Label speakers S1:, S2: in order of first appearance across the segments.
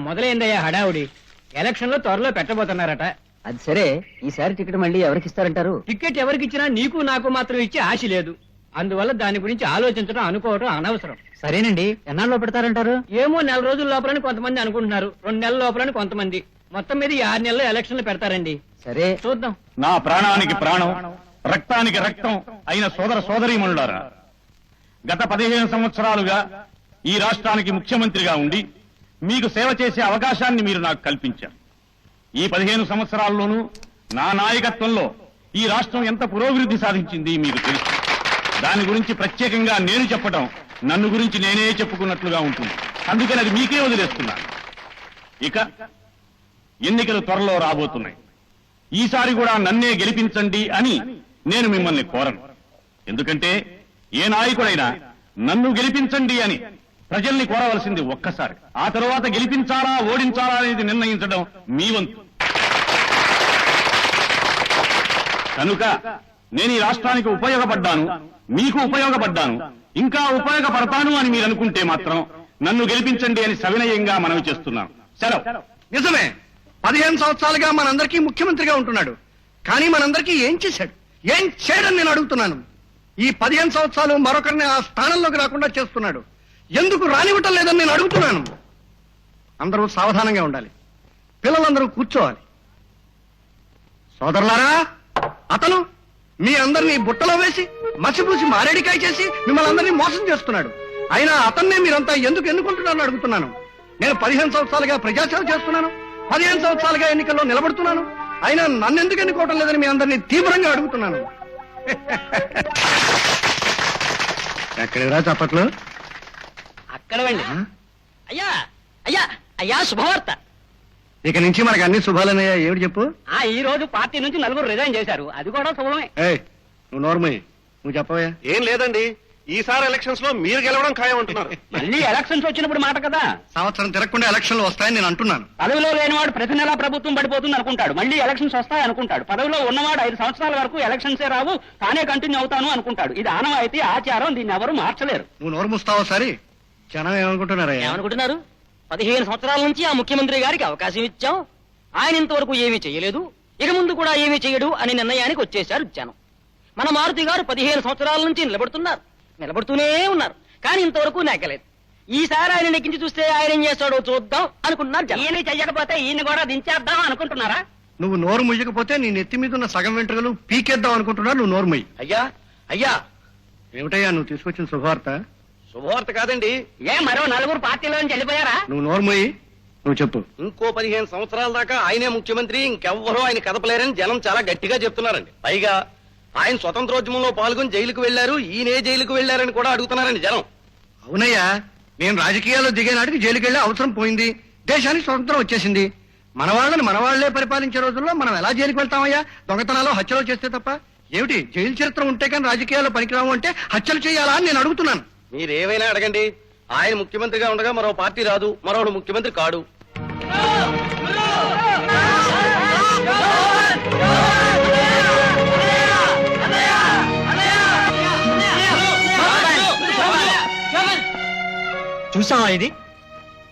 S1: మొదలైందయ్యా హడావుడి. ఎలక్షన్ లో త్వరలో పెట్టబోతున్నారట.
S2: అది సరే, ఈసారి టికెట్ మళ్ళీ ఎవరికి ఇస్తారంటారు?
S1: టికెట్ ఎవరికి ఇచ్చినా నీకు నాకు మాత్రం ఇచ్చే ఆశ లేదు. అందువల్ల దాని గురించి ఆలోచించడం, అనుకోవడం అనవసరం.
S2: సరేనండి, ఎన్నాళ్ళలో పెడతారంటారు?
S1: ఏమో 4 రోజుల లోపలని కొంతమంది అనుకుంటున్నారు, 2 నెలల లోపలని కొంతమంది. మొత్తం మీద 6 నెలల్లో ఎలక్షన్లు పెడతారండి.
S2: సరే
S1: చూద్దాం.
S3: నా ప్రాణానికి ప్రాణం, రక్తానికి రక్తం అయిన సోదర సోదరీమణులారా, గత 15 సంవత్సరాలుగా ఈ రాష్ట్రానికి ముఖ్యమంత్రిగా ఉండి మీకు సేవ చేసే అవకాశాన్ని మీరు నాకు కల్పించారు. ఈ 15 సంవత్సరాల్లోనూ నా నాయకత్వంలో ఈ రాష్ట్రం ఎంత పురోభివృద్ధి సాధించింది మీకు తెలుసు. దాని గురించి ప్రత్యేకంగా నేను చెప్పడం నన్ను గురించి నేనే చెప్పుకున్నట్లుగా ఉంటుంది. అందుకని అది మీకే వదిలేస్తున్నాను. ఇక ఎన్నికలు త్వరలో రాబోతున్నాయి. ఈసారి కూడా నన్నే గెలిపించండి అని నేను మిమ్మల్ని కోరను. ఎందుకంటే ఏ నాయకుడైనా నన్ను గెలిపించండి అని ప్రజల్ని కోరవలసింది ఒక్కసారి. ఆ తరువాత గెలిపించాలా ఓడించాలా అనేది నిర్ణయించడం మీ వంతు. కనుక నేను ఈ రాష్ట్రానికి ఉపయోగపడ్డాను, మీకు ఉపయోగపడ్డాను, ఇంకా ఉపయోగపడతాను అని మీరు అనుకుంటే మాత్రం నన్ను గెలిపించండి అని సవినయంగా మనవి చేస్తున్నాను. సెలవు.
S4: నిజమే, 15 సంవత్సరాలుగా మనందరికీ ముఖ్యమంత్రిగా ఉంటున్నాడు. కానీ మనందరికీ ఏం చేశాడు, ఏం చేయడని నేను అడుగుతున్నాను. ఈ 15 సంవత్సరాలు మరొకరిని ఆ స్థానంలోకి రాకుండా చేస్తున్నాడు. ఎందుకు రానివ్వటం లేదని నేను అడుగుతున్నాను. అందరూ సావధానంగా ఉండాలి, పిల్లలందరూ కూర్చోవాలి. సోదరులారా, అతను మీ అందరినీ బుట్టలో వేసి మసిపూసి మారేడికాయ చేసి మిమ్మల్ని అందరినీ మోసం చేస్తున్నాడు. అయినా అతన్నే మీరంతా ఎందుకు ఎన్నుకుంటున్నారని అడుగుతున్నాను. నేను 15 సంవత్సరాలుగా ప్రజాసేవ చేస్తున్నాను, 15 సంవత్సరాలుగా ఎన్నికల్లో నిలబడుతున్నాను. అయినా నన్ను ఎందుకు ఎన్నుకోవటం లేదని మీ అందరినీ తీవ్రంగా అడుగుతున్నాను. ఎక్కడిరా చప్పట్లు?
S1: అక్కడ వెళ్ళి. అయ్యా అయ్యా అయ్యా, శుభవార్త.
S4: ఇక నుంచి మనకు అన్ని శుభాలన్నయ్యా. ఏమిటి చెప్పు?
S1: ఈ రోజు పార్టీ నుంచి 4 రిజైన్ చేశారు. అది కూడా శుభమే.
S4: నువ్వు నోర్మయ్య, నువ్వు చెప్పవయ్యా.
S5: ఏం లేదండి, ఈసారి ఎలక్షన్స్ లో మీరు గెలవడం ఖాయం అంటున్నారు.
S1: మళ్ళీ ఎలక్షన్స్ వచ్చినప్పుడు మాట కదా.
S4: సంవత్సరం తిరగకుండా ఎలక్షన్లు వస్తాయని నేను అంటున్నాను.
S1: పదవిలో లేనివాడు ప్రతి నెలా ప్రభుత్వం పడిపోతుంది అనుకుంటాడు, మళ్ళీ ఎలక్షన్స్ వస్తాయి అనుకుంటాడు. పదవిలో ఉన్నవాడు 5 సంవత్సరాల వరకు ఎలక్షన్సే రావు, తానే కంటిన్యూ అవుతాను అనుకుంటాడు. ఇది ఆనవాయితీ, ఆచారం, దీన్ని ఎవరు మార్చలేరు.
S4: నువ్వు నోరు మూస్తావా? సరే, జనం ఏమనుకుంటున్నారయ్యా?
S1: ఏమనుకుంటున్నారు? 15 సంవత్సరాల నుంచి ఆ ముఖ్యమంత్రి గారికి అవకాశం ఇచ్చాం, ఆయన ఇంతవరకు ఏమీ చేయలేదు, ఇక ముందు కూడా ఏమీ చేయడు అనే నిర్ణయానికి వచ్చేశారు జనం. మన మారుతి గారు 15 సంవత్సరాల నుంచి నిలబడుతూనే ఉన్నారు, కానీ ఇంతవరకు నెగ్గలేదు. ఈసారి ఆయన నెగ్గించి చూస్తే ఆయన ఏం చేస్తాడో చూద్దాం అనుకుంటున్నారు. ఈయన చెయ్యకపోతే ఈయన కూడా దించేద్దాం అనుకుంటున్నారా?
S4: నువ్వు నోరు ముయ్యకపోతే నీ నెత్తి మీద ఉన్న సగం వెంట్రుకలు పీకేద్దాం అనుకుంటున్నారు. నువ్వు నోరు ముయ్యి.
S5: అయ్యా అయ్యా,
S4: ఏమిటయ్యా నువ్వు తీసుకొచ్చిన శుభవార్త?
S5: శుభవార్త కాదండి.
S1: మరో 4 పార్టీలో నుంచి వెళ్ళిపోయారా?
S4: నువ్వు నోరు ముయ్యి, నువ్వు చెప్పు.
S5: ఇంకో 15 సంవత్సరాల దాకా ఆయనే ముఖ్యమంత్రి, ఇంకెవ్వరూ ఆయన కదపలేరని జనం చాలా గట్టిగా చెప్తున్నారండి. పైగా ఆయన స్వతంత్రోద్యమంలో పాల్గొని జైలుకు వెళ్లారు, ఈయనే జైలుకు వెళ్లారని కూడా అడుగుతున్నారండి జనం.
S4: అవునయ్యా, నేను రాజకీయాల్లో దిగే నాటికి జైలుకి వెళ్లే అవసరం పోయింది. దేశానికి స్వతంత్రం వచ్చేసింది. మన వాళ్ళని మన వాళ్లే పరిపాలించే రోజుల్లో మనం ఎలా జైలుకి వెళ్తామయ్యా? దొంగతనాలు, హత్యలు చేస్తే తప్ప. ఏమిటి, జైలు చరిత్ర ఉంటే కానీ రాజకీయాల్లో పనికిరాము అంటే హత్యలు చేయాలా అని నేను అడుగుతున్నాను.
S5: మీరేమైనా అడగండి, ఆయన ముఖ్యమంత్రిగా ఉండగా మరో పార్టీ రాదు, మరొకడు ముఖ్యమంత్రి కాడు.
S1: చూసావా ఇది?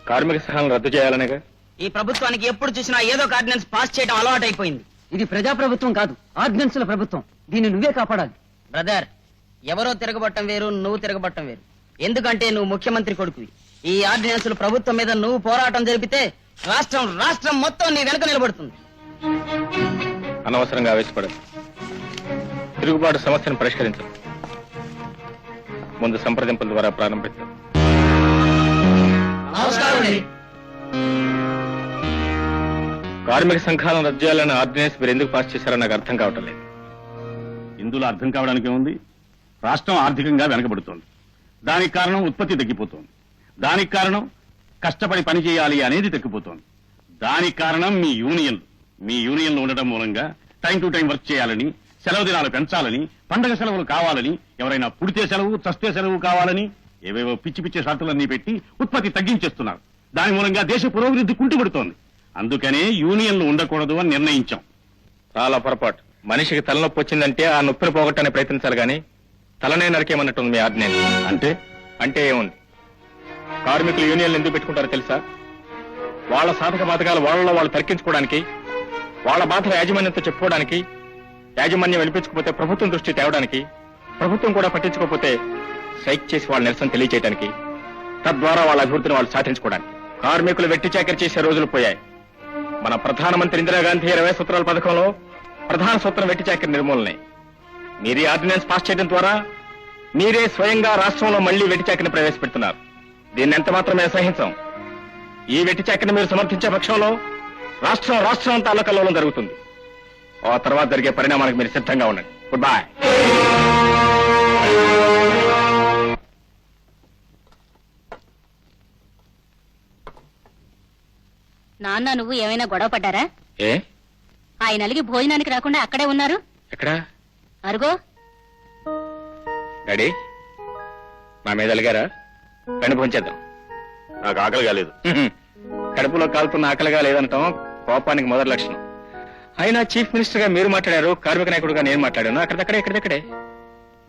S3: కార్మిక సహాయం రద్దు చేయాలనేగా
S1: ఈ ప్రభుత్వానికి ఎప్పుడు చూసినా ఏదో ఒక ఆర్డినెన్స్ పాస్ చేయడం అలవాటు అయిపోయింది.
S2: ఇది ప్రజా ప్రభుత్వం కాదు, ఆర్డినెన్స్ల ప్రభుత్వం. దీన్ని నువ్వే కాపాడాలి.
S1: బ్రదర్, ఎవరో తిరగబట్టం వేరు, నువ్వు తిరగబట్టం వేరు. ఎందుకంటే నువ్వు ముఖ్యమంత్రి కొడుకువి. ఈ ఆర్డినెన్స్ల ప్రభుత్వం మీద నువ్వు పోరాటం జరిపితే రాష్ట్రం మొత్తం నీ వెనక నిలబడుతుంది.
S3: అనవసరంగా ఆవేశపడదు. తిరుగుబాటు సమస్యను పరిష్కరించదు. ముందు సంప్రదింపుల ద్వారా ప్రారంభించారు. కార్మిక సంఘాలను రద్దు చేయాలన్న ఆర్డినెన్స్ మీరు ఎందుకు పాస్ చేశారో నాకు అర్థం కావటం లేదు. ఇందులో అర్థం కావడానికి ఉంది. రాష్ట్రం ఆర్థికంగా వెనకబడుతోంది. దానికి కారణం ఉత్పత్తి తగ్గిపోతోంది. దానికి కారణం కష్టపడి పని చేయాలి అనేది తగ్గిపోతోంది. దానికి కారణం మీ యూనియన్లు ఉండటం మూలంగా టైం టు టైం వర్క్ చేయాలని, సెలవు దినాలు పెంచాలని, పండగ సెలవులు కావాలని, ఎవరైనా పుడితే సెలవు, చస్తే సెలవు కావాలని ఏవేవో పిచ్చి పిచ్చి షరతులన్నీ పెట్టి ఉత్పత్తి తగ్గించేస్తున్నారు. దాని మూలంగా దేశ పురోభివృద్ధి కుంటుపడుతోంది. అందుకనే యూనియన్లు ఉండకూడదు అని నిర్ణయించాం. చాలా పొరపాటు. మనిషికి తలనొప్పి వచ్చిందంటే ఆ నొప్పిని పోగొట్టడానికి ప్రయత్నించాలి కానీ తలనే నరికేమన్నట్టుంది మీ ఆర్డినెన్స్. అంటే ఏముంది? కార్మికులు యూనియన్లు ఎందుకు పెట్టుకుంటారో తెలుసా? వాళ్ళ సాధక బాధకాలు వాళ్ళలో వాళ్ళు తర్కించుకోవడానికి, వాళ్ళ బాధ యాజమాన్యంతో చెప్పుకోవడానికి, యాజమాన్యం వినిపించకపోతే ప్రభుత్వం దృష్టి తేవడానికి, ప్రభుత్వం కూడా పట్టించుకోకపోతే స్ట్రైక్ చేసి వాళ్ళ నిరసన తెలియజేయడానికి, తద్వారా వాళ్ళ అభివృద్ధిని వాళ్ళు సాధించుకోవడానికి. కార్మికులు వెట్టి చాకరీ చేసే రోజులు పోయాయి. మన ప్రధానమంత్రి ఇందిరాగాంధీ 20 సూత్రాల పథకంలో ప్రధాన సూత్రం వెట్టి చాకరీ నిర్మూలనే. మీరే ఆర్డినెన్స్ పాస్ చేయడం ద్వారా మీరే స్వయంగా రాష్ట్రంలో మళ్లీ వెట్టి చాకరీని ప్రవేశపెడుతున్నారు. దీన్ని ఎంత మాత్రమే సహించాం. ఈ వెట్టి చాకరీని మీరు సమర్థించే పక్షంలో రాష్ట్రం అంతా అల్లకల్లోలం జరుగుతుంది. ఆ తర్వాత జరిగే పరిణామానికి మీరు సిద్ధంగా ఉండండి. Good bye.
S6: నాన్న నువ్వు ఏమైనా గొడవ పడ్డారా?
S3: ఏ
S6: ఆయన అలిగి భోజనానికి రాకుండా అక్కడే ఉన్నారు.
S3: ఎక్కడా
S6: అరుగో
S3: డాడీ నా మీద అలిగారా? కడుపు భోంచేద్దాం. నాకు ఆకలి కాలేదు. కడుపులో కాలుతున్న ఆకలిగా లేదంటాం కోపానికి మొదటి లక్షణం. అయినా చీఫ్ మినిస్టర్ గా మీరు మాట్లాడారు, కార్మిక నాయకుడుగా నేను మాట్లాడాను. ఎక్కడిదక్కడే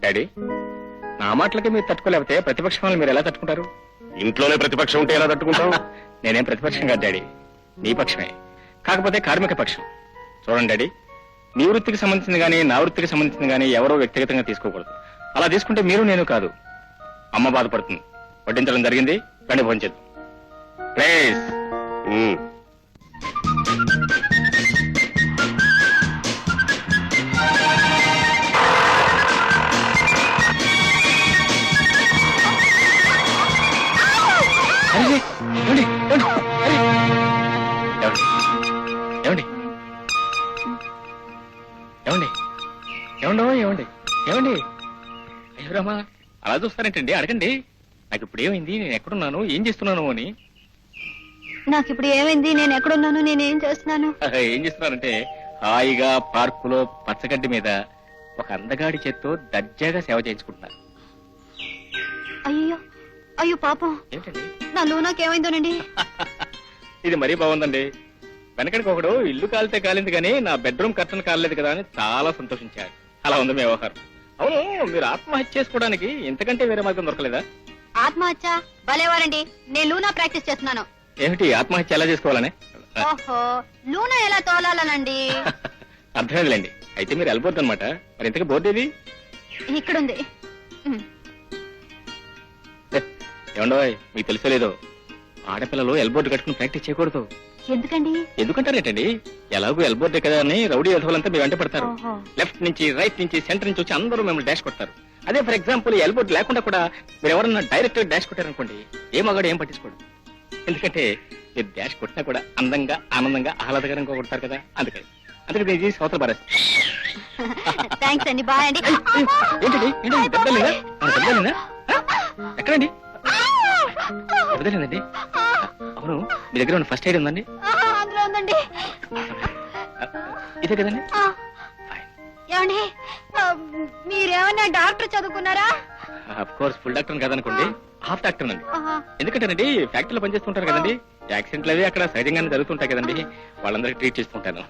S3: డాడీ, నా మాటలకి మీరు తట్టుకోలేకపోతే ప్రతిపక్షం మీరు ఎలా తట్టుకుంటారు? ఇంట్లోనే ప్రతిపక్షం ఉంటే ఎలా తట్టుకుంటాం? నేనేం ప్రతిపక్షం కాదు డాడీ, నీ పక్షమే. కాకపోతే కార్మిక పక్షం. చూడండి డాడీ, నీ వృత్తికి సంబంధించింది కానీ నా వృత్తికి సంబంధించింది కానీ ఎవరో వ్యక్తిగతంగా తీసుకోకూడదు. అలా తీసుకుంటే మీరు నేను కాదు, అమ్మ బాధపడుతుంది. వడ్డించడం జరిగింది, రండి భోంచేద్దాం ప్లీజ్. ఏమండి ఏమండి ఏమండో ఏమండి ఏమండి అయ్యో రామా, అలా చూస్తారేంటండి? అడగండి. నాకు ఇప్పుడు ఏమైంది, నేను ఎక్కడున్నాను, ఏం చేస్తున్నాను అని.
S6: నాకు ఇప్పుడు ఏమైంది, నేను ఎక్కడున్నాను, నేనేం చేస్తున్నాను?
S3: ఏం చేస్తున్నారంటే హాయిగా పార్కులో పచ్చగడ్డి మీద ఒక అందగాడి చేత్తో దర్జాగా సేవ చేయించుకుంటున్నారు.
S6: అయ్యో అయ్యో పాపం,
S3: ఏంటండి
S6: నా లూనాకేమైందోనండి.
S3: ఇది మరీ బాగుందండి. వెనకడికి ఒకడు ఇల్లు కాలితే కాలింది కానీ నా బెడ్రూమ్ కర్టన్ కాలేదు కదా అని చాలా సంతోషించాడు. అలా ఉంది మీ వ్యవహారం. అవును, మీరు ఆత్మహత్య చేసుకోవడానికి ఇంతకంటే వేరే మార్గం దొరకలేదా?
S6: ఆత్మహత్య భలేవారండి, నేను లూనా ప్రాక్టీస్ చేస్తున్నాను.
S3: ఏమిటి ఆత్మహత్య ఎలా చేసుకోవాలని?
S6: ఓహో, లూనా ఎలా తోలాలనండి.
S3: అర్థమైందిలేండి. అయితే మీరు వెళ్ళిపోద్దు అనమాట. మరి ఇంతకీ బోర్డు ఏది?
S6: ఇక్కడుంది.
S3: ఏమండో మీకు తెలుసో లేదో, ఆడపిల్లలు ఎల్బోర్డు కట్టుకుని ప్రాక్టీస్ చేయకూడదు.
S6: ఎందుకండి?
S3: ఎందుకంటారేంటండి? ఎలాగో ఎల్బోర్డే కదా అని రౌడీ ఎధవలంతా మీ వెంట పడతారు.
S6: ఓహో.
S3: లెఫ్ట్ నుంచి, రైట్ నుంచి, సెంటర్ నుంచి వచ్చి అందరూ మిమ్మల్ని డాష్ కొడతారు. అదే ఫర్ ఎగ్జాంపుల్ ఎల్బోర్డ్ లేకుండా కూడా మీరు ఎవరన్నా డైరెక్ట్ డాష్ కొట్టారనుకోండి, ఏ మగాడు ఏం పట్టించుకోడు. ఎందుకంటే మీరు డాష్ కొట్టినా కూడా అందంగా, ఆనందంగా, ఆహ్లాదకరంగా కొడతారు కదా. అందుకే దీన్ని చేసి అవతల పారేస్తారు.
S6: థ్యాంక్స్ అండి, బాయ్ అండి.
S3: ఏంటండి దెబ్బలేదా? దెబ్బలేదా? ఎక్కడండి? దెబ్బలేదండి. అవును, మీ దగ్గర ఉన్న ఫస్ట్ ఎయిడ్ ఉందండి?
S6: అందులో ఉందండి.
S3: ఇదే కదండి?
S6: ఏమండి, మీరేమన్నా డాక్టర్ చదువుకున్నారా?
S3: అఫ్ కోర్స్ ఫుల్ డాక్టర్ కాదనుకోండి, హాఫ్ డాక్టర్ అండి.
S6: ఆహా.
S3: ఎందుకంటేనండి ఫ్యాక్టరీలో పనిచేస్తుంటారు కదండి, యాక్సిడెంట్లు అవి అక్కడ సహజంగానే జరుగుతుంటాయి కదండి, వాళ్ళందరికీ ట్రీట్ చేస్తుంటాను.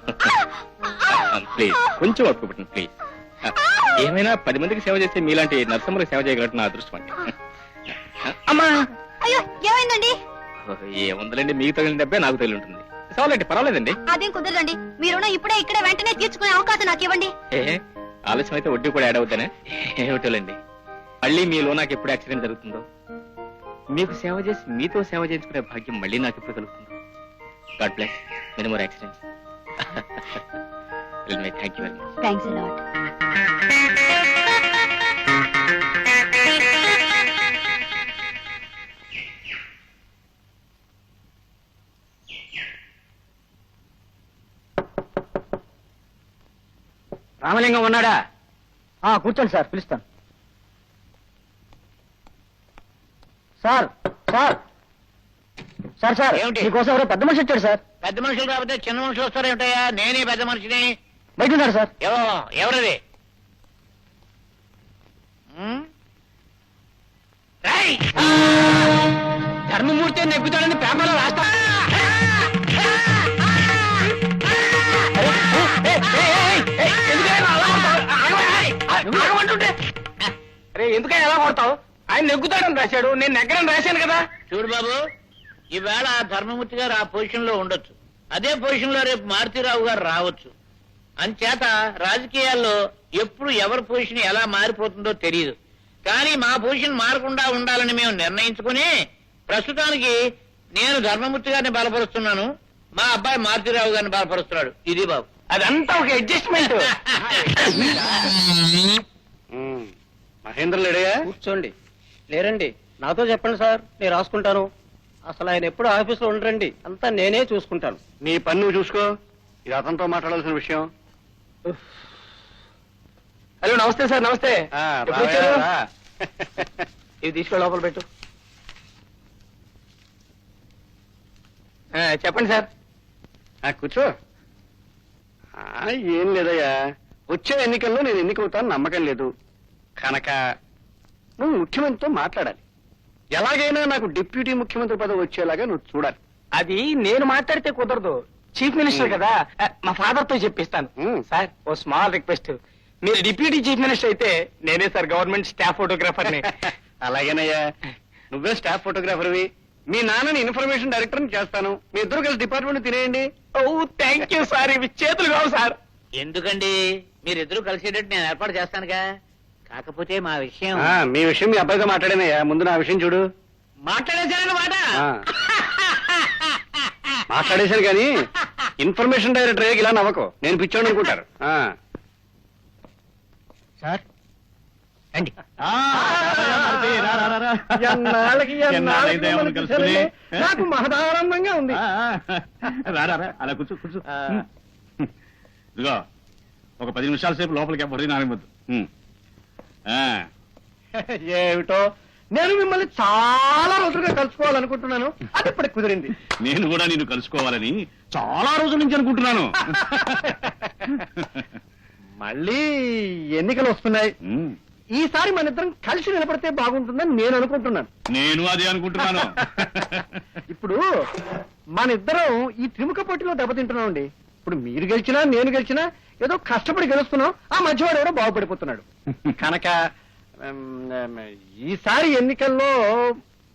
S3: ప్లీజ్ కొంచెం ఓపిక పట్టండి ప్లీజ్. ఏమైనా 10 మందికి సేవ చేస్తే మీలాంటి నర్సమ్మలకు సేవ చేయగలటం నా అదృష్టం అండి. అమ్మా,
S6: అయ్యో ఏమైందండి?
S3: ఏముందండి, మీకు తగిలిన దెబ్బే నాకు తగిలి ఉంటుంది. సవాలండి, పర్వాలేదండి.
S6: అదేం కుదరదండి, మీరు ఇప్పుడే ఇక్కడే వెంటనే తీర్చుకునే అవకాశం నాకు ఇవ్వండి.
S3: ఆలస్యం అయితే వడ్డీ కూడా యాడ్ అవుతానే. ఏమిటోలేండి, మళ్ళీ మీలో నాకు ఎప్పుడు యాక్సిడెంట్ జరుగుతుందో, మీకు సేవ చేసి మీతో సేవ చేయించుకునే భాగ్యం మళ్ళీ నాకు ఎప్పుడు కలుగుతుందో. God bless many more accidents. Thank you very much.
S6: Thanks a lot.
S2: Ramalingam ఉన్నాడా? కూర్చోండి సార్, పిలుస్తాను. సార్ సార్ సార్ సార్
S1: ఏమిటి?
S2: మీకోసం ఎవరో పెద్ద మనిషి వచ్చాడు సార్.
S1: పెద్ద మనుషులు రాకపోతే చిన్న మనుషులు వస్తారేమిటయ్యా? నేనే పెద్ద మనిషిని.
S2: బయట ఉన్నాడు సార్.
S1: ఎవరది? ధర్మమూర్తి నెగ్గుతాడని పేపర్లో రాస్తా. అరే ఎందుకని ఎలా కొడతావు? ఆయన నెగ్గుతాడని రాశాడు, నేను నెగ్గరని రాశాను కదా. చూడు బాబు,
S7: ఈవేళ ధర్మమూర్తి గారు ఆ పొజిషన్ లో ఉండొచ్చు, అదే పొజిషన్ లో రేపు మారుతీరావు గారు రావచ్చు. అంచేత రాజకీయాల్లో ఎప్పుడు ఎవరి పొజిషన్ ఎలా మారిపోతుందో తెలియదు. కానీ మా పొజిషన్ మారకుండా ఉండాలని మేము నిర్ణయించుకుని ప్రస్తుతానికి నేను ధర్మమూర్తి గారిని బలపరుస్తున్నాను, మా అబ్బాయి మారుతీరావు గారిని బలపరుస్తున్నాడు. ఇది బాబు,
S5: అదంతా ఒక అడ్జస్ట్మెంట్. మహేంద్ర లేడయా?
S1: కూర్చోండి. లేరండి, నాతో చెప్పండి సార్, నేను రాసుకుంటాను. అసలు ఆయన ఎప్పుడు ఆఫీసులో ఉండరండి, అంతా నేనే చూసుకుంటాను.
S4: నీ పని నువ్వు చూసుకో. ఇది అతనితో మాట్లాడాల్సిన విషయం.
S1: హలో, నమస్తే సార్. నమస్తే.
S4: ఆ,
S1: ఎప్పుడు
S4: రావయ్యా,
S1: వచ్చారు?
S4: రా.
S1: ఇవి తీసుకొని లోపల పెట్టు. చెప్పండి సార్.
S4: కూర్చో. ఏం లేదయ్యా, వచ్చే ఎన్నికల్లో నేను ఎన్నికవుతాను నమ్మకం లేదు కనుక నువ్వు ముఖ్యమంత్రితో మాట్లాడాలి. ఎలాగైనా నాకు డిప్యూటీ ముఖ్యమంత్రి పదవి వచ్చేలాగా నువ్వు చూడాలి.
S1: అది నేను మాట్లాడితే కుదరదు, చీఫ్ మినిస్టర్ కదా. మా ఫాదర్ తో చెప్పిస్తాను. సార్, ఓ స్మాల్ రిక్వెస్ట్, మీరు డిప్యూటీ చీఫ్ మినిస్టర్ అయితే నేనే సార్ గవర్నమెంట్ స్టాఫ్ ఫోటోగ్రాఫర్ని.
S4: అలాగేనయ్యా, నువ్వే స్టాఫ్ ఫోటోగ్రాఫర్వి, మీ నాన్నని ఇన్ఫర్మేషన్ డైరెక్టర్ చేస్తాను. మీ ఇద్దరు కలిసి డిపార్ట్మెంట్ తినేయండి.
S1: ఓ థ్యాంక్ యూ సార్. ఇవి చేతులు కావు సార్.
S7: ఎందుకండి మీరిద్దరూ కలిసేటట్టు నేను ఏర్పాటు చేస్తానుగా. కాకపోతే మా విషయం
S4: మీ విషయం మీ అబ్బాయితో మాట్లాడానయ్యా, ముందు నా విషయం చూడు.
S7: మాట్లాడేశారన్నమాట.
S4: ఆ. మాట్లాడేశాను కానీ ఇన్ఫర్మేషన్ డైరెక్టర్ ఇలా నవ్వకు, నేను పిచ్చోడు అనుకుంటారు.
S1: సార్ రండి.
S4: ఎన్నాళ్ళకి
S3: ఎన్నాళ్ళైంది ఏమన్నా కలుసుకుని?
S4: నాకు మహదానందంగా ఉంది.
S3: రారా అలా కూర్చో కూర్చో. ఇదిగో ఒక 10 నిమిషాల సేపు లోపలికి ఎవరి నానవద్దు.
S4: ఏమిటో, నేను మిమ్మల్ని చాలా రోజులుగా కలుసుకోవాలనుకుంటున్నాను, అది ఇప్పటికి కుదిరింది.
S3: నేను కూడా నిన్ను కలుసుకోవాలని చాలా రోజుల నుంచి అనుకుంటున్నాను.
S4: మళ్ళీ ఎన్నికలు వస్తున్నాయి,
S3: ఉమ్,
S4: ఈసారి మన ఇద్దరం కలిసి నిలబడితే బాగుంటుందని నేను అనుకుంటున్నాను.
S3: నేను అదే అనుకుంటున్నాను.
S4: ఇప్పుడు మన ఇద్దరం ఈ త్రిముఖ పోటీలో దెబ్బతింటున్నామండి. ఇప్పుడు మీరు గెలిచినా నేను గెలిచినా ఏదో కష్టపడి గెలుస్తున్నాం, ఆ మధ్యవాడు ఎవరో బాగుపడిపోతున్నాడు. కనుక ఈసారి ఎన్నికల్లో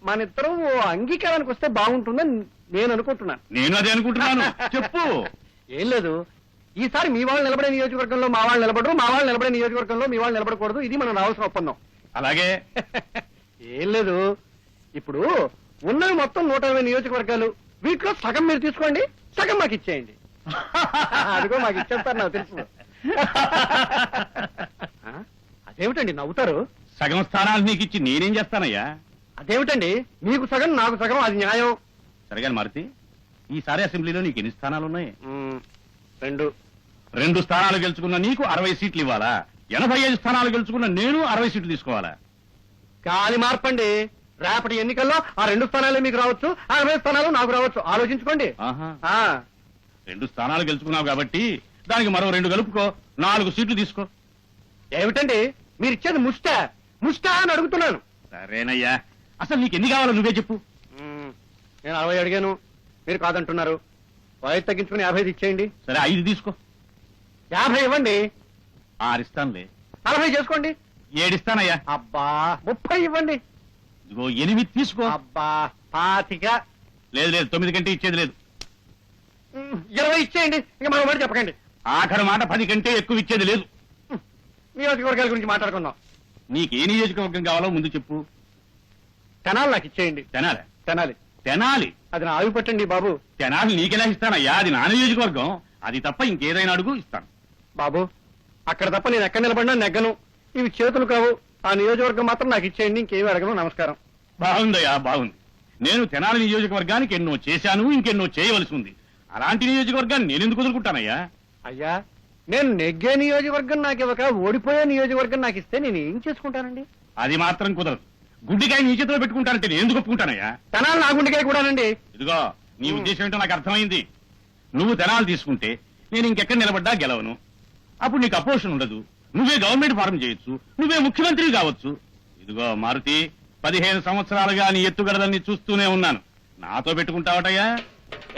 S4: మన ఇద్దరం అంగీకారానికి వస్తే బాగుంటుందని నేను అనుకుంటున్నాను.
S3: నేను అదే అనుకుంటున్నాను. చెప్పు.
S4: ఏం లేదు, ఈసారి మీ వాళ్ళు నిలబడే నియోజకవర్గంలో మా వాళ్ళు నిలబడరు, మా వాళ్ళు నిలబడే నియోజకవర్గంలో మీ వాళ్ళు నిలబడకూడదు. ఇది మనం రావాల్సిన ఒప్పందం.
S3: అలాగే.
S4: ఏం లేదు, ఇప్పుడు ఉన్నవి మొత్తం 120 నియోజకవర్గాలు, వీటిలో సగం మీరు తీసుకోండి, సగం మాకు ఇచ్చేయండి. అదిగో మాకు ఇచ్చేస్తారు, నాకు తెలుసు. ఆ? అదేమిటండి నవ్వుతారు?
S3: సగం స్థానాలు నీకు ఇచ్చి నేనేం చేస్తానయ్యా?
S4: అదేమిటండి, మీకు సగం నాకు సగం, అది న్యాయం.
S3: సరిగా మారుతి, ఈసారి అసెంబ్లీలో నీకు ఎన్ని స్థానాలు ఉన్నాయి?
S4: 2.
S3: 2 స్థానాలు గెలుచుకున్న నీకు 60 సీట్లు ఇవ్వాలా? 85 స్థానాలు గెలుచుకున్న నేను 60 సీట్లు తీసుకోవాలా?
S4: గాలి మార్పండి. రేపటి ఎన్నికల్లో ఆ 2 స్థానాలే మీకు రావచ్చు, ఆ 60 స్థానాలు నాకు రావచ్చు. ఆలోచించుకోండి.
S3: ఆహా.
S4: ఆ
S3: 2 స్థానాలు గెలుచుకున్నావు కాబట్టి దానికి మరో 2 కలుపుకో, 4 సీట్లు తీసుకో.
S4: ఏమిటండి మీరు ఇచ్చేది ముష్టా అని అడుగుతున్నాను.
S3: సరేనయ్యా, అసలు నీకు ఎన్ని కావాలో నువ్వే చెప్పు.
S4: నేను 60 అడిగాను, మీరు కాదంటున్నారు. వయసు తగ్గించుకుని 50 ఇచ్చేయండి.
S3: సరే 5 తీసుకో.
S4: 50 ఇవ్వండి.
S3: 6 ఇస్తానులే.
S4: 40 చేసుకోండి.
S3: 7 ఇస్తానయ్యా.
S4: అబ్బా 30 ఇవ్వండి.
S3: ఇదిగో 8 తీసుకో.
S4: అబ్బా 25.
S3: లేదు లేదు, 9 కంటే ఇచ్చేది లేదు.
S4: 20 ఇచ్చేయండి. ఇక మరో మాట చెప్పకండి.
S3: ఆఖరి మాట 10 కంటే ఎక్కువ ఇచ్చేది లేదు.
S4: నియోజకవర్గాల గురించి మాట్లాడుకుందాం.
S3: నీకే నియోజకవర్గం కావాలో ముందు చెప్పు.
S4: తెనాలి నాకు ఇచ్చేయండి.
S3: తెనాలి.
S4: తెనాలి
S3: తెనాలి.
S4: అది నా ఆవి పట్టండి బాబు.
S3: తెనాలి నీకెలా ఇస్తానయ్యా? అది నా నియోజకవర్గం. అది తప్ప ఇంకేదైనా అడుగు, ఇస్తాను.
S4: బాబు అక్కడ తప్ప నేను ఎక్కడ నిలబడినా నెగ్గను. ఇవి చేతులు కావు. ఆ నియోజకవర్గం మాత్రం నాకు ఇచ్చేయండి, ఇంకేమి అడగను. నమస్కారం.
S3: బాగుందయ్యా, బాగుంది. నేను తెనాలి నియోజకవర్గానికి ఎన్నో చేశాను, ఇంకెన్నో చేయవలసి ఉంది. అలాంటి నియోజకవర్గాన్ని నేను ఎందుకు వదులుకుంటానయ్యా?
S4: అయ్యా, నేను నెగ్గే నియోజకవర్గం నాకు ఇవ్వక ఓడిపోయే నియోజకవర్గం నాకు ఇస్తే నేను ఏం చేసుకుంటానండి?
S3: అది మాత్రం కుదరదు. గుడ్డికాయ నీ చేతిలో పెట్టుకుంటానంటే నేను ఎందుకు ఒప్పుకుంటానయ్యా?
S4: తెనాలి నా గుండెకాయ కూడానండి.
S3: ఇదిగో, నీ ఉద్దేశం ఏంటో నాకు అర్థమైంది. నువ్వు తెనాలి తీసుకుంటే నేను ఇంకెక్కడ నిలబడ్డా గెలవను. అప్పుడు నీకు అపోజిషన్ ఉండదు, నువ్వే గవర్నమెంట్ ఫారం చేయొచ్చు, నువ్వే ముఖ్యమంత్రి కావచ్చు. ఇదిగో మారుతి, 15 సంవత్సరాలుగా నీ ఎత్తుగడలన్నీ చూస్తూనే ఉన్నాను. నాతో పెట్టుకుంటావటయ్యా?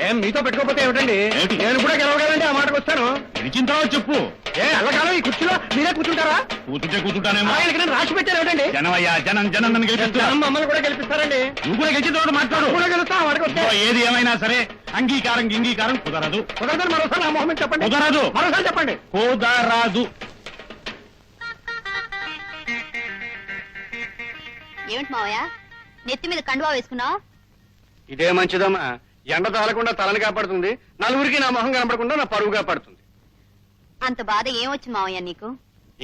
S4: ఏం మీతో పెట్టుకోకపోతే ఏమిటండి?
S3: ఏమిటి?
S4: నేను కూడా గెలవగలండి, ఆ మాటకు వస్తాను.
S3: గెలిచిన తర్వాత చెప్పు.
S4: అల్లకాలం ఈ కుర్చీలో మీరే కూర్చుంటారా?
S3: కూర్చుంటానేమో.
S4: ఆయనకి నేను రాసి పెట్టాను ఏమిటండి?
S3: జనమయ్యా, జనం జనం నన్ను గెలిపిస్తా.
S4: జనం మమ్మల్ని కూడా గెలిపిస్తారండి.
S3: నువ్వు కూడా గెలిచిన తర్వాత మాట్లాడు.
S4: కూడా గెలుస్తా, వాడికి వస్తే.
S3: ఇదిగో, ఏది ఏమైనా సరే అంగీకారం కుదరదు.
S4: కుదరదని మరోసారి నా మొహం మీద చెప్పండి.
S3: కుదరదు.
S4: మరోసారి చెప్పండి.
S3: కుదరదు.
S6: ఏమిటి మావయ్య నెత్తి మీద కండువా వేసుకున్నావు?
S4: ఇదే మంచిదమ్మా. ఎండ తాగకుండా తలని కాపాడుతుంది, నలుగురికి నా మొహం కనపడకుండా నా పరువు కాపాడుతుంది.
S6: అంత బాధ ఏమొచ్చు మావయ్య నీకు?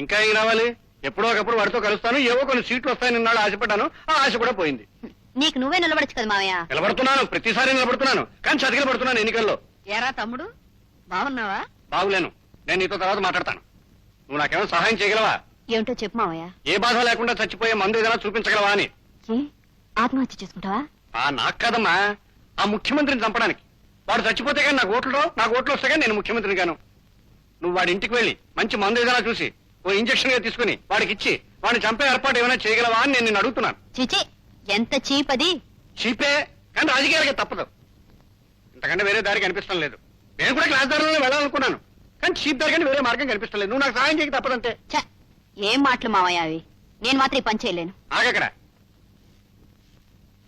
S4: ఇంకా ఏం రావాలి? ఎప్పుడో ఒకప్పుడు వాడితో కలుస్తాను, ఏవో కొన్ని సీట్లు వస్తాయని నిన్నాడు ఆశపడ్డాను, ఆ ఆశ కూడా పోయింది.
S6: నీకు నువ్వే నిలబడచ్చు కదా మావయ్య.
S4: నిలబడుతున్నాను, ప్రతిసారి నిలబడుతున్నాను, కానీ చతికిల పడుతున్నాను ఎన్నికల్లో.
S6: ఏరా తమ్ముడు, బాగున్నావా?
S4: బాగులేను. నేను నీతో తర్వాత మాట్లాడతాను. నువ్వు నాకేమో సహాయం చేయగలవా?
S6: ఏమిటో చెప్పు మావయ్య.
S4: ఏ బాధ లేకుండా చచ్చిపోయే మందు ఏదైనా చూపించగలవా అని.
S6: ఏ ఆత్మహత్య చేసుకుంటావా?
S4: నాకు కాదమ్మా, ఆ ముఖ్యమంత్రిని చంపడానికి. వాడు చచ్చిపోతే కానీ నాకు ఓట్లు రావు, నాకు ఓట్లు వస్తే కానీ నేను ముఖ్యమంత్రిని గాను. నువ్వు వాడి ఇంటికి వెళ్ళి మంచి మందు ఏదైనా చూసి ఓ ఇంజక్షన్ గా తీసుకుని వాడికి ఇచ్చి వాడిని చంపే ఏర్పాటు ఏమైనా చేయగలవా అని నేను నిన్ను అడుగుతున్నాను.
S6: చిచి, ఎంత చీప్ అది.
S4: చీపే, కానీ రాజకీయాలకి తప్పదు. ఇంతకంటే వేరే దారి కనిపిస్తాం లేదు. నేను కూడా క్లాస్ దారిలో వెళ్ళాలనుకున్నాను, కానీ చీప్ దారి కానీ వేరే మార్గం కనిపిస్తాం లేదు. నువ్వు నాకు సహాయం చేయక తప్పదంటే.
S6: ఛ, ఏం మాటలు మావయ్య అవి. నేను మాత్రం ఈ పని చేయలేను.
S4: ఆగక్కడ.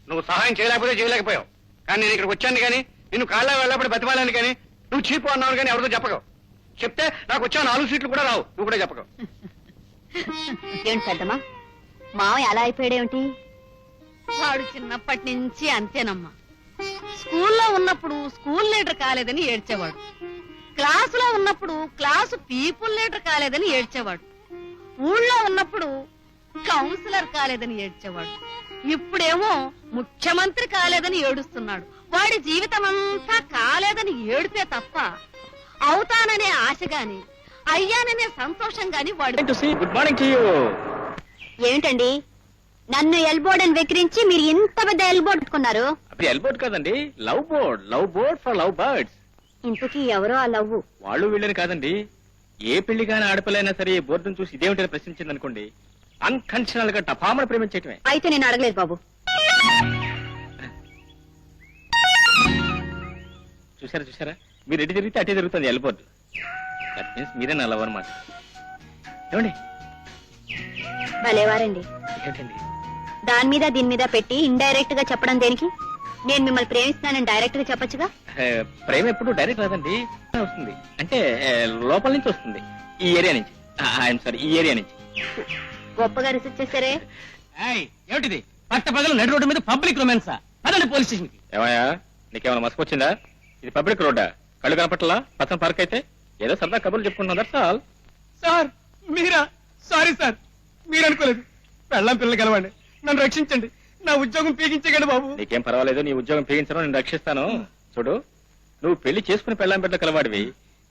S4: నువ్వు సహాయం చేయలేకపోయావు, కానీ నేను ఇక్కడికి వచ్చాను కానీ నిన్ను కాళ్ళ వెళ్ళబడి బతిమాలని కానీ నువ్వు చీపు అన్నావు కానీ ఎవరితో చెప్పగవు. చెప్తే నాకు వచ్చా 4 సీట్లు కూడా రావు, నువ్వు కూడా చెప్పగవు.
S6: ఏంటి పెద్దమ్మా, మావయ్య అలా అయిపోయాడేమిటి? వాడు చిన్నప్పటి నుంచి అంతేనమ్మా. స్కూల్లో ఉన్నప్పుడు స్కూల్ లీడర్ కాలేదని ఏడ్చేవాడు, క్లాసులో ఉన్నప్పుడు క్లాసు పీపుల్ లీడర్ కాలేదని ఏడ్చేవాడు, ఊళ్ళో ఉన్నప్పుడు కౌన్సిలర్ కాలేదని ఏడ్చేవాడు, ఇప్పుడేమో ముఖ్యమంత్రి కాలేదని ఏడుస్తున్నాడు. వాడి జీవితం అంతా కాలేదని ఏడితే తప్ప అవుతాననే ఆశ గాని అయ్యాననే సంతోషం గాని వాడు.
S5: Good morning to you.
S6: ఏమిటండి, నన్ను ఎల్బోర్డ్ వెక్కిరించి మీరు ఇంత పెద్ద ఎల్బోర్డ్ పెట్టుకున్నారు?
S5: అది ఎల్బోర్డ్ కాదండి, love board for love birds.
S6: ఇంతకీ ఎవరో ఆ లవ్వు?
S5: వాళ్ళు వీళ్ళని కాదండి. ఏ పెళ్లి కాని ఆడపిల్లైనా సరే ఈ బోర్డును చూసి ఇదేమిటని ప్రశ్నించింది అనుకోండి, అన్కండిషనల్ గా టపామని ప్రేమించటమే.
S6: అయితే నేను అడగలేదు బాబు.
S5: చూసారా మీరు ఎటు తిరిగితే అటే తిరుగుతుంది ఎల్బోర్డ్. దట్ మీన్స్ మీరే నా లవ్ అన్నమాట. ఏమండి?
S6: భలేవారండి.
S5: ఏంటండి?
S6: దాని మీద దీని మీద పెట్టి ఇండైరెక్ట్ గా చెప్పడం దేనికి? నేను మిమ్మల్ని ప్రేమిస్తున్నానని డైరెక్ట్ గా చెప్పొచ్చుగా.
S5: ప్రేమ ఎప్పుడు డైరెక్ట్ రాదండి, వస్తుంది అంటే లోపల నుంచి వస్తుంది. ఈ ఏరియా నుంచి, ఐఎమ్ సారీ, ఈ ఏరియా నుంచి.
S6: గొప్పగా రిసీవ్ చేశారే.
S2: ఏమిటిది? పట్ట పగలు నడి రోడ్డు మీద పబ్లిక్ రొమాన్సా? పదండి పోలీస్ స్టేషన్ కి.
S5: ఏమయ్యా, నీకేమైనా మసకొచ్చిందా? ఇది పబ్లిక్ రోడ్డా? కళ్ళు కనపట్లా? పక్కన పార్క్ అయితే ఏదో సరదా కబుర్లు చెప్పుకుంటున్నా, దట్స్ ఆల్.
S4: సార్ మీరా? సారీ సార్, మీరు అనుకోలేదు. పెళ్ళం పిల్లలు కలవండి, నన్ను రక్షించండి, నా ఉద్యోగం పీకించగండి బాబు.
S5: నీకేం పర్వాలేదు, నీ ఉద్యోగం పీగించడం నేను రక్షిస్తాను. చూడు, నువ్వు పెళ్లి చేసుకుని పెళ్ళాం బిడ్డలు కలవాడివి,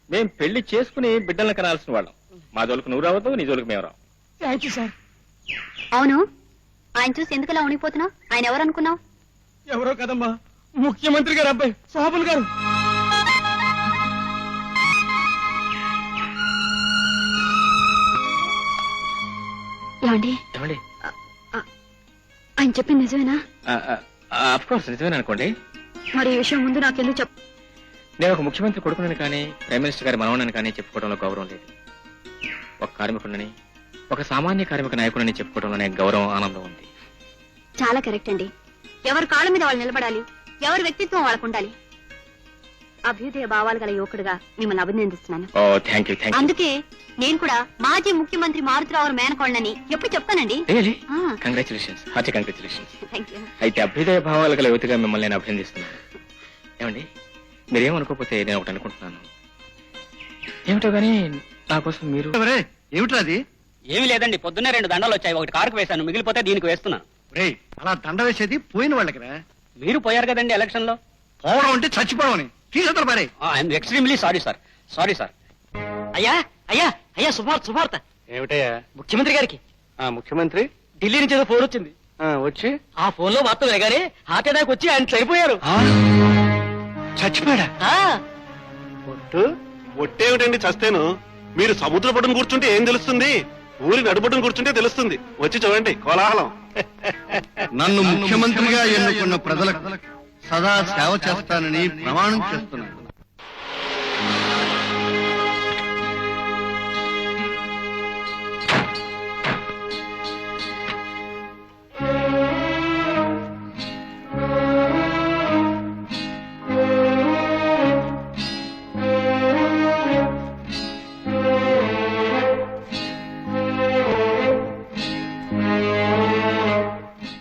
S5: మేం పెళ్లి చేసుకుని బిడ్డలను కనాల్సిన వాళ్ళం. మా జోలికి నువ్వు రావద్దు, నీ జోలికి మేము రావు.
S4: Thank you sir.
S6: అవును, ఆయన చూసి ఎందుకలా ఉనిపోతున్నావు? ఆయన ఎవరు అనుకున్నావు?
S4: ఎవరో కదమ్మా, ముఖ్యమంత్రి గారు అబ్బాయి శోభన్ గారు.
S6: ఏమండి,
S5: ఏమండి?
S6: ఆయన చెప్పింది నిజమేనా?
S5: అఫ్ కోర్స్ నిజమేనా అనుకోండి.
S6: మరి ఈ విషయం ముందు నాకెందుకు చెప్పు?
S5: నేను ఒక ముఖ్యమంత్రి కొడుకునని కానీ ప్రైమ్ మినిస్టర్ గారి మనవనని కానీ చెప్పుకోవడంలో గౌరవం లేదు. ఒక కార్మికుడిని, ఒక సామాన్య కార్మిక నాయకుడిని చెప్పుకోవడంలోనే గౌరవం, ఆనందం ఉంది.
S6: చాలా కరెక్ట్ అండి. ఎవరి కాళ్ళ మీద వాళ్ళు నిలబడాలి, ఎవరి వ్యక్తిత్వం వాళ్ళకు ఉండాలి. అభ్యుదయ భావాలు గల యువకుడుగా మిమ్మల్ని అభినందిస్తున్నాను.
S5: ఓ థ్యాంక్ యూ.
S6: అందుకే నేను కూడా మాజీ ముఖ్యమంత్రి మారుతిరావు మేనకోళ్ళని ఎప్పుడు చెప్తానండి. ఆ.
S5: Congratulations, hearty congratulations.
S6: Thank you.
S5: అయితే అభ్యుదయ భావాలు గల యువతిగా మిమ్మల్ని నేను అభినందిస్తున్నాను. ఏమండి, మీరేమనుకోకపోతే నేను ఒకటి అనుకుంటున్నాను. ఏమిటో గానీ నా కోసం మీరు.
S4: ఏమిట్రా అది?
S1: ఏమీ లేదండి, పొద్దున్నే 2 దండాలు వచ్చాయి. ఒకటి కారుకు వేశాను, మిగిలిపోతే దీనికి వేస్తున్నాను.
S4: రే, అలా దండ వేసేది పోయిన వాళ్ళకిరా.
S1: మీరు పోయారు కదండి ఎలక్షన్ లో.
S4: పోవడం అంటే చచ్చిపోవని తీసుకుంటారు మరి.
S1: I'm extremely sorry sir. అయ్యా అయ్యా అయ్యా, శుభార్త.
S4: ఏమిటయ్యా?
S1: ముఖ్యమంత్రి గారికి
S4: ముఖ్యమంత్రి
S1: ఢిల్లీ నుంచి ఏదో ఫోన్ వచ్చింది.
S4: వచ్చి
S1: ఆ ఫోన్ లో వార్త వినగానే హార్ట్ అటాక్ వచ్చి ఆయన చనిపోయారు.
S4: చచ్చిపోయాడా?
S8: ఒట్టేమిటండి చస్తేను? మీరు సముద్ర పట్టున కూర్చుంటే ఏం తెలుస్తుంది? ఊరి నడుపట్టున కూర్చుంటే తెలుస్తుంది. వచ్చి చూడండి కోలాహలం.
S4: నన్ను ముఖ్యమంత్రిగా ఎన్నుకున్న ప్రజలకు సదా సేవ చేస్తానని ప్రమాణం చేస్తున్నాను.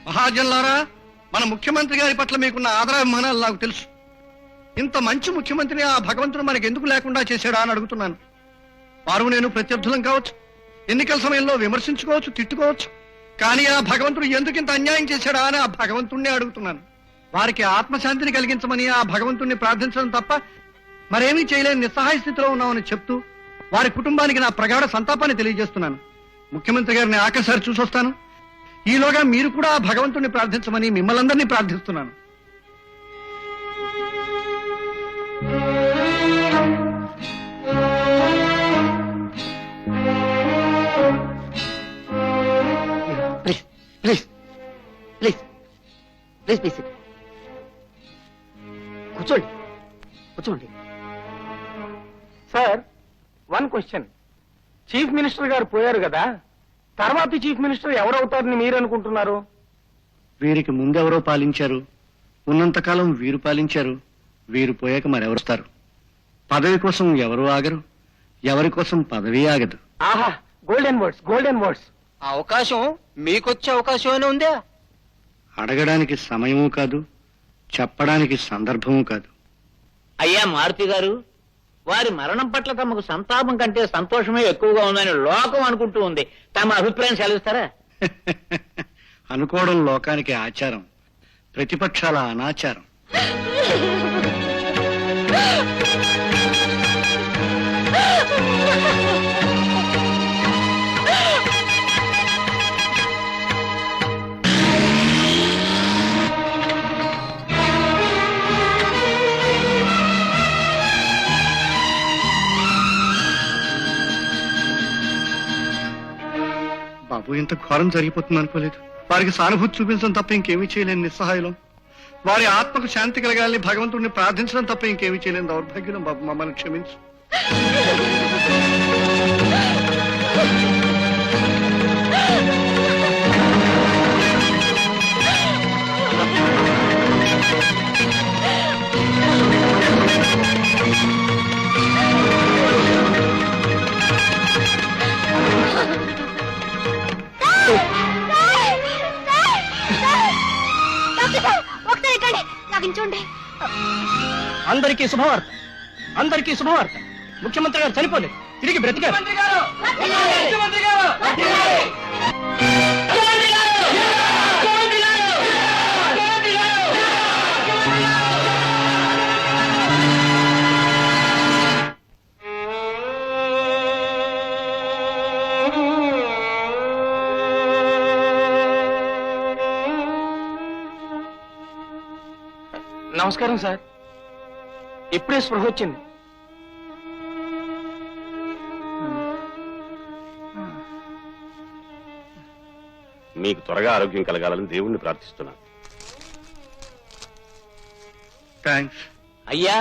S4: మహాజనులారా, మన ముఖ్యమంత్రి గారి పట్ల మీకున్న ఆదరాభిమానాలు నాకు తెలుసు. ఇంత మంచి ముఖ్యమంత్రిని ఆ భగవంతుడు మనకి ఎందుకు లేకుండా చేశాడా అని అడుగుతున్నాను. వారు నేను ప్రత్యర్థులం కావచ్చు, ఎన్నికల సమయంలో విమర్శించుకోవచ్చు, తిట్టుకోవచ్చు, కానీ ఆ భగవంతుడు ఎందుకు ఇంత అన్యాయం చేశాడా అని ఆ భగవంతుణ్ణి అడుగుతున్నాను. వారికి ఆత్మశాంతిని కలిగించమని ఆ భగవంతుణ్ణి ప్రార్థించడం తప్ప మరేమీ చేయలేని నిస్సహాయ స్థితిలో ఉన్నామని చెప్తూ వారి కుటుంబానికి నా ప్రగాఢ సంతాపాన్ని తెలియజేస్తున్నాను. ముఖ్యమంత్రి గారిని ఆఖరిసారి చూసొస్తాను. ఈలోగా మీరు కూడా ఆ భగవంతుణ్ణి ప్రార్థించమని మిమ్మల్ందరినీ ప్రార్థిస్తున్నాను.
S1: ప్లీజ్ ప్లీజ్ ప్లీజ్ ప్లీజ్ కూర్చోండి కూర్చోండి.
S2: Sir, one question. Chief minister గారు పోయారు కదా, తర్వాత చీఫ్ మినిస్టర్ ఎవరవుతారని మీరు అనుకుంటున్నారు?
S4: వీరికి ముందెవరో పాలించారు, ఉన్నంతకాలం వీరు పాలించారు, వీరు పోయాక మరెవరుస్తారు? పదవి కోసం ఎవరు ఆగరు, ఎవరి కోసం పదవి ఆగదు.
S2: ఆహా, గోల్డెన్ వర్డ్స్, గోల్డెన్ వర్డ్స్.
S1: ఆ అవకాశం మీకొచ్చే అవకాశం అయినా ఉందా?
S4: అడగడానికి సమయము కాదు, చెప్పడానికి సందర్భము కాదు.
S7: అయ్యా మారుతి గారు, వారి మరణం పట్ల తమకు సంతాపం కంటే సంతోషమే ఎక్కువగా ఉందని లోకం అనుకుంటూ ఉంది. తమ అభిప్రాయం సెలవిస్తారా?
S4: అనుకోవడం లోకానికి ఆచారం, ప్రతిపక్షాల అనాచారం. బాబు, ఇంత ఘోరం జరిగిపోతుంది అనుకోలేదు. వారికి సానుభూతి చూపించడం తప్ప ఇంకేమీ చేయలేని నిస్సహాయం, వారి ఆత్మకు శాంతి కలగాలని భగవంతుడిని ప్రార్థించడం తప్ప ఇంకేమీ చేయలేని దౌర్భాగ్యం. బాబు, మమ్మల్ని క్షమించు.
S2: అందరికీ శుభవార్త, అందరికీ శుభవార్త. ముఖ్యమంత్రి గారు చనిపోలేదు, తిరిగి బ్రతికారు. నమస్కారం సార్, ఇప్పుడే స్పృహ వచ్చింది.
S8: మీకు త్వరగా ఆరోగ్యం కలగాలని దేవుణ్ణి ప్రార్థిస్తున్నాను.
S4: థ్యాంక్స్.
S7: అయ్యా,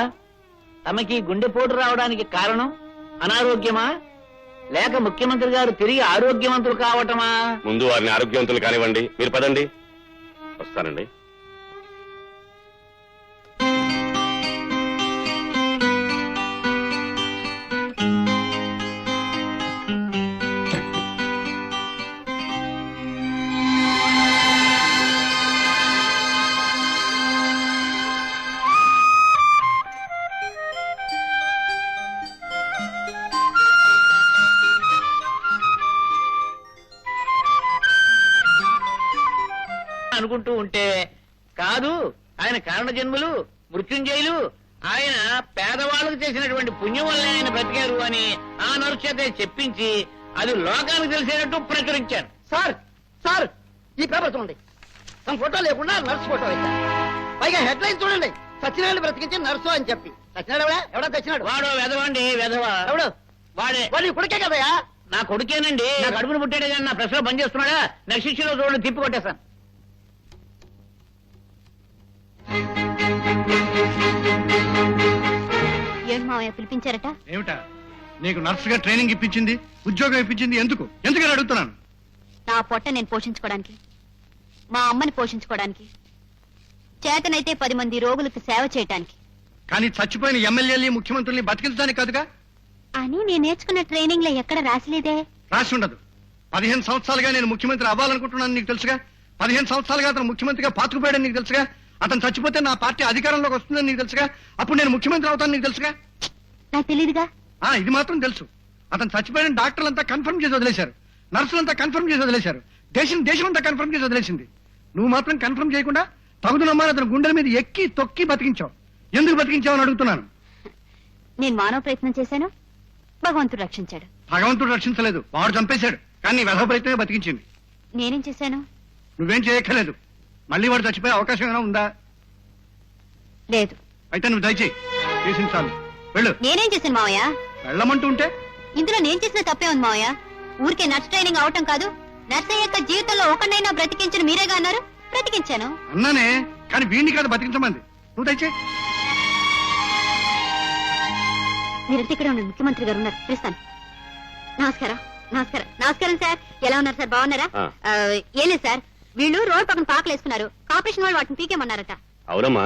S7: తమకి గుండెపోటు రావడానికి కారణం అనారోగ్యమా, లేక ముఖ్యమంత్రి గారు తిరిగి ఆరోగ్యవంతులు కావటమా?
S8: ముందు వారిని ఆరోగ్యవంతులు కానివ్వండి, మీరు పదండి. వస్తానండి.
S7: అనుకుంటూ ఉంటే కాదు, ఆయన కారణ జన్ములు, మృత్యుంజయులు. ఆయన పేదవాళ్ళకు చేసినటువంటి పుణ్యం వల్లే ఆయన బ్రతికారు అని ఆ నర్సు చేత చెప్పించి అది లోకానికి తెలిసేటట్టు ప్రచురించారు.
S1: సార్ సార్, ఈ పేపర్ చూడండి. తమ ఫోటో లేకుండా నర్సు ఫోటో వేశారు. పైగా హెడ్ లైన్ చూడండి, సత్యనారాయణ బ్రతికించి నర్సు అని చెప్పి. సత్యనారాయణ ఎవడో తెచ్చినాడు.
S7: వాడు వెధవండి, వెధవ.
S1: ఎవడు?
S7: వాడే.
S1: వాడి కొడుకే కదయా?
S7: నా కొడుకేనండి. నాకు అడుగును పుట్టాడే కానీ నా ప్రశ్నలో పనిచేస్తున్నాడా? నెక్స్ట్ ఇష్యూలో చూడండి, తిప్పి కొట్టేశాను.
S6: ఏం మావయ్య పిలిపించారట?
S4: ఏమిటా నీకు నర్సుగా ట్రైనింగ్ ఇప్పించింది, ఉద్యోగం ఇప్పించింది ఎందుకు? ఎందుకని అడుగుతున్నాను.
S6: నా పొట్ట నేను పోషించుకోవడానికి, మా అమ్మని పోషించుకోవడానికి, చేతనైతే 10 మంది రోగులకు సేవ చేయటానికి.
S4: కానీ చచ్చిపోయిన ఎమ్మెల్యేలని ముఖ్యమంత్రుల్ని బతికించడానికి కాదుగా.
S6: అని నేను నేర్చుకున్న ట్రైనింగ్ లో ఎక్కడ రాసలేదే.
S4: రాసి ఉండదు. 15 సంవత్సరాలుగా నేను ముఖ్యమంత్రి అవ్వాలనుకుంటున్నాను నీకు తెలుసుగా. 15 సంవత్సరాలుగా అతను ముఖ్యమంత్రిగా పాతుకుపోయాడని నీకు తెలుసుగా. అతను చచ్చిపోతే నా పార్టీ అధికారంలోకి వస్తుందని నీకు తెలుసుగా. అప్పుడు నేను ముఖ్యమంత్రి అవుతాను నీకు తెలుసుగా.
S6: నాకు తెలియదుగా.
S4: ఇది మాత్రం తెలుసు. అతను చచ్చిపోయిన డాక్టర్లంతా కన్ఫర్మ్ చేసి వదిలేశారు, నర్సులంతా కన్ఫర్మ్ చేసి వదిలేశారు, దేశం అంతా కన్ఫర్మ్ చేసి వదిలేసింది. నువ్వు మాత్రం కన్ఫర్మ్ చేయకుండా తగుదునమ్మా అతను గుండెల మీద ఎక్కి తొక్కి బతికించావు. ఎందుకు బతికించావు అని అడుగుతున్నాను.
S6: నేను మానవ ప్రయత్నం చేశాను, భగవంతుడు రక్షించాడు.
S4: భగవంతుడు రక్షించలేదు, వాడు చంపేశాడు. కానీ నీ వెధవ ప్రయత్నమే బతికించింది.
S6: నేనేం చేశాను?
S4: నువ్వేం చేయక్కర్లేదు. మళ్ళీ వాడు చచ్చిపోయే అవకాశం ఏమైనా ఉందా?
S6: లేదు.
S4: అయితే నువ్వు దయచేయి, చేసించాలి. వెళ్ళు.
S6: నేనేం చేశాను మావయ్య?
S4: వెళ్ళమంటూ ఉంటే
S6: ఇందులో నేను చేసిన తప్పే ఉంది మావయ్య. ఊరికే నర్స్ ట్రైనింగ్ అవటం కాదు, నర్స్ అయ్యాక జీవితంలో ఒకనైనా బ్రతికించిన మీరేగా అన్నారు. బ్రతికించాను.
S4: అన్నానే, కానీ వీడిని కాదు బతికించమంది. నువ్వు దయచేయి.
S6: మీరంటే ఇక్కడ ఉన్న ముఖ్యమంత్రి గారు ఉన్నారు, పిలుస్తాను. నమస్కారం. నమస్కారం. నమస్కారం సార్. ఎలా ఉన్నారు సార్? బాగున్నారా? ఏం లేదు సార్, వీళ్ళు రోడ్ పక్కన పాకలు వేసుకున్నారు. కార్పొరేషన్ వాళ్ళు వాటిని పీకేమన్నారట.
S3: అవునమ్మా,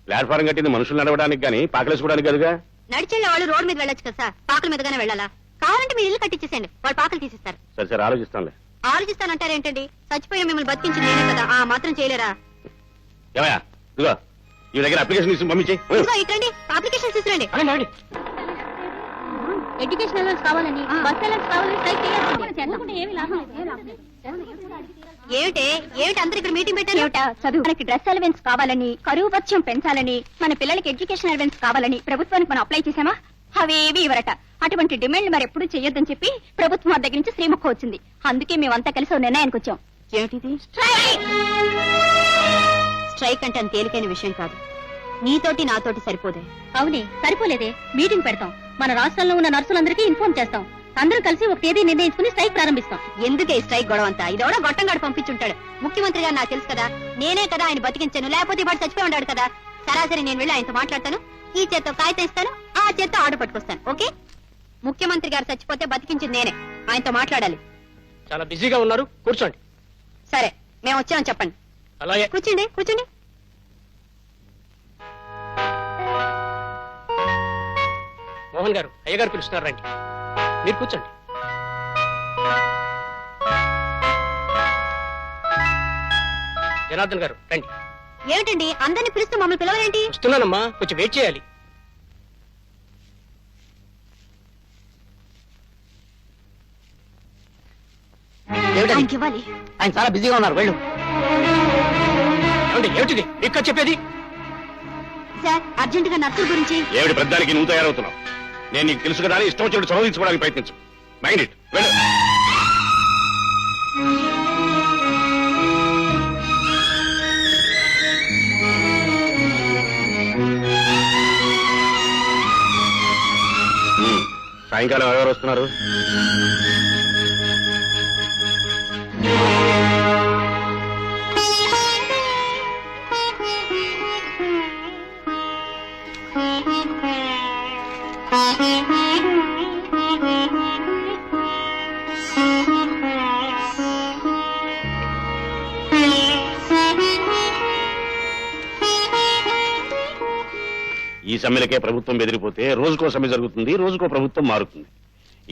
S3: ప్లాట్ఫారం కట్టింది మనుషులు నడవడానికి కానీ పాకలేసుకోవడానికి కదుగా.
S6: నడిచేళ్ళ వాళ్ళు రోడ్ మీద వెళ్ళొచ్చు కదా సార్, పాకల మీదగానే వెళ్ళాలా? కావాలంటే మీరు ఇల్లు కట్టించేసేయండి, వాళ్ళు పాకలు తీసిస్తారు.
S3: సరే సరే, ఆలోచిస్తానులే.
S6: ఆలోచిస్తానంటారేంటండి? చచ్చిపోయిన మిమ్మల్ని బతికించింది నేనే కదా, ఆ మాత్రం చేయలేరా?
S3: ఏమయ్యా, ఇదిగో ఈ దగ్గర అప్లికేషన్ ఇచ్చి పంపించి.
S6: ఇదిగో ఇటండి, అప్లికేషన్ తీసుకురండి. ఎడ్యుకేషన్ అలవెన్స్ కావాలని, బస్ అలవెన్స్ కావాలని ట్రై చేయాలి. ఏమిటి అందరు ఇక్కడ మీటింగ్ పెట్టారు? చదువు, మనకి డ్రెస్ అలవెన్స్ కావాలని, కరువు భత్యం పెంచాలని, మన పిల్లలకి ఎడ్యుకేషన్ అలవెన్స్ కావాలని ప్రభుత్వానికి మనం అప్లై చేశామా? అవేవి ఇవరట. అటువంటి డిమాండ్ మరి ఎప్పుడు చెయ్యొద్దని చెప్పి ప్రభుత్వం మా దగ్గర నుంచి శ్రీముఖం వచ్చింది. అందుకే మేమంతా కలిసి నిర్ణయానికి వచ్చాం. ఏమిటిది? స్ట్రైక్ అంటే అంత తేలికైన విషయం కాదు. నీతోటి నాతోటి సరిపోదే. అవునే, సరిపోలేదే. మీటింగ్ పెడతాం, మన రాష్ట్రంలో ఉన్న నర్సులందరికీ ఇన్ఫార్మ్ చేస్తాం, అందరూ కలిసి ఒక తేదీ నిర్ణయించుకుని స్ట్రైక్ ప్రారంభిస్తాం. ఎందుకే స్ట్రైక్ గొడవ అంతా? ఇదోడా గొట్టంగాడు పంపించుంటాడు. ముఖ్యమంత్రి గారు నాకు తెలుసు కదా, నేనే కదా ఆయన బతికించాను, లేకపోతే వాడు చచ్చిపోయి ఉన్నాడు కదా. సరాసరి నేను వెళ్ళి ఆయనతో మాట్లాడతాను, ఈ చేత్తో కాగితం ఇస్తాను, ఆ చేత్తో ఆర్డర్ పట్టుకొస్తాను. ఓకే? ముఖ్యమంత్రి గారు చచ్చిపోతే బతికించింది నేనే, ఆయనతో మాట్లాడాలి.
S2: చాలా బిజీగా ఉన్నారు, కూర్చోండి.
S6: సరే, మేము వచ్చామని చెప్పండి.
S2: అలాగే.
S6: కూర్చోండి. కూర్చోండి.
S2: మోహన్ గారు, అయ్యగారు పిలుస్తున్నారు, రండి. మీరు కూర్చోండి. జనార్దన్ గారు, రండి.
S6: ఏమిటండి అందరిని పిలుస్తూ మమ్మల్ని పిలవరేంటి?
S2: వస్తున్నానమ్మా, కొంచెం వెయిట్ చేయాలి.
S1: ఏమిటది?
S6: ఇవ్వాలి.
S1: ఆయన చాలా బిజీగా ఉన్నారు, వెళ్ళు.
S2: ఏమిటిది ఇక్కడ చెప్పేది?
S6: సార్, అర్జెంట్ గా నర్సుల గురించి.
S3: ఏమిటి పెద్దానికి నువ్వు తయారవుతున్నావు? నేను నీకు తెలుసు కదా, ఇష్టం వచ్చినట్టు చొరవ తీసుకోవడానికి ప్రయత్నించు. మైండ్ ఇట్, వెళ్ళు. సాయంకాలం ఎవరు వస్తున్నారు? ఈ సమ్మెలకే ప్రభుత్వం బెదిరిపోతే రోజుకో సమ్మె జరుగుతుంది, రోజుకో ప్రభుత్వం మారుతుంది.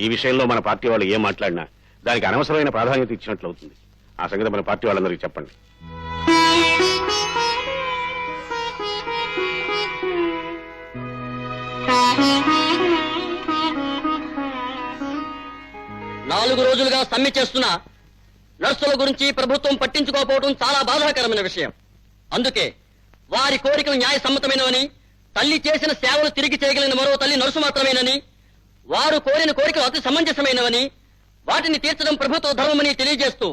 S3: ఈ విషయంలో మన పార్టీ వాళ్ళు ఏం మాట్లాడినా దానికి అనవసరమైన ప్రాధాన్యత ఇచ్చినట్లు అవుతుంది. ఆ సంగతి మన పార్టీ వాళ్ళందరికీ చెప్పండి.
S1: నాలుగు రోజులుగా సమ్మె చేస్తున్న నర్సుల గురించి ప్రభుత్వం పట్టించుకోకపోవడం చాలా బాధాకరమైన విషయం. అందుకే వారి కోరికలు న్యాయసమ్మతమైనవని, తల్లి చేసిన సేవలు తిరిగి చేయగలిగిన మరో తల్లి నర్సు మాత్రమేనని, వారు కోరిన కోరికలు అతి సమంజసమైనవని, వాటిని తీర్చడం ప్రభుత్వ ధర్మమని తెలియజేస్తూ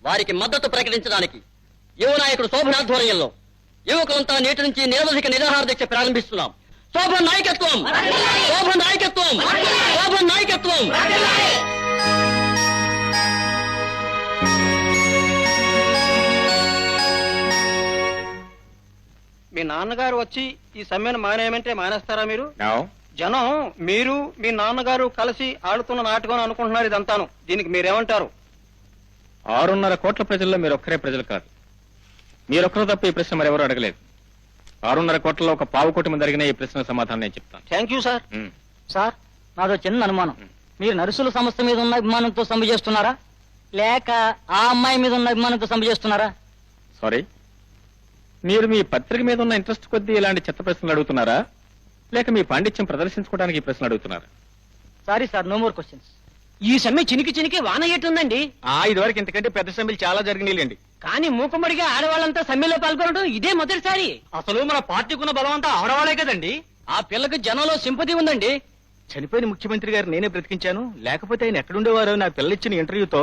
S1: వారికి మద్దతు ప్రకటించడానికి యువ నాయకుడు శోభన్ ఆధ్వర్యంలో యువకులంతా నేటి నుంచి నిరవధిక నిరాహార దీక్ష ప్రారంభిస్తున్నాం. శోభన్ నాయకత్వం! శోభన్ నాయకత్వం! శోభన్ నాయకత్వం! మీ నాన్నగారు వచ్చి ఈ సమ్మెను మానేయమంటే మానేస్తారా మీరు? జనం మీరు మీ నాన్నగారు కలిసి ఆడుతున్న నాటకం అనుకుంటున్నారు ఇదంతాను. దీనికి మీరేమంటారు?
S2: 6.5 కోట్ల ప్రజల్లో మీరు ఒక్కరే ప్రజలు కాదు. మీరొక్కరు తప్ప ఈ ప్రశ్న మరెవరూ అడగలేదు. 6.5 కోట్లలో ఒక 1/4 కోటి మంది అడిగిన ఈ ప్రశ్న సమాధానం నేను చెప్తాను.
S1: Thank you sir. సార్, నాదో చిన్న అనుమానం. మీరు నర్సుల సంస్థ మీద ఉన్న అభిమానంతో సమ్మె చేస్తున్నారా, లేక ఆ అమ్మాయి మీద ఉన్న అభిమానంతో సమ్మె చేస్తున్నారా?
S2: సారీ, మీరు మీ పత్రిక మీద ఉన్న ఇంట్రెస్ట్ కొద్దీ ఇలాంటి చెత్త ప్రశ్నలు అడుగుతున్నారా, లేక మీ పాండిత్యం ప్రదర్శించుకోవడానికి ఈ ప్రశ్నలు అడుగుతున్నారా?
S1: Sorry sir, no more questions. ఈ సమ్మె చినికి వాన ఎట్టుందండి?
S2: ఇదివరకు ఇంతకంటే పెద్ద సమ్మెలు చాలా జరిగినాయిలేండి.
S1: కానీ మూకమ్మడిగా ఆడవాళ్ళంతా సమ్మెలో పాల్గొనడం ఇదే మొదటిసారి. అసలు మన పార్టీకున్న బలం అంతా ఆడవాళ్లే కదండి. ఆ పిల్లకి జనంలో సింపతి ఉందండి.
S2: చనిపోయిన ముఖ్యమంత్రి గారు నేనే బ్రతికించాను, లేకపోతే ఆయన ఎక్కడుండేవారో నా పిల్లలిచ్చిన ఇంటర్వ్యూతో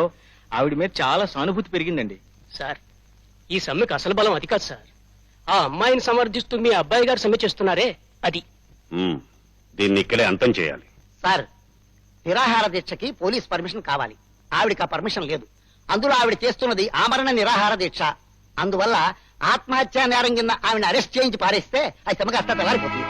S2: ఆవిడ మీద చాలా సానుభూతి పెరిగిందండి.
S1: సార్, ఈ సమ్మెకు అసలు బలం అది కాదు సార్. ఆ అమ్మాయిని సమర్థిస్తూ మీ అబ్బాయి గారు సమ్మె చేస్తున్నారే అది.
S8: దీన్ని ఇక్కడే అంతం చేయాలి.
S9: సార్, నిరాహార దీక్షకి పోలీస్ పర్మిషన్ కావాలి. ఆవిడకి ఆ పర్మిషన్ లేదు. అందులో ఆవిడ చేస్తున్నది ఆమరణ నిరాహార దీక్ష. అందువల్ల ఆత్మహత్యా నేరం కింద ఆవిడ అరెస్ట్ చేయించి పారేస్తే అది తమకు అస్త తెల్లారిపోతుంది.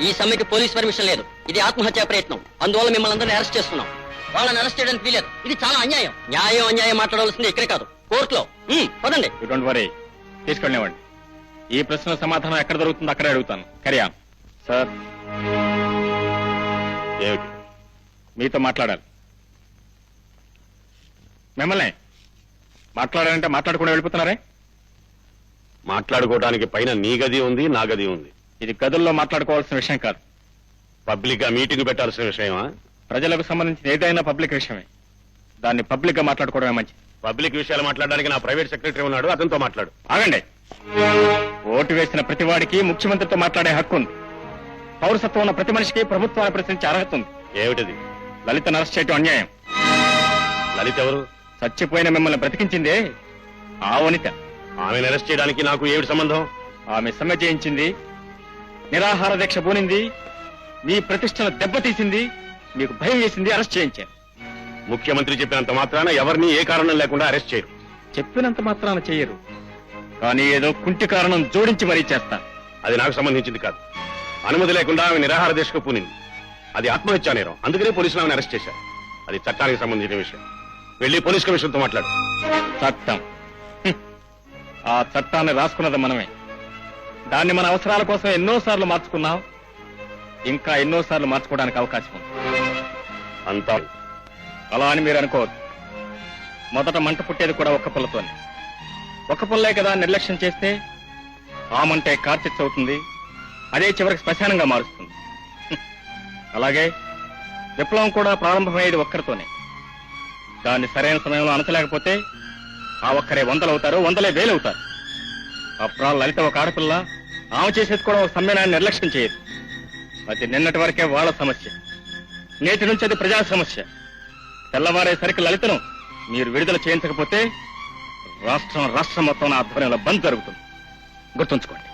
S1: ఈ సమ్మెకి పోలీస్ పర్మిషన్ లేదు. ఇది ఆత్మహత్యా ప్రయత్నం. అందువల్ల మిమ్మల్ని అందరినీ అరెస్ట్ చేస్తున్నాం. వాళ్ళని అరెస్ట్ చేయడానికి వీలేదు. ఇది చాలా అన్యాయం. న్యాయం అన్యాయం మాట్లాడవలసింది ఇక్కడే కాదు, కోర్టులో. పదండి.
S2: డోంట్ వరీ, తీసుకెళ్ళనివ్వండి. ఈ ప్రశ్న సమాధానం ఎక్కడ దొరుకుతుందో అక్కడే అడుగుతాను. కరియా సార్,
S8: ఏమిటి?
S2: మీతో మాట్లాడాలి. మిమ్మల్ని మాట్లాడాలంటే మాట్లాడకుండా వెళ్ళిపోతున్నారే?
S8: మాట్లాడుకోవడానికి పైన నీ గది ఉంది, నా గది ఉంది.
S2: ఇది గదుల్లో మాట్లాడుకోవాల్సిన విషయం కాదు.
S8: పబ్లిక్ గా మీటింగ్ పెట్టాల్సిన విషయమా?
S2: ప్రజలకు సంబంధించిన ఏదైనా పబ్లిక్ విషయమే. దాన్ని పబ్లిక్ గా మాట్లాడుకోవడమే మంచిది.
S8: పబ్లిక్ విషయాలు మాట్లాడడానికి నా ప్రైవేట్ సెక్రటరీ ఉన్నాడు, అతనితో మాట్లాడు.
S2: ఆగండి. ఓటు వేసిన ప్రతి వాడికి ముఖ్యమంత్రితో మాట్లాడే హక్కు ఉంది. పౌరసత్వం ఉన్న ప్రతి మనిషికి ప్రభుత్వాన్ని ప్రశ్నించే అర్హత ఉంది.
S8: ఏమిటిది?
S2: లలితను అరెస్ట్ చేయటం అన్యాయం.
S8: లలిత ఎవరు?
S2: చచ్చిపోయిన మిమ్మల్ని బ్రతికించిందే ఆ వనిత.
S8: ఆమెను అరెస్ట్ చేయడానికి నాకు ఏమిటి సంబంధం?
S2: ఆమె సమ్మె చేయించింది, నిరాహార దీక్ష పూనింది, మీ ప్రతిష్టను దెబ్బతీసింది, మీకు భయం వేసింది, అరెస్ట్ చేయించారు.
S8: ముఖ్యమంత్రి చెప్పినంత మాత్రాన ఎవరిని ఏ కారణం లేకుండా అరెస్ట్ చేయరు.
S2: చెప్పినంత మాత్రాన చెయ్యరు, కానీ ఏదో కుంటి కారణం జోడించి మరీ చేస్తారు.
S8: అది నాకు సంబంధించింది కాదు. అనుమతి లేకుండా ఆమె నిరాహార దీక్షకు పూనింది. అది ఆత్మహత్యా నేరం. అందుకనే పోలీసులు ఆమెను అరెస్ట్ చేశారు. అది చట్టానికి సంబంధించిన విషయం. వెళ్ళి పోలీస్ కమిషన్ తో మాట్లాడు.
S2: చట్టం, ఆ చట్టాన్ని రాసుకున్నది మనమే. దాన్ని మన అవసరాల కోసం ఎన్నోసార్లు మార్చుకున్నాం, ఇంకా ఎన్నోసార్లు మార్చుకోవడానికి అవకాశం ఉంది.
S8: అంతా
S2: అలా అని మీరు అనుకోవద్దు. మొదట మంట పుట్టేది కూడా ఒక్క పుల్లతోనే. ఒక్క పుల్లే కదా నిర్లక్ష్యం చేస్తే ఆ మంటే కార్చిచ్చు అవుతుంది, అదే చివరికి శ్మశానంగా మారుస్తుంది. అలాగే విప్లవం కూడా ప్రారంభమయ్యేది ఒక్కరితోనే. దాన్ని సరైన సమయంలో అనచలేకపోతే ఆ ఒక్కరే 100 అవుతారు, 100 వేలు అవుతారు. అప్పుడు లలిత ఒక ఆడపిల్ల, ఆమె చేసేది కూడా ఒక సమ్మేళనాన్ని నిర్లక్ష్యం చేయదు. అది నిన్నటి వరకే వాళ్ళ సమస్య, నేటి నుంచి అది ప్రజా సమస్య. తెల్లవారేసరికి లలితను మీరు విడుదల చేయించకపోతే రాష్ట్రం మొత్తం నా ఆధ్వర్యంలో బంద్ జరుగుతుంది. గుర్తుంచుకోండి.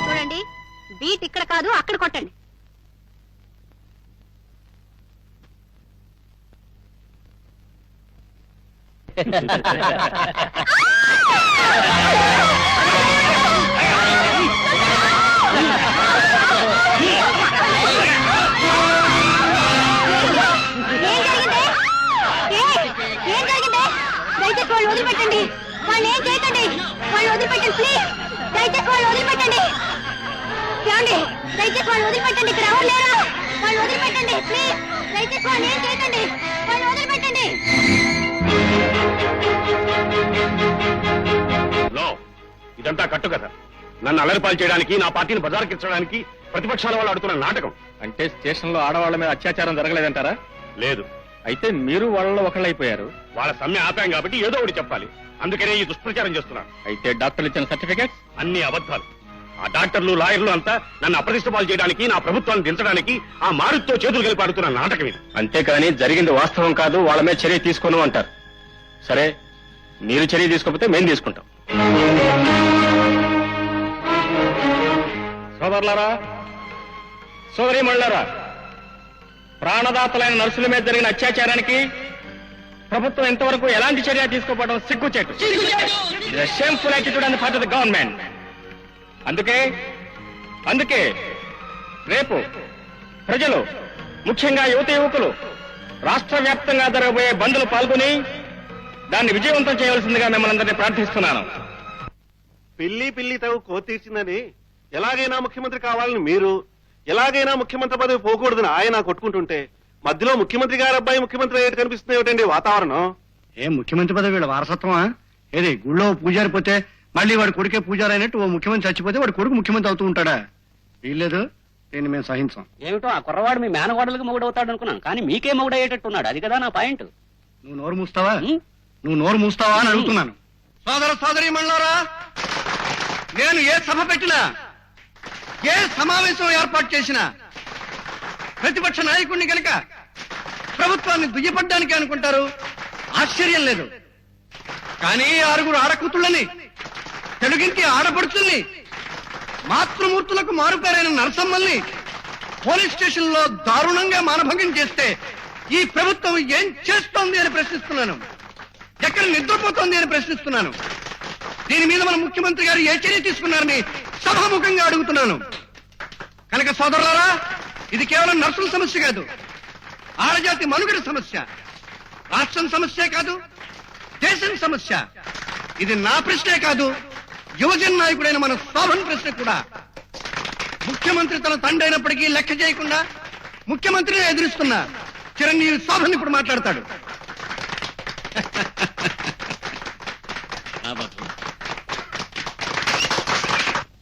S6: చూడండి, బీట్ ఇక్కడ కాదు, అక్కడ కొట్టండి. దయచేసి వాళ్ళు వదిలిపెట్టండి. వాళ్ళు ఏం చేయకండి. వాళ్ళు వదిలిపెట్టండి ప్లీజ్. దయచేసి వాళ్ళు వదిలిపెట్టండి. ఏమండి, దయచేసి వాళ్ళు వదిలిపెట్టండి. ఇక్కడ ఎవరు లేరు. వాళ్ళు వదిలిపెట్టండి ప్లీజ్. దయచేసి వాళ్ళు ఏం చేయకండి. వాళ్ళు వదిలిపెట్టండి.
S8: ఇదంతా కట్టు కదా. నన్ను అలరిపాలు చేయడానికి, నా పార్టీని బజారుకిచ్చడానికి ప్రతిపక్షాల వాళ్ళు ఆడుతున్న నాటకం.
S2: అంటే స్టేషన్ లో ఆడవాళ్ల మీద అత్యాచారం జరగలేదంటారా?
S8: లేదు.
S2: అయితే మీరు వాళ్ళలో ఒకళ్ళైపోయారు.
S8: వాళ్ళ సమ్మె ఆపాం కాబట్టి ఏదో ఒకటి చెప్పాలి. అందుకనే ఈ దుష్ప్రచారం చేస్తున్నారు.
S2: అయితే డాక్టర్లు ఇచ్చిన సర్టిఫికేట్స్
S8: అన్ని అబద్ధాలు. ఆ డాక్టర్లు, లాయర్లు అంతా నన్ను అప్రతిష్ట పాలు చేయడానికి, నా ప్రభుత్వాన్ని దించడానికి ఆ మారుతో చేతులు కలిపి ఆడుతున్న నాటకం ఇది.
S2: అంతేకాని జరిగింది వాస్తవం కాదు, వాళ్ళ మీద చర్య తీసుకోను అంటారు. సరే, మీరు చర్య తీసుకోకపోతే మేము తీసుకుంటాం. సోదరులారా, సోదరీమణులారా, ప్రాణదాతలైన నర్సుల మీద జరిగిన అత్యాచారానికి ప్రభుత్వం ఇంతవరకు ఎలాంటి చర్య తీసుకోవడం సిగ్గుచేటు. Shameful attitude on the part of the government. అందుకే రేపు ప్రజలు, ముఖ్యంగా యువకులు రాష్ట్ర వ్యాప్తంగా జరగబోయే బంద్లు పాల్గొని దాన్ని విజయవంతం చేయవలసిందిగా మిమ్మల్ని అందరినీ ప్రార్థిస్తున్నాను.
S8: పిల్లి తగు కోతీర్చిందని ఎలాగైనా ముఖ్యమంత్రి కావాలని మీరు, ఎలాగైనా ముఖ్యమంత్రి పదవి పోకూడదని ఆయన కొట్టుకుంటుంటే మధ్యలో ముఖ్యమంత్రి గారి అబ్బాయి ముఖ్యమంత్రి అయ్యేది కనిపిస్తుంది ఏమిటండి వాతావరణం?
S4: ఏం ముఖ్యమంత్రి పదవి వీళ్ళ వారసత్వమా? ఏది గుళ్ళో పూజారి పోతే మళ్ళీ వాడి కొడుకే పూజారి అయినట్టు ఓ ముఖ్యమంత్రి చచ్చిపోతే వాడి కొడుకు ముఖ్యమంత్రి అవుతూ ఉంటాడా? వీల్లేదు, దీన్ని మేము సహించాం.
S10: ఏమిటో ఆ కుర్రవాడు మీ మేనగోడలకు మొగుడవుతాడు అనుకున్నాను, కానీ మీకే మొగుడయ్యేటట్టున్నాడు. అది కదా నా పాయింట్.
S4: నువ్వు నోరు మూస్తావా అని అడుగుతున్నాను. సోదర సోదరీమణులారా, నేను ఏ సభ పెట్టినా, ఏ సమావేశం ఏర్పాటు చేసినా ప్రతిపక్ష నాయకుడిని కనుక ప్రభుత్వాన్ని దుయ్యపడ్డానికి అనుకుంటారు. ఆశ్చర్యం లేదు. కానీ 6 ఆడకూతుళ్ళని, తెలుగింటి ఆడపడుచుల్ని, మాతృమూర్తులకు మారుపేరైన నరసమ్మల్ని పోలీస్ స్టేషన్ లో దారుణంగా మానభంగం చేస్తే ఈ ప్రభుత్వం ఏం చేస్తోంది అని ప్రశ్నిస్తున్నాను. ఎక్కడ నిద్రపోతోంది అని ప్రశ్నిస్తున్నాను. దీని మీద మన ముఖ్యమంత్రి గారు ఏ చర్య తీసుకున్నారని సభాముఖంగా అడుగుతున్నాను. కనుక సోదరులారా, ఇది కేవలం నర్సుల సమస్య కాదు, ఆడజాతి మనుగడ సమస్య, రాష్ట్రం సమస్యే కాదు, దేశం సమస్య. ఇది నా ప్రశ్నే కాదు, యువజన నాయకుడైన మన శోభన్ ప్రశ్న కూడా. ముఖ్యమంత్రి తన తండ్రి అయినప్పటికీ లెక్క చేయకుండా ముఖ్యమంత్రిని ఎదురిస్తున్న చిరంజీవి శోభన్ ఇప్పుడు మాట్లాడతాడు.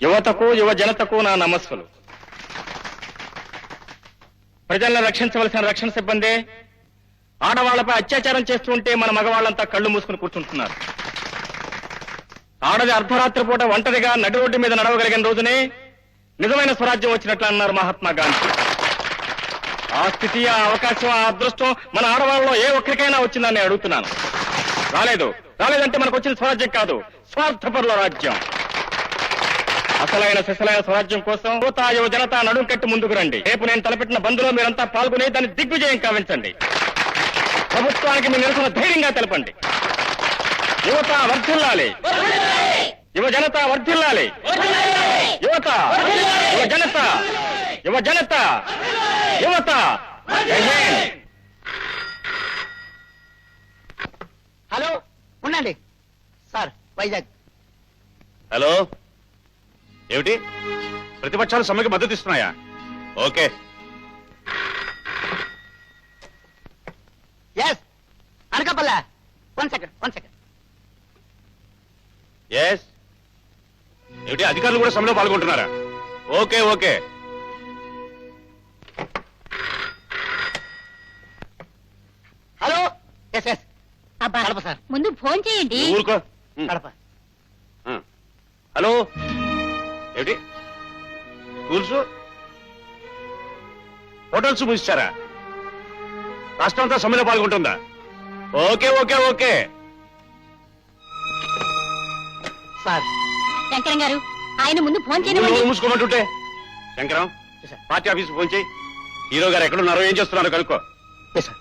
S2: యువతకు, యువ జనతకు నా నమస్సులు. ప్రజలను రక్షించవలసిన రక్షణ సిబ్బంది ఆడవాళ్లపై అత్యాచారం చేస్తూ ఉంటే మన మగవాళ్లంతా కళ్ళు మూసుకుని కూర్చుంటున్నారు. ఆడది అర్ధరాత్రి పూట ఒంటరిగా నడి రోడ్డు మీద నడవగలిగిన రోజునే నిజమైన స్వరాజ్యం వచ్చినట్లు అన్నారు మహాత్మా గాంధీ. ఆ స్థితి, ఆ అవకాశం, ఆ అదృష్టం మన ఆడవాళ్ళలో ఏ ఒక్కరికైనా వచ్చిందని అడుగుతున్నాను. రాలేదంటే మనకు వచ్చిన స్వరాజ్యం కాదు, స్వార్థపరుల రాజ్యం. అసలైన సిసలైన స్వరాజ్యం కోసం యువ జనత నడుం కట్టి ముందుకు రండి. రేపు నేను తలపెట్టిన బంద్లో మీరంతా పాల్గొని దాన్ని దిగ్విజయం కావించండి. ప్రభుత్వానికి మీ నిరసన ధైర్యంగా తెలపండి. యువత వర్ధిల్లాలి, యువ జనత వర్ధిల్లాలి. యువత, యువ జనత, యువ జనత, యువత.
S9: హలో, ఉండండి సార్. వైజాగ్.
S8: హలో, ఏమిటి ప్రతిపక్షాలు సమ్మెకి మద్దతు ఇస్తున్నాయా? Okay.
S9: Yes, Anakapalli. One second.
S8: Yes. ఏమిటి అధికారులు కూడా సమ్మెలో పాల్గొంటున్నారా? ఓకే.
S9: హలో. ఎస్.
S6: అబ్బా,
S9: కడప సార్.
S6: ముందు ఫోన్ చేయండి.
S8: ఊరుకో.
S9: కడప.
S8: హలో, ఏమిటి స్కూల్స్, హోటల్స్ మూసిస్తారా? రాష్ట్రం అంతా సమ్మెలో పాల్గొంటుందా? ఓకే.
S9: సార్.
S6: శంకరం గారు, ఆయన ముందు ఫోన్ చేయనివ్వండి.
S8: మూసుకోమంటుంటే శంకరం, పార్టీ ఆఫీస్ ఫోన్ చేయి. హీరో గారు ఎక్కడున్నారో, ఏం చేస్తున్నారో కనుక్కో.
S9: సార్.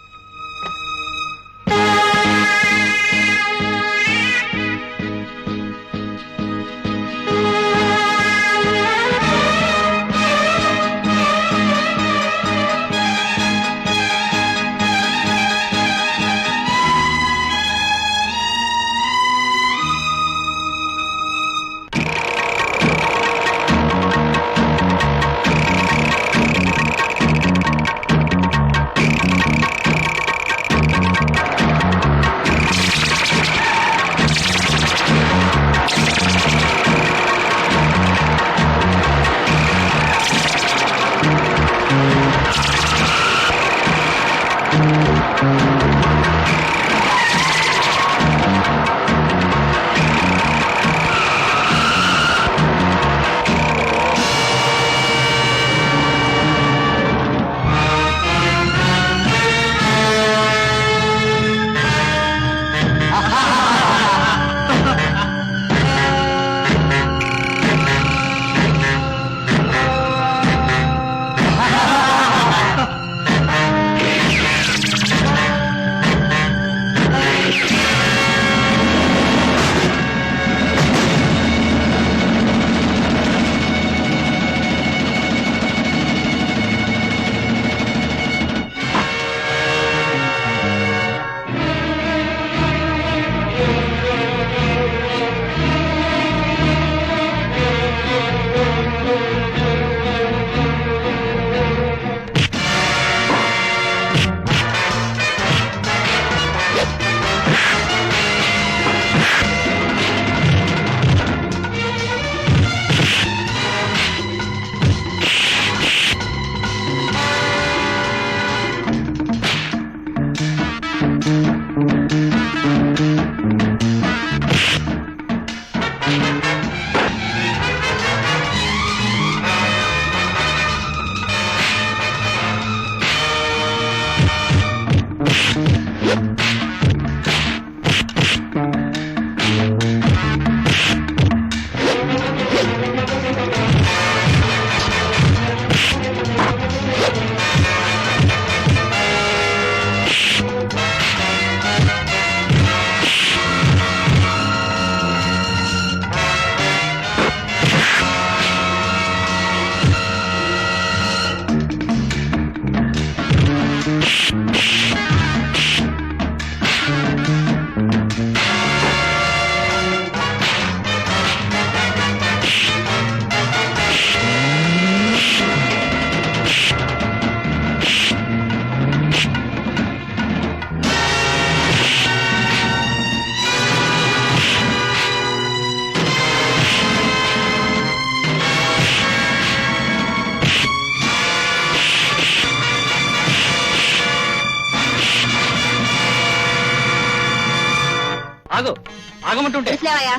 S1: ఆగమంటుంటే
S6: తెలుసులేవయ్యా.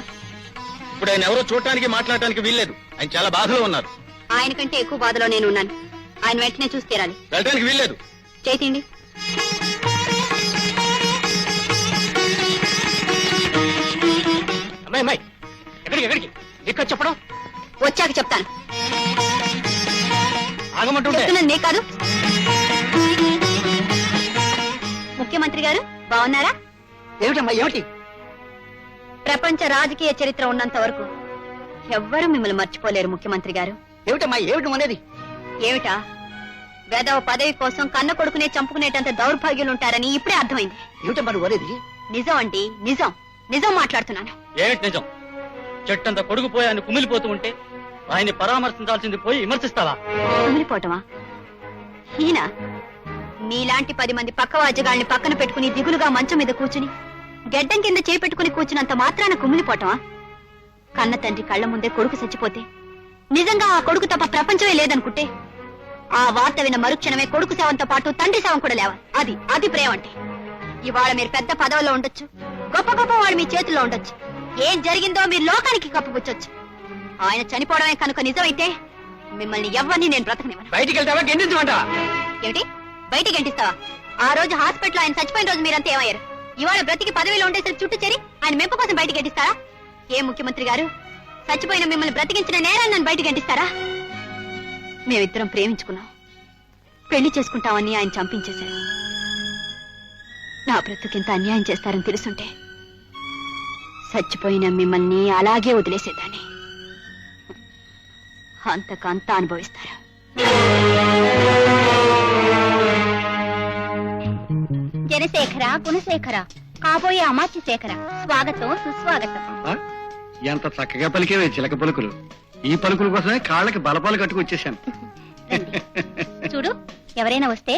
S2: ఇప్పుడు ఆయన ఎవరో చూడటానికి మాట్లాడటానికి వీల్లేదు. ఆయన చాలా బాధలో ఉన్నారు.
S6: ఆయన కంటే ఎక్కువ బాధలో నేను ఉన్నాను. ఆయన వెంటనే చూసి తీరాలి.
S2: వెళ్ళటానికి వీల్లేదు.
S6: చేతిండి.
S1: అమ్మాయి అమ్మాయి ఎక్కడికి ఇక్కడ చెప్పడం
S6: వచ్చాక చెప్తాను.
S1: ఆగమంటుంటే
S6: చెప్తున్నాను నీకు కాదు. ముఖ్యమంత్రి గారు బాగున్నారా?
S9: ఏమిటమ్మా ఏమిటి?
S6: ప్రపంచ రాజకీయ చరిత్ర ఉన్నంత వరకు ఎవ్వరూ మిమ్మల్ని మర్చిపోలేరు ముఖ్యమంత్రి గారు.
S9: ఏమిటమ్మా ఏమిటి అనేది?
S6: ఏమిటా? వేదవ పదవి కోసం కన్న కొడుకునే చంపుకునేటంత దౌర్భాగ్యులు ఉంటారని ఇప్పుడే అర్థమైంది.
S9: ఏమిటమ్మా నువ్వు అనేది?
S6: నిజం అండి, నిజం నిజం మాట్లాడుతున్నాను.
S1: ఏమిటి నిజం? చెట్టంత కొడుకు పోయి ఆయన కుమిలిపోతూ ఉంటే ఆయన్ని పరామర్శించాల్సింది పోయి విమర్శిస్తావా?
S6: కుమిలిపోవటమా? ఈయన మీలాంటి 10 మంది పక్కవాద్యగాల్ని పక్కన పెట్టుకుని దిగులుగా మంచం మీద కూర్చుని గెడ్డం కింద చేపెట్టుకుని కూర్చున్నంత మాత్రాన కుమిలిపోవటమా? కన్న తండ్రి కళ్ల ముందే కొడుకు చచ్చిపోతే నిజంగా ఆ కొడుకు తప్ప ప్రపంచమే లేదనుకుంటే ఆ వార్త విన్న మరుక్షణమే కొడుకు శవంతో పాటు తండ్రి శవం కూడా లేవాలి. అది ప్రేమ అంటే. ఇవాళ మీరు పెద్ద పదవుల్లో ఉండొచ్చు, గొప్ప గొప్ప వాళ్ళు మీ చేతుల్లో ఉండొచ్చు. ఏం జరిగిందో మీరు లోకానికి కప్పుపుచ్చొచ్చు. ఆయన చనిపోవడమే కనుక నిజమైతే మిమ్మల్ని ఎవరిని నేను బ్రతకనివ్వను.
S1: బయటికి వెళ్తావా గెండించమంటావా?
S6: ఏమిటి బయటికి గంటిస్తావా? ఆ రోజు హాస్పిటల్ ఆయన చచ్చిపోయిన రోజు మీరంతా ఏమయ్యారు? ఇవాళ బ్రతికి పదవిలో ఉండేసరికి చుట్టూ చేరి ఆయన మెప్పు కోసం బయటికి గంటిస్తారా? ఏ ముఖ్యమంత్రి గారు చచ్చిపోయిన మిమ్మల్ని బ్రతికించిన నేరాన్ని నన్ను బయటికి గంటిస్తారా? మేమిద్దరం ప్రేమించుకున్నాం, పెళ్లి చేసుకుంటామని ఆయన చంపించేశారు. నా బ్రతుకింత అన్యాయం చేస్తారని తెలుసుంటే చచ్చిపోయిన మిమ్మల్ని అలాగే వదిలేసేదాన్ని. అంతకంతా అనుభవిస్తారు. జనశేఖర గుణశేఖర కాబోయే అమాత్య శేఖర స్వాగతం సుస్వాగతం.
S4: ఎంత చక్కగా పలికేవే చిలక పలుకులు. ఈ పలుకుల కోసమే కాళ్ళకి బలపాలు కట్టుకు వచ్చేసాను.
S6: చూడు, ఎవరైనా వస్తే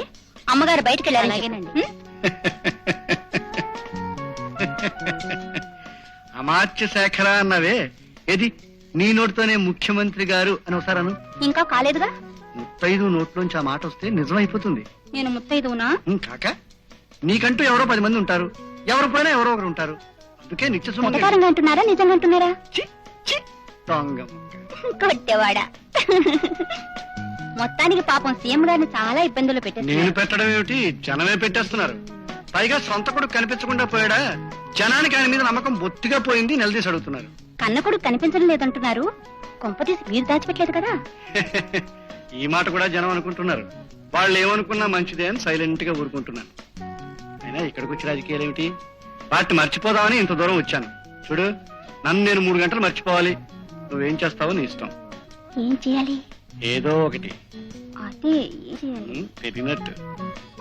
S6: అమ్మగారు బయటికి వెళ్ళాలి. అలాగేనండి.
S4: అమాత్య శేఖర అన్నవే, ఏది నీ నోటితోనే ముఖ్యమంత్రి గారు అని ఒకసారను.
S6: ఇంకా కాలేదుగా.
S4: 35 నోట్లోంచి ఆ మాట వస్తే నిజమైపోతుంది.
S6: నేను ముత్తైదునా?
S4: కాక నీకంటూ ఎవరో 10 మంది ఉంటారు, ఎవరు పోయినా ఎవరో ఒకరు ఉంటారు. అందుకే నిత్య
S6: వెటకారంగా అంటున్నారా నిజంగా అంటున్నారా? కొట్టేవాడా. మొత్తానికి పాపం సీఎం గారిని చాలా ఇబ్బందులు పెట్టేసి
S4: నేను పెట్టడం ఏమిటి, జనమే పెట్టేస్తున్నారు. పైగా సొంత కొడుకు కనిపించకుండా పోయాడా, జనానికి ఆయన మీద నమ్మకం బొత్తిగా పోయింది. నిలదీసి అడుగుతున్నారు.
S6: కన్న కొడుకు కనిపించడం లేదంటున్నారు. కొంపతీసి మీరు దాచిపెట్టలేదు కదా?
S4: ఈ మాట కూడా జనం అనుకుంటున్నారు. వాళ్ళు ఏమనుకున్నా మంచిదే అని సైలెంట్ గా ఊరుకుంటున్నాను. అయినా ఇక్కడికి వచ్చి రాజకీయాలు ఏమిటి, వాటిని మర్చిపోదామని ఇంత దూరం వచ్చాను. చూడు, నన్ను నేను 3 గంటలు మర్చిపోవాలి. నువ్వేం చేస్తావో నీ ఇష్టం.
S6: ఏం చేయాలి?
S4: ఏదో ఒకటి.
S6: అదే ఏం చేయాలి?
S4: పెట్టినట్టు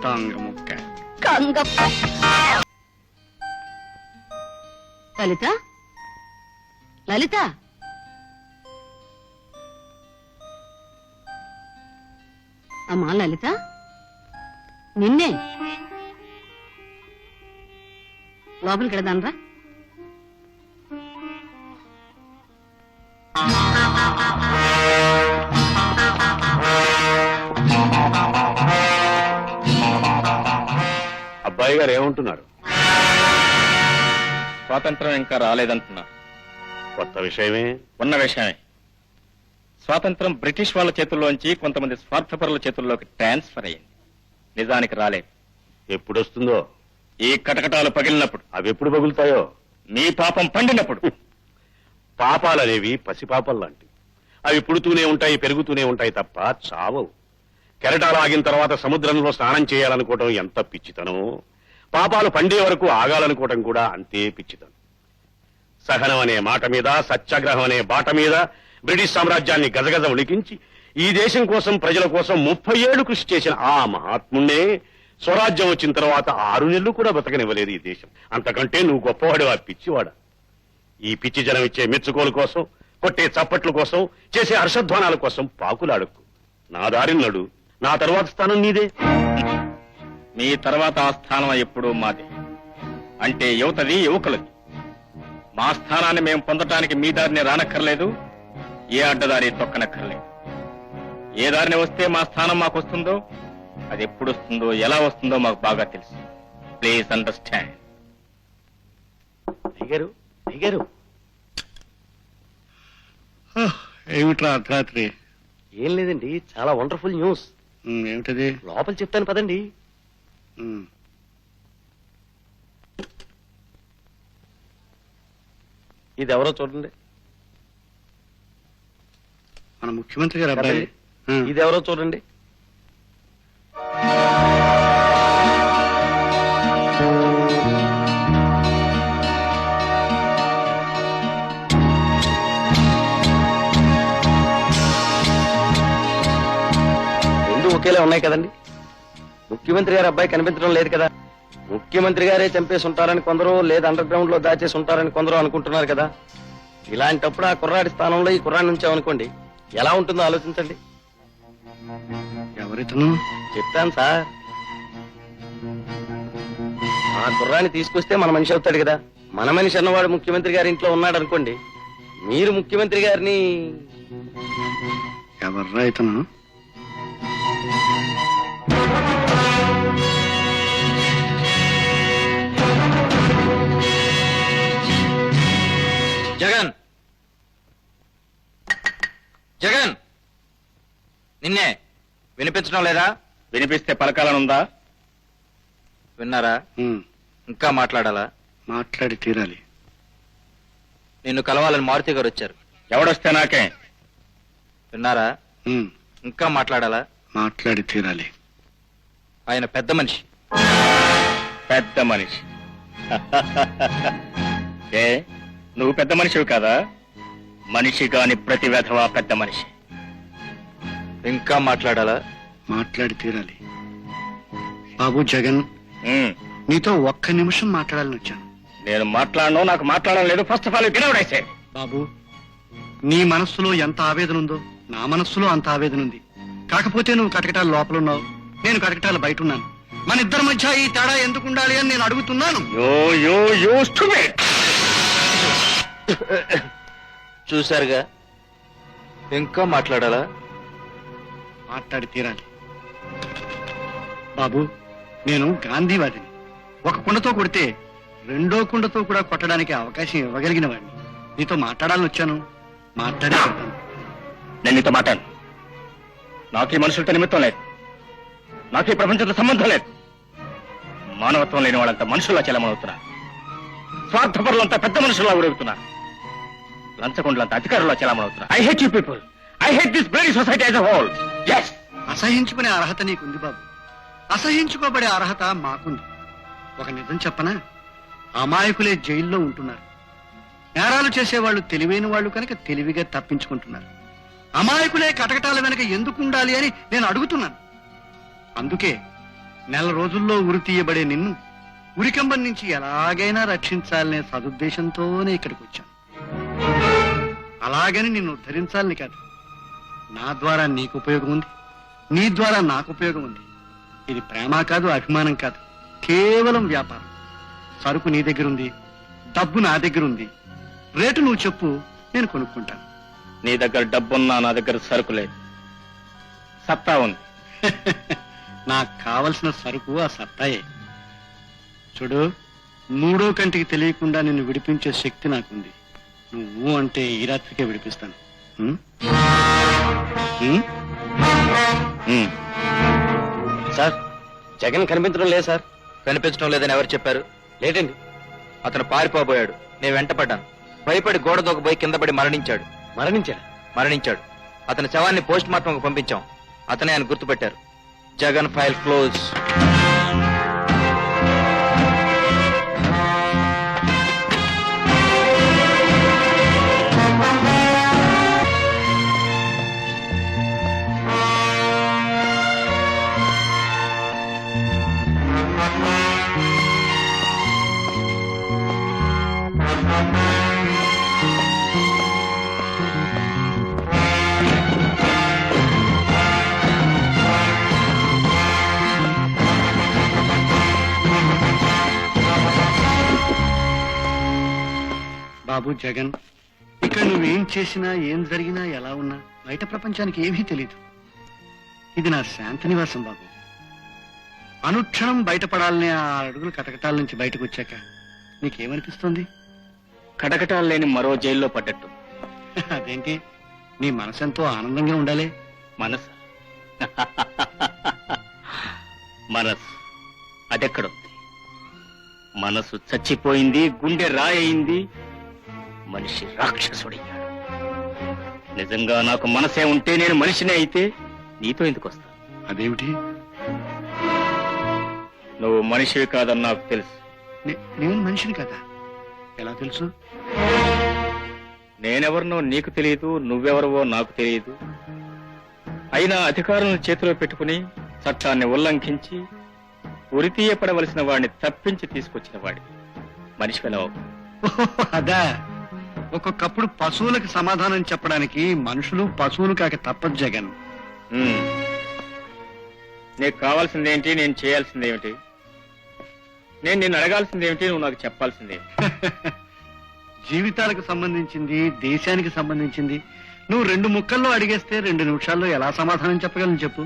S4: తాంగ ముక్క.
S6: లలిత, లలిత, అమ్మా లలిత, నిన్నే లోపలికి వెళదానరా.
S8: అబ్బాయి గారు ఏమంటున్నారు?
S2: స్వాతంత్రం ఇంకా రాలేదంటున్నా.
S8: కొత్త విషయమే.
S2: ఉన్న విషయమే. స్వాతంత్రం బ్రిటిష్ వాళ్ళ చేతుల్లోంచి కొంతమంది స్వార్థపరుల చేతుల్లోకి ట్రాన్స్ఫర్ అయ్యింది. నిజానికి రాలేదు.
S8: ఎప్పుడొస్తుందో?
S2: ఈ కటకటాలు పగిలినప్పుడు.
S8: అవి ఎప్పుడు పగులుతాయో?
S2: మీ పాపం పండినప్పుడు.
S8: పాపాలనేవి పసిపాపలు లాంటివి. అవి పుడుతూనే ఉంటాయి, పెరుగుతూనే ఉంటాయి తప్ప చావవు. కెరటాలు ఆగిన తర్వాత సముద్రంలో స్నానం చేయాలనుకోవటం ఎంత పిచ్చితనో, పాపాలు పండే వరకు ఆగాలనుకోవటం కూడా అంతే పిచ్చితనం. సహనం అనే మాట మీద, సత్యాగ్రహం అనే బాట మీద బ్రిటిష్ సామ్రాజ్యాన్ని గజగజ ఉలికించి ఈ దేశం కోసం, ప్రజల కోసం 30 ఏళ్లు కృషి చేసిన ఆ మహాత్ముణ్ణే స్వరాజ్యం వచ్చిన తర్వాత 6 నెలలు కూడా బతకనివ్వలేదు ఈ దేశం. అంతకంటే నువ్వు గొప్పవాడు, ఆ పిచ్చివాడా? ఈ పిచ్చి జనం ఇచ్చే మెచ్చుకోలు కోసం, కొట్టే చప్పట్ల కోసం, చేసే హర్షధ్వానాల కోసం పాకులాడకు. నా దారిని నడు. నా తరువాత స్థానం నీదే.
S2: మీ తర్వాత ఆ స్థానం ఎప్పుడూ మాదే. అంటే యువతది, యువకులది. మా స్థానాన్ని మేము పొందటానికి మీ దారిని రానక్కర్లేదు, ఏ అడ్డదారి తొక్కనక్కర్లేదు. ఏ దారిని వస్తే మా స్థానం మాకు వస్తుందో, అది ఎప్పుడు వస్తుందో, ఎలా వస్తుందో మాకు బాగా తెలుసు. Please understand.
S8: అయ్యగారు,
S5: అయ్యగారు
S4: ఏమిట్రా అర్ధరాత్రి?
S5: ఏం లేదండి, చాలా వండర్ఫుల్ న్యూస్.
S4: ఏమిటది?
S5: లోపల చెప్తాను పదండి. ఇది ఎవరో చూడండి.
S4: మన ముఖ్యమంత్రి గారు అబ్బాయి.
S5: ఇది ఎవరో చూడండి. రెండు ఒకేలా ఉన్నాయి కదండి. ముఖ్యమంత్రి గారి అబ్బాయి కనిపించడం లేదు కదా. ముఖ్యమంత్రి గారే చంపేసి ఉంటారని కొందరు, లేదా అండర్ గ్రౌండ్ లో దాచేసి ఉంటారని కొందరు అనుకుంటున్నారు కదా. ఇలాంటప్పుడు ఆ కుర్రాడి స్థానంలో ఈ కుర్రాడి నుంచామనుకోండి, ఎలా ఉంటుందో ఆలోచించండి.
S4: ఎవరితను?
S5: చెప్తాను సార్. ఆ కుర్రాన్ని తీసుకొస్తే మన మనిషి అవుతాడు కదా. మన మనిషి అన్నవాడు ముఖ్యమంత్రి గారి ఇంట్లో ఉన్నాడు అనుకోండి, మీరు ముఖ్యమంత్రి గారిని.
S4: ఎవర్రా ఇతను?
S5: జగన్, జగన్, నిన్నే. వినిపించడం లేదా?
S2: వినిపిస్తే పలకాలనుందా?
S5: విన్నారా? ఇంకా మాట్లాడాలా?
S4: మాట్లాడి తీరాలి.
S5: నిన్ను కలవాలని మారుతి గారు వచ్చారు.
S2: ఎవడొస్తే నాకే.
S5: విన్నారా? ఇంకా మాట్లాడాలా?
S4: మాట్లాడి తీరాలి.
S5: ఆయన పెద్ద మనిషి.
S2: పెద్ద మనిషి. ఏ నువ్వు పెద్ద మనిషివి కాదా? మనిషి కాని ప్రతి వెధవా పెద్ద మనిషి.
S5: ఇంకా మాట్లాడాలా?
S4: మాట్లాడి తీరాలి. బాబు జగన్, నీతో ఒక్క నిమిషం మాట్లాడాలని వచ్చాను.
S2: నేను మాట్లాడను, నాకు మాట్లాడడం లేదు. ఫస్ట్ ఆఫ్ ఆల్ గెలవడైసే.
S4: బాబు, నీ మనస్సులో ఎంత ఆవేదన ఉందో నా మనస్సులో అంత ఆవేదన ఉంది. కాకపోతే నువ్వు కటకటాల లోపల ఉన్నావు, నేను కటకటాల బయట ఉన్నాను. మన ఇద్దరి మధ్య ఈ తేడా ఎందుకు ఉండాలి అని నేను అడుగుతున్నాను.
S5: చూశారుగా. ఇంకా మాట్లాడాలా?
S4: మాట్లాడి తీరాలి. బాబు, నేను గాంధీవాదిని. ఒక కుండతో కొడితే రెండో కుండతో కూడా కొట్టడానికి అవకాశం ఇవ్వగలిగిన వాడిని. నీతో మాట్లాడాలని వచ్చాను. మాట్లాడి చెప్తాను.
S2: నేను నీతో మాట్లాడు. నాకు ఈ మనుషులతో నిమిత్తం లేదు. నాకు ఈ ప్రపంచంతో సంబంధం లేదు. మానవత్వం లేని వాళ్ళంతా మనుషుల్లా చెలమవుతున్నారు. స్వార్థపరులంతా పెద్ద మనుషుల్లా ఉరుగుతున్నారు. లంచగొండలంతా అధికారుల్లో చెలమవుతున్నారు. I hate you people. I hate this bloody society as a whole. yes.
S4: అసహించుకునే అర్హత నీకుంది బాబు. అసహించుకోబడే అర్హత మాకుంది. ఒక నిజం చెప్పనా? అమాయకులే జైల్లో ఉంటున్నారు. నేరాలు చేసేవాళ్ళు తెలివైన వాళ్ళు కనుక తెలివిగా తప్పించుకుంటున్నారు. అమాయకులే కటకటాల వెనక ఎందుకు ఉండాలి అని నేను అడుగుతున్నాను. అందుకే నెల రోజుల్లో ఉరి తీయబడే నిన్ను ఉరికంబం నుంచి ఎలాగైనా రక్షించాలనే సదుద్దేశంతోనే ఇక్కడికి వచ్చాను. అలాగని నిన్ను ఉద్ధరించాలని కాదు. నా ద్వారా నీకు ఉపయోగం ఉంది, నీ ద్వారా నాకు ఉపయోగం ఉంది. ఇది ప్రేమ కాదు, అభిమానం కాదు, కేవలం వ్యాపారం. సరుకు నీ దగ్గర ఉంది, డబ్బు నా దగ్గర ఉంది. రేటు నువ్వు చెప్పు, నేను కొనుక్కుంటాను.
S2: నీ దగ్గర డబ్బున్నా నా దగ్గర సరుకు లేదు. సత్తా ఉంది.
S4: నాకు కావలసిన సరుకు ఆ సత్తాయే. చూడు, మూడో కంటికి తెలియకుండా నిన్ను విడిపించే శక్తి నాకుంది. నువ్వు అంటే ఈ రాత్రికే విడిపిస్తాను.
S5: సార్, జగన్ కనిపించడం లేదు సార్. కనిపించడం లేదని ఎవరు చెప్పారు? లేదండి, అతను పారిపోబోయాడు. నేను వెంటపడ్డాను. భయపడి గోడ దూకపోయి కింద పడి మరణించాడు. మరణించాడు. అతని శవాన్ని పోస్ట్ మార్టంకు పంపించాం. అతనే ఆయన గుర్తుపెట్టారు. Jagan file close.
S4: బాబు జగన్, ఇక్కడ నువ్వేం చేసినా, ఏం జరిగినా, ఎలా ఉన్నా బయట ప్రపంచానికి ఏమీ తెలియదు. ఇది నా శాంతి నివాసం బాబు. అనుక్షణం బయటపడాలని 6 అడుగులు కటకటాల నుంచి బయటకు వచ్చాక నీకేమనిపిస్తుంది?
S2: కటకటాలు లేని మరో జైల్లో పడ్డట్టు.
S4: అదేంటి, నీ మనసు ఎంతో ఆనందంగా ఉండాలి.
S2: మనసు మనసు అదెక్కడుంది? మనసు చచ్చిపోయింది, గుండె రాయింది, మనిషి రాక్షసుడయ్యాడు. నిజంగా నాకు మనసే ఉంటే నేను మనిషినే అయితే నీతో ఎందుకు వస్తా?
S4: అదేమిటి?
S2: నువ్వు మనిషివి కాదని నాకు తెలుసు.
S4: నేను మనిషిని కదా, ఎలా తెలుసు?
S2: నేనెవరినో నీకు తెలియదు, నువ్వెవరవో నాకు తెలియదు. అయినా అధికారులను చేతిలో పెట్టుకుని చట్టాన్ని ఉల్లంఘించి ఉరితీయపడవలసిన వాడిని తప్పించి తీసుకొచ్చిన వాడి మనిషివెనో.
S4: అదా, ఒక్కొక్కప్పుడు పశువులకు సమాధానం చెప్పడానికి మనుషులు పశువులు కాక తప్పదు జగన్.
S2: నీకు కావాల్సిందేంటి, నేను చేయాల్సిందేమిటి? నేను నిన్ను అడగాల్సిందేమిటి, నువ్వు నాకు చెప్పాల్సిందేమిటి?
S4: జీవితాలకు సంబంధించింది, దేశానికి సంబంధించింది. నువ్వు 2 ముక్కల్లో అడిగేస్తే 2 నిమిషాల్లో ఎలా సమాధానం చెప్పగలను చెప్పు.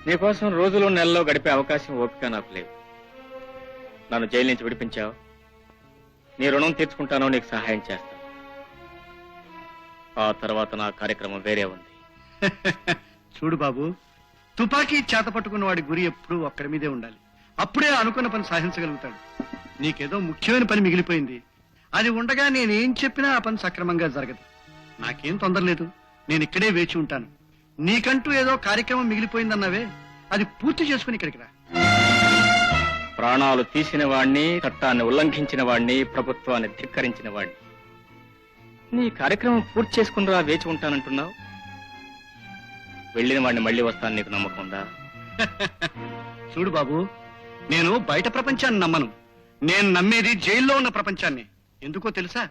S2: నీకోసం రోజులు నెలలో గడిపే అవకాశం ఓపిక నాకు లేదు. నన్ను జైలు నుంచి విడిపించావు, నీ రుణం తీర్చుకుంటానో నీకు సహాయం చేస్తాను. ఆ తర్వాత నా కార్యక్రమం వేరే ఉంది.
S4: చూడు బాబు, తుపాకీ చేత పట్టుకున్న వాడి గురి ఎప్పుడూ ఒక్కడి మీదే ఉండాలి. అప్పుడే అనుకున్న పని సాధించగలుగుతాడు. నీకేదో ముఖ్యమైన పని మిగిలిపోయింది. అది ఉండగా నేనేం చెప్పినా ఆ పని సక్రమంగా జరగదు. నాకేం తొందర లేదు, నేను ఇక్కడే వేచి ఉంటాను. నీకంటూ ఏదో కార్యక్రమం మిగిలిపోయిందన్నావే, అది పూర్తి చేసుకుని ఇక్కడికి రా.
S2: ప్రాణాలు తీసిన వాణ్ణి, చట్టాన్ని ఉల్లంఘించిన వాణ్ణి, ప్రభుత్వాన్ని ధిక్కరించిన వాణ్ణి. నీ కార్యక్రమం పూర్తి చేసుకుని రా, వేచి ఉంటానంటున్నావు. వెళ్ళిన వాడిని మళ్ళీ వస్తాను, నీకు నమ్మకం ఉందా?
S4: చూడు బాబు, నేను బయట ప్రపంచాన్ని నమ్మను. నేను నమ్మేది జైల్లో ఉన్న ప్రపంచాన్ని. ఎందుకో తెలుసా?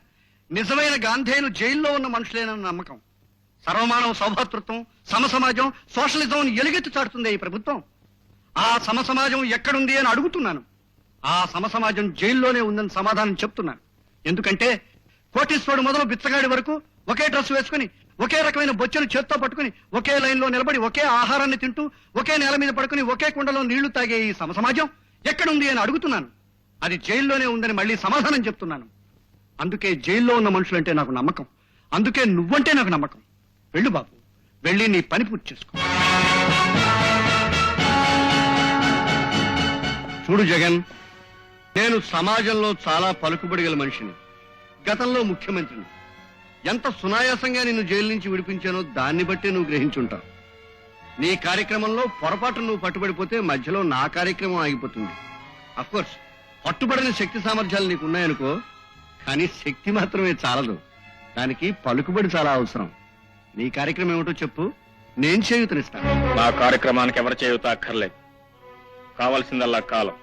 S4: నిజమైన గాంధేయులు జైల్లో ఉన్న మనుషులేనన్న నమ్మకం. సర్వమానవ సౌభాతృత్వం, సమసమాజం, సోషలిజం ఎలుగెత్తి చాటుతుంది ఈ ప్రభుత్వం. ఆ సమసమాజం ఎక్కడుంది అని అడుగుతున్నాను. ఆ సమసమాజం జైల్లోనే ఉందని సమాధానం చెప్తున్నాను. ఎందుకంటే కోటీశ్వరుడు మొదలు బిచ్చగాడి వరకు ఒకే డ్రెస్ వేసుకుని, ఒకే రకమైన బొచ్చెను చేత్తో పట్టుకుని, ఒకే లైన్లో నిలబడి, ఒకే ఆహారాన్ని తింటూ, ఒకే నేల మీద పడుకుని, ఒకే కుండలో నీళ్లు తాగే ఈ సమసమాజం ఎక్కడుంది అని అడుగుతున్నాను. అది జైల్లోనే ఉందని మళ్ళీ సమాధానం చెప్తున్నాను. అందుకే జైల్లో ఉన్న మనుషులంటే నాకు నమ్మకం. అందుకే నువ్వంటే నాకు నమ్మకం. వెళ్ళు బాబు, వెళ్ళి నీ పని పూర్తి చేసుకో. చూడు జగన్, నేను సమాజంలో చాలా పలుకుబడి గల మనిషిని. గతంలో ముఖ్యమంత్రిని. ఎంత సునాయాసంగా నిన్ను జైలు నుంచి విడిపించానో దాన్ని బట్టి నువ్వు గ్రహించుంటావు. నీ కార్యక్రమంలో పొరపాటు నువ్వు పట్టుబడిపోతే మధ్యలో నా కార్యక్రమం ఆగిపోతుంది. అఫ్కోర్స్ పట్టుబడిన శక్తి సామర్థ్యాలు నీకు ఉన్నాయనుకో, కానీ శక్తి మాత్రమే చాలదు. దానికి పలుకుబడి చాలా అవసరం. నీ కార్యక్రమం ఏమిటో చెప్పు, నేను చేయూతనిస్తాను.
S2: నా కార్యక్రమానికి ఎవరు చేయూత అక్కర్లేదు. కావాల్సిందల్లా కాలం.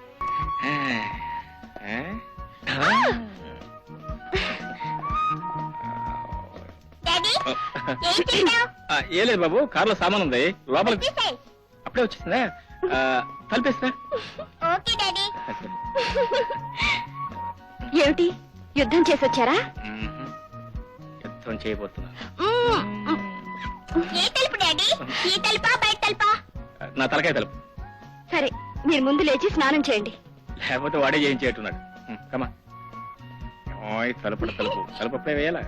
S2: ఏ లేదు బాబు, కారులో సామాన్ ఉంది, లోపలికి అప్పుడే వచ్చేసిందా? తలిపేస్తా.
S6: ఏమిటి, యుద్ధం చేసి వచ్చారా?
S2: యుద్ధం చేయబోతున్నా. నా తలకాయ తలుపు.
S6: సరే, మీరు ముందు లేచి స్నానం చేయండి.
S2: లేకపోతే వాడే చేయించేట్టున్నాడు. కమా, తలుపు తలుపు తలుపు అప్పుడే వేయాలా?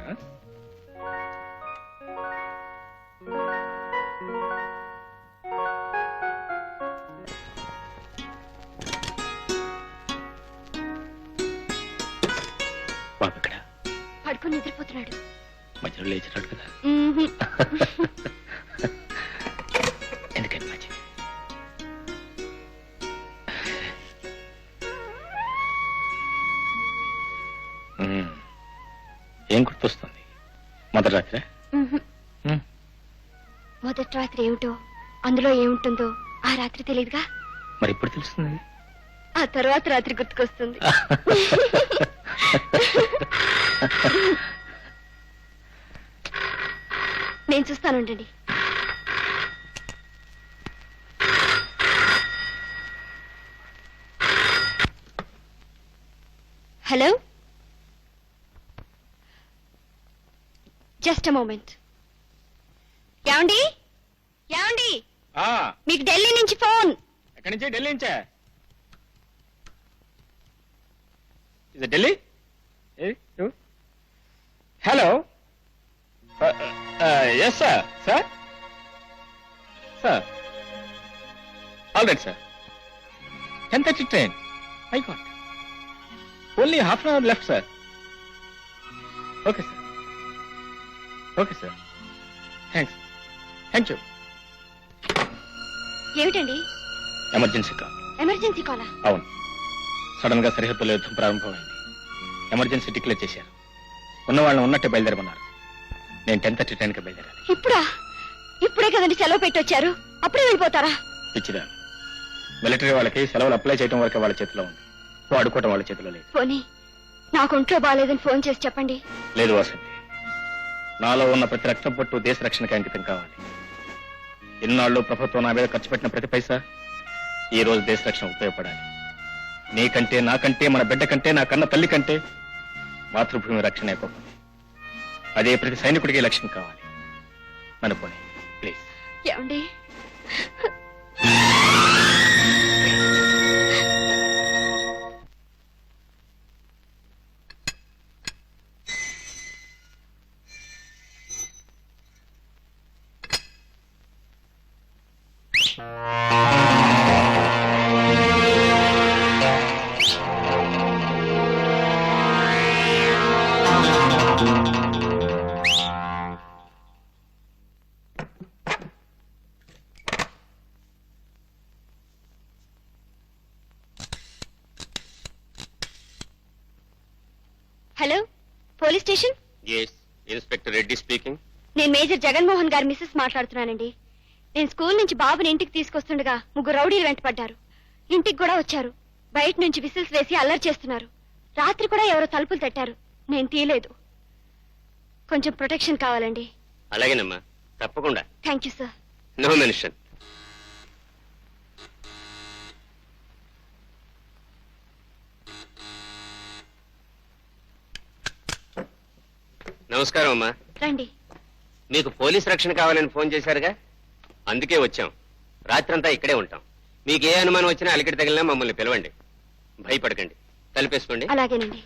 S2: బాబు ఇక్కడ
S6: పడుకొని నిద్రపోతున్నాడు.
S2: మధ్యలో లేచినాడు కదా. ఎందుకని మంచిది. ఏం గుర్తొస్తుంది? మొదటి రాత్రి.
S6: మొదటి రాత్రి ఏమిటో, అందులో ఏముంటుందో ఆ రాత్రి తెలియదుగా.
S2: మరి ఇప్పుడు తెలుస్తుంది.
S6: ఆ తర్వాత రాత్రి గుర్తుకొస్తుంది. నేను చూస్తానుండండి. Hello, just a moment. ఏమండి, ఏమండి, మీకు ఢిల్లీ నుంచి ఫోన్.
S2: ఎక్కడి నుంచి? ఢిల్లీ నుంచా? ఇది Delhi? Sir sir sir all right sir 10:30 train I got only half an hour left sir. Okay sir, okay sir, thanks, thank you.
S6: ఏమిటండి?
S2: Emergency call.
S6: ఎమర్జెన్సీ కాలా?
S2: అవును, సడన్ గా సరిహద్దులో యుద్ధం ప్రారంభమైంది. ఎమర్జెన్సీ డిక్లేర్ చేశారు. ఉన్న వాళ్ళని ఉన్నట్టే బయలుదేరమన్నారు. నేను 10:30 ట్రైన్కి బయలుదేరాలి.
S6: ఇప్పుడా? ఇప్పుడే కదండి సెలవు పెట్టి వచ్చారు, అప్పుడే వెళ్ళిపోతారా?
S2: పిచ్చిదా, మిలిటరీ వాళ్ళకి సెలవులు అప్లై చేయడం వరకే వాళ్ళ చేతిలో ఉంది, వాడుకోవడం వాళ్ళ చేతిలో లేదు.
S6: పోనీ నాకు ఒంట్లో బాగాలేదని ఫోన్ చేసి చెప్పండి.
S2: లేదు వాసంతి, నాలో ఉన్న ప్రతి రక్తం పట్టు దేశ రక్షణకి అంకితం కావాలి. ఇన్నాళ్ళు ప్రభుత్వం నా మీద ఖర్చు పెట్టిన ప్రతి పైసా ఈ రోజు దేశ రక్షణ ఉపయోగపడాలి. నీకంటే, నాకంటే, మన బిడ్డ కంటే, నా కన్న తల్లి కంటే మాతృభూమి రక్షణ గొప్పది. అదే ప్రతి సైనికుడికి లక్ష్యం కావాలి. అనుకోని ప్లీజ్.
S6: ఏమండి? Hello, police station.
S2: Inspector Reddy speaking.
S6: నేను మేజర్ జగన్మోహన్ గారి మిస్సెస్ మాట్లాడుతున్నానండి. నేను స్కూల్ నుంచి బాబుని ఇంటికి తీసుకొస్తుండగా 3 రౌడీలు వెంటపడ్డారు. ఇంటికి కూడా వచ్చారు. బయట నుంచి విసిల్స్ వేసి అల్లరి చేస్తున్నారు. రాత్రి కూడా ఎవరో తలుపులు తట్టారు. నేను తీయలేదు. కొంచెం ప్రొటెక్షన్ కావాలండి.
S5: అలాగేనమ్మా, తప్పకుండా.
S6: Thank you sir.
S5: No mention. నమస్కారం అమ్మా.
S6: రండి.
S5: మీకు పోలీస్ రక్షణ కావాలని ఫోన్ చేశారుగా, అందుకే వచ్చాం. రాత్రంతా ఇక్కడే ఉంటాం. మీకు ఏ అనుమానం వచ్చినా అలికిడి తగిలినా మమ్మల్ని పిలవండి. భయపడకండి. తలుపేసుకోండి.
S6: అలాగేనండి.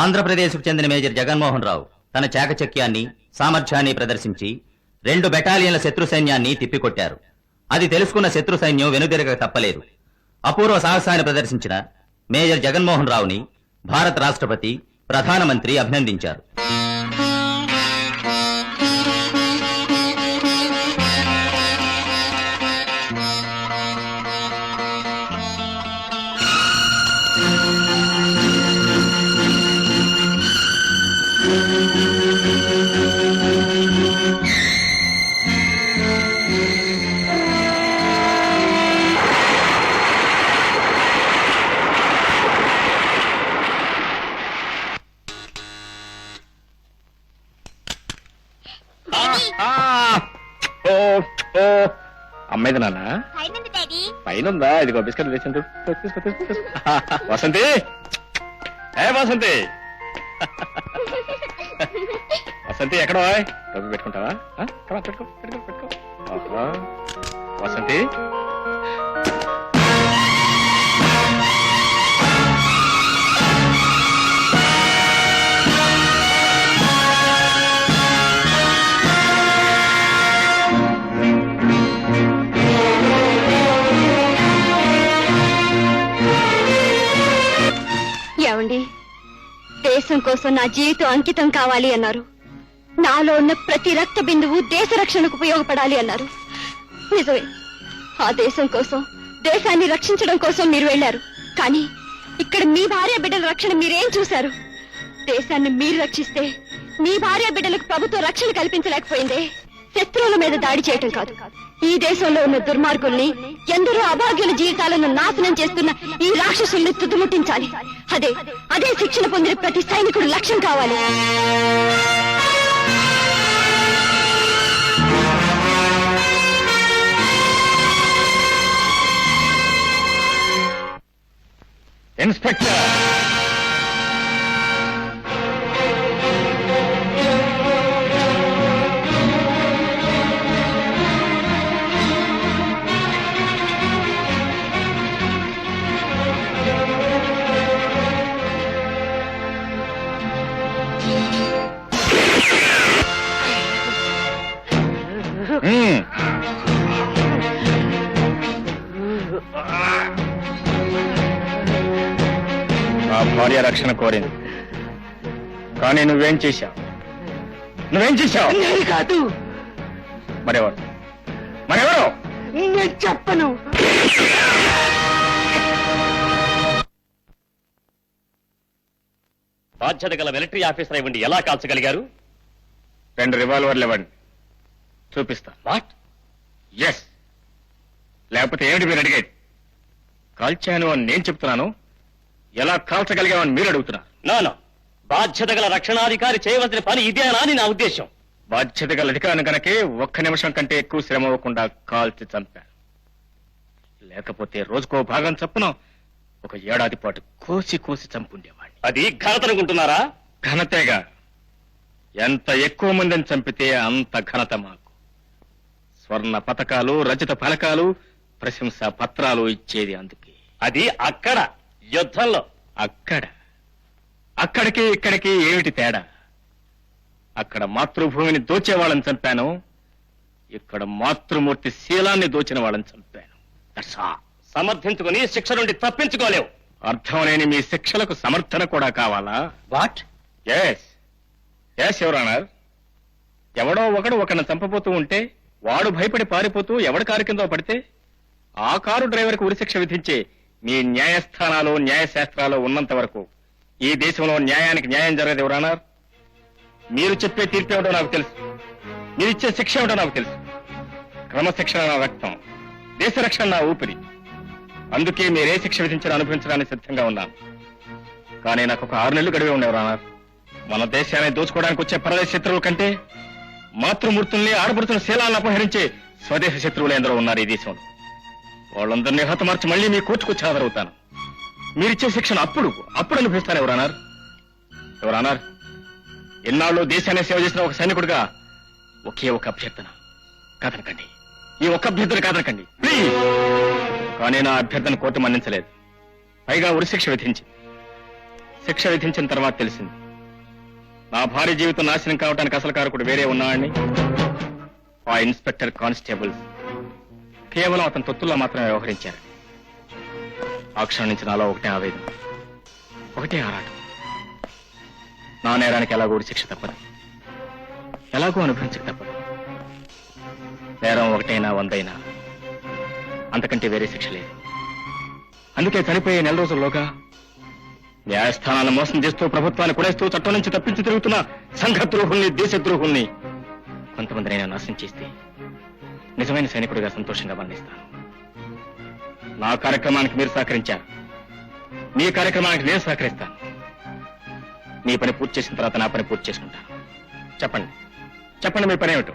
S11: ఆంధ్రప్రదేశ్కు చెందిన మేజర్ జగన్మోహన్ రావు తన చాకచక్యాన్ని, సామర్థ్యాన్ని ప్రదర్శించి 2 బెటాలియన్ల శత్రు సైన్యాన్ని తిప్పికొట్టారు. అది తెలుసుకున్న శత్రు సైన్యం వెనుదిరగక తప్పలేదు. అపూర్వ సాహసాన్ని ప్రదర్శించిన మేజర్ జగన్మోహన్ రావుని భారత రాష్ట్రపతి, ప్రధానమంత్రి అభినందించారు.
S2: ఎక్కడైంది నాన్న పైన ఉందా? ఇదిగో బిస్కెట్ వేసిండు. వసంతి, ఏ వసంతి, వసంతి ఎక్కడ డబ్బు పెట్టుకుంటావా? పెట్టుకో పెట్టుకో పెట్టుకో. ఆహా. వసంతి,
S6: ఏమండి, దేశం కోసం నా జీవితం అంకితం కావాలి అన్నారు. నాలో ఉన్న ప్రతి రక్త బిందువు దేశ రక్షణకు ఉపయోగపడాలి అన్నారు. నిజమే, ఆ దేశం కోసం, దేశాన్ని రక్షించడం కోసం మీరు వెళ్లారు. కానీ ఇక్కడ మీ భార్య బిడ్డల రక్షణ మీరేం చూశారు? దేశాన్ని మీరు రక్షిస్తే మీ భార్య బిడ్డలకు ప్రభుత్వం రక్షణ కల్పించలేకపోయిందే. శత్రువుల మీద దాడి చేయటం కాదు, ఈ దేశంలో ఉన్న దుర్మార్గుల్ని, ఎందరో అభాగ్యుల జీవితాలను నాశనం చేస్తున్న ఈ రాక్షసుల్ని తుదిముట్టించాలి. అదే శిక్షణ పొందిన ప్రతి సైనికుడు లక్ష్యం కావాలి.
S2: ఇన్స్పెక్టర్, నా భార్య రక్షణ కోరింది, కానీ నువ్వేం చేశావు? నువ్వేం చేశావు?
S9: కాదు,
S2: మరెవరు? మరెవరు?
S9: నేను చెప్పను.
S3: బాధ్యత గల మిలిటరీ ఆఫీసర్ ఇవ్వండి, ఎలా కాల్చగలిగారు?
S2: 2 రివాల్వర్లు ఇవ్వండి, చూపిస్తా.
S3: వాట్?
S2: ఎస్, లేకపోతే ఏమిటి మీరు అడిగేది? కాల్చాను అని నేను చెప్తున్నాను, ఎలా కాల్చగలిగామని మీరు అడుగుతున్నారు.
S3: నో, బాధ్యత గల రక్షణాధికారి చేయవలసిన పని ఇదేనా అని నా ఉద్దేశం.
S2: బాధ్యత గల అధికారిని కనుకే 1 నిమిషం కంటే ఎక్కువ శ్రమ అవ్వకుండా కాల్చి చంపాను. లేకపోతే రోజుకో భాగం చప్పున 1 ఏడాది పాటు కోసి కోసి చంపుండేవాడిని.
S3: అది ఘనతనుకుంటున్నారా?
S2: ఘనతేగా, ఎంత ఎక్కువ మందిని చంపితే అంత ఘనత మాకు. స్వర్ణ పతకాలు, రజత ఫలకాలు, ప్రశంసా పత్రాలు ఇచ్చేది అందుకే.
S3: అది అక్కడ యుద్ధంలో.
S2: అక్కడికి ఇక్కడికి ఏమిటి తేడా? అక్కడ మాతృభూమిని దోచే వాళ్ళని చంపాను, ఇక్కడ మాతృమూర్తి శీలాన్ని దోచిన వాళ్ళని చంపాను.
S3: సమర్థించుకుని శిక్ష నుండి తప్పించుకోలేవు.
S2: అర్థం లేని మీ శిక్షలకు సమర్థన కూడా కావాలా?
S3: వాట్?
S2: Yes your honour. ఎవడో ఒకడు ఒకరిని చంపబోతూ ఉంటే వాడు భయపడి పారిపోతూ ఎవడి కారు కింద పడితే ఆ కారు డ్రైవర్కి ఉరిశిక్ష విధించే మీ న్యాయస్థానాలు, న్యాయశాస్త్రాలు ఉన్నంత వరకు ఈ దేశంలో న్యాయానికి న్యాయం జరగదు యువర్ ఆనర్. మీరు చెప్పే తీర్పు ఏమిటో నాకు తెలుసు, మీరు ఇచ్చే శిక్ష ఏమిటో నాకు తెలుసు. క్రమశిక్షణ నా రక్తం, దేశ రక్షణ నా ఊపిరి. అందుకే మీరే శిక్ష విధించిన అనుభవించడానికి సిద్ధంగా ఉన్నాను. కానీ నాకు ఒక 6 నెలలు గడివే ఉండేవారు అన్నారు. మన దేశాన్ని దోచుకోవడానికి వచ్చే పరదేశ శత్రువుల కంటే మాతృమూర్తుల్ని, ఆడపడుతున్న శీలాలను అపహరించే స్వదేశ శత్రువులు ఎందరో ఉన్నారు ఈ దేశంలో. వాళ్ళందరినీ హతమార్చి మళ్ళీ మీ కోర్టుకొచ్చి హాజరవుతాను. మీరిచ్చే శిక్షణ అప్పుడు అనుభవిస్తాను ఎవరన్నారు. ఎన్నాళ్ళు దేశాన్ని సేవ చేసిన ఒక సైనికుడిగా ఒకే ఒక అభ్యర్థన కాదనకండి. ఈ ఒక్క అభ్యర్థన కాదనకండి ప్లీజ్. కానీ నా అభ్యర్థన కోర్టు మన్నించలేదు. పైగా ఉరిశిక్ష శిక్ష విధించిన తర్వాత తెలిసింది నా భార్య జీవితం నాశనం కావడానికి అసలు కారకుడు వేరే ఉన్నాడని. ఆ ఇన్స్పెక్టర్ కానిస్టేబుల్స్ కేవలం అతని తొత్తుల్లో మాత్రమే వ్యవహరించారు. ఆ క్షణం నుంచి నాలో ఒకటే ఆవేదన, ఒకటే ఆరాటం. నా నేరానికి ఎలాగో శిక్ష తప్పదు, ఎలాగో అనుభవించక తప్పదు. నేరం 1 100 అయినా అంతకంటే వేరే శిక్ష లేదు. అందుకే చనిపోయే 4 రోజుల్లోగా న్యాయస్థానాలను మోసం చేస్తూ, ప్రభుత్వాన్ని కుడేస్తూ, చట్టం నుంచి తప్పించి తిరుగుతున్న సంఘద్రోహుల్ని, దేశద్రోహుల్ని కొంతమందినైనా నాశనం చేస్తే నిజమైన సైనికుడిగా సంతోషంగా మరణిస్తాను. నా కార్యక్రమానికి మీరు సహకరించారు, మీ కార్యక్రమానికి నేను సహకరిస్తాను. మీ పని పూర్తి చేసిన తర్వాత నా పని పూర్తి చేసుకుంటాను. చెప్పండి మీ పని ఏమిటో?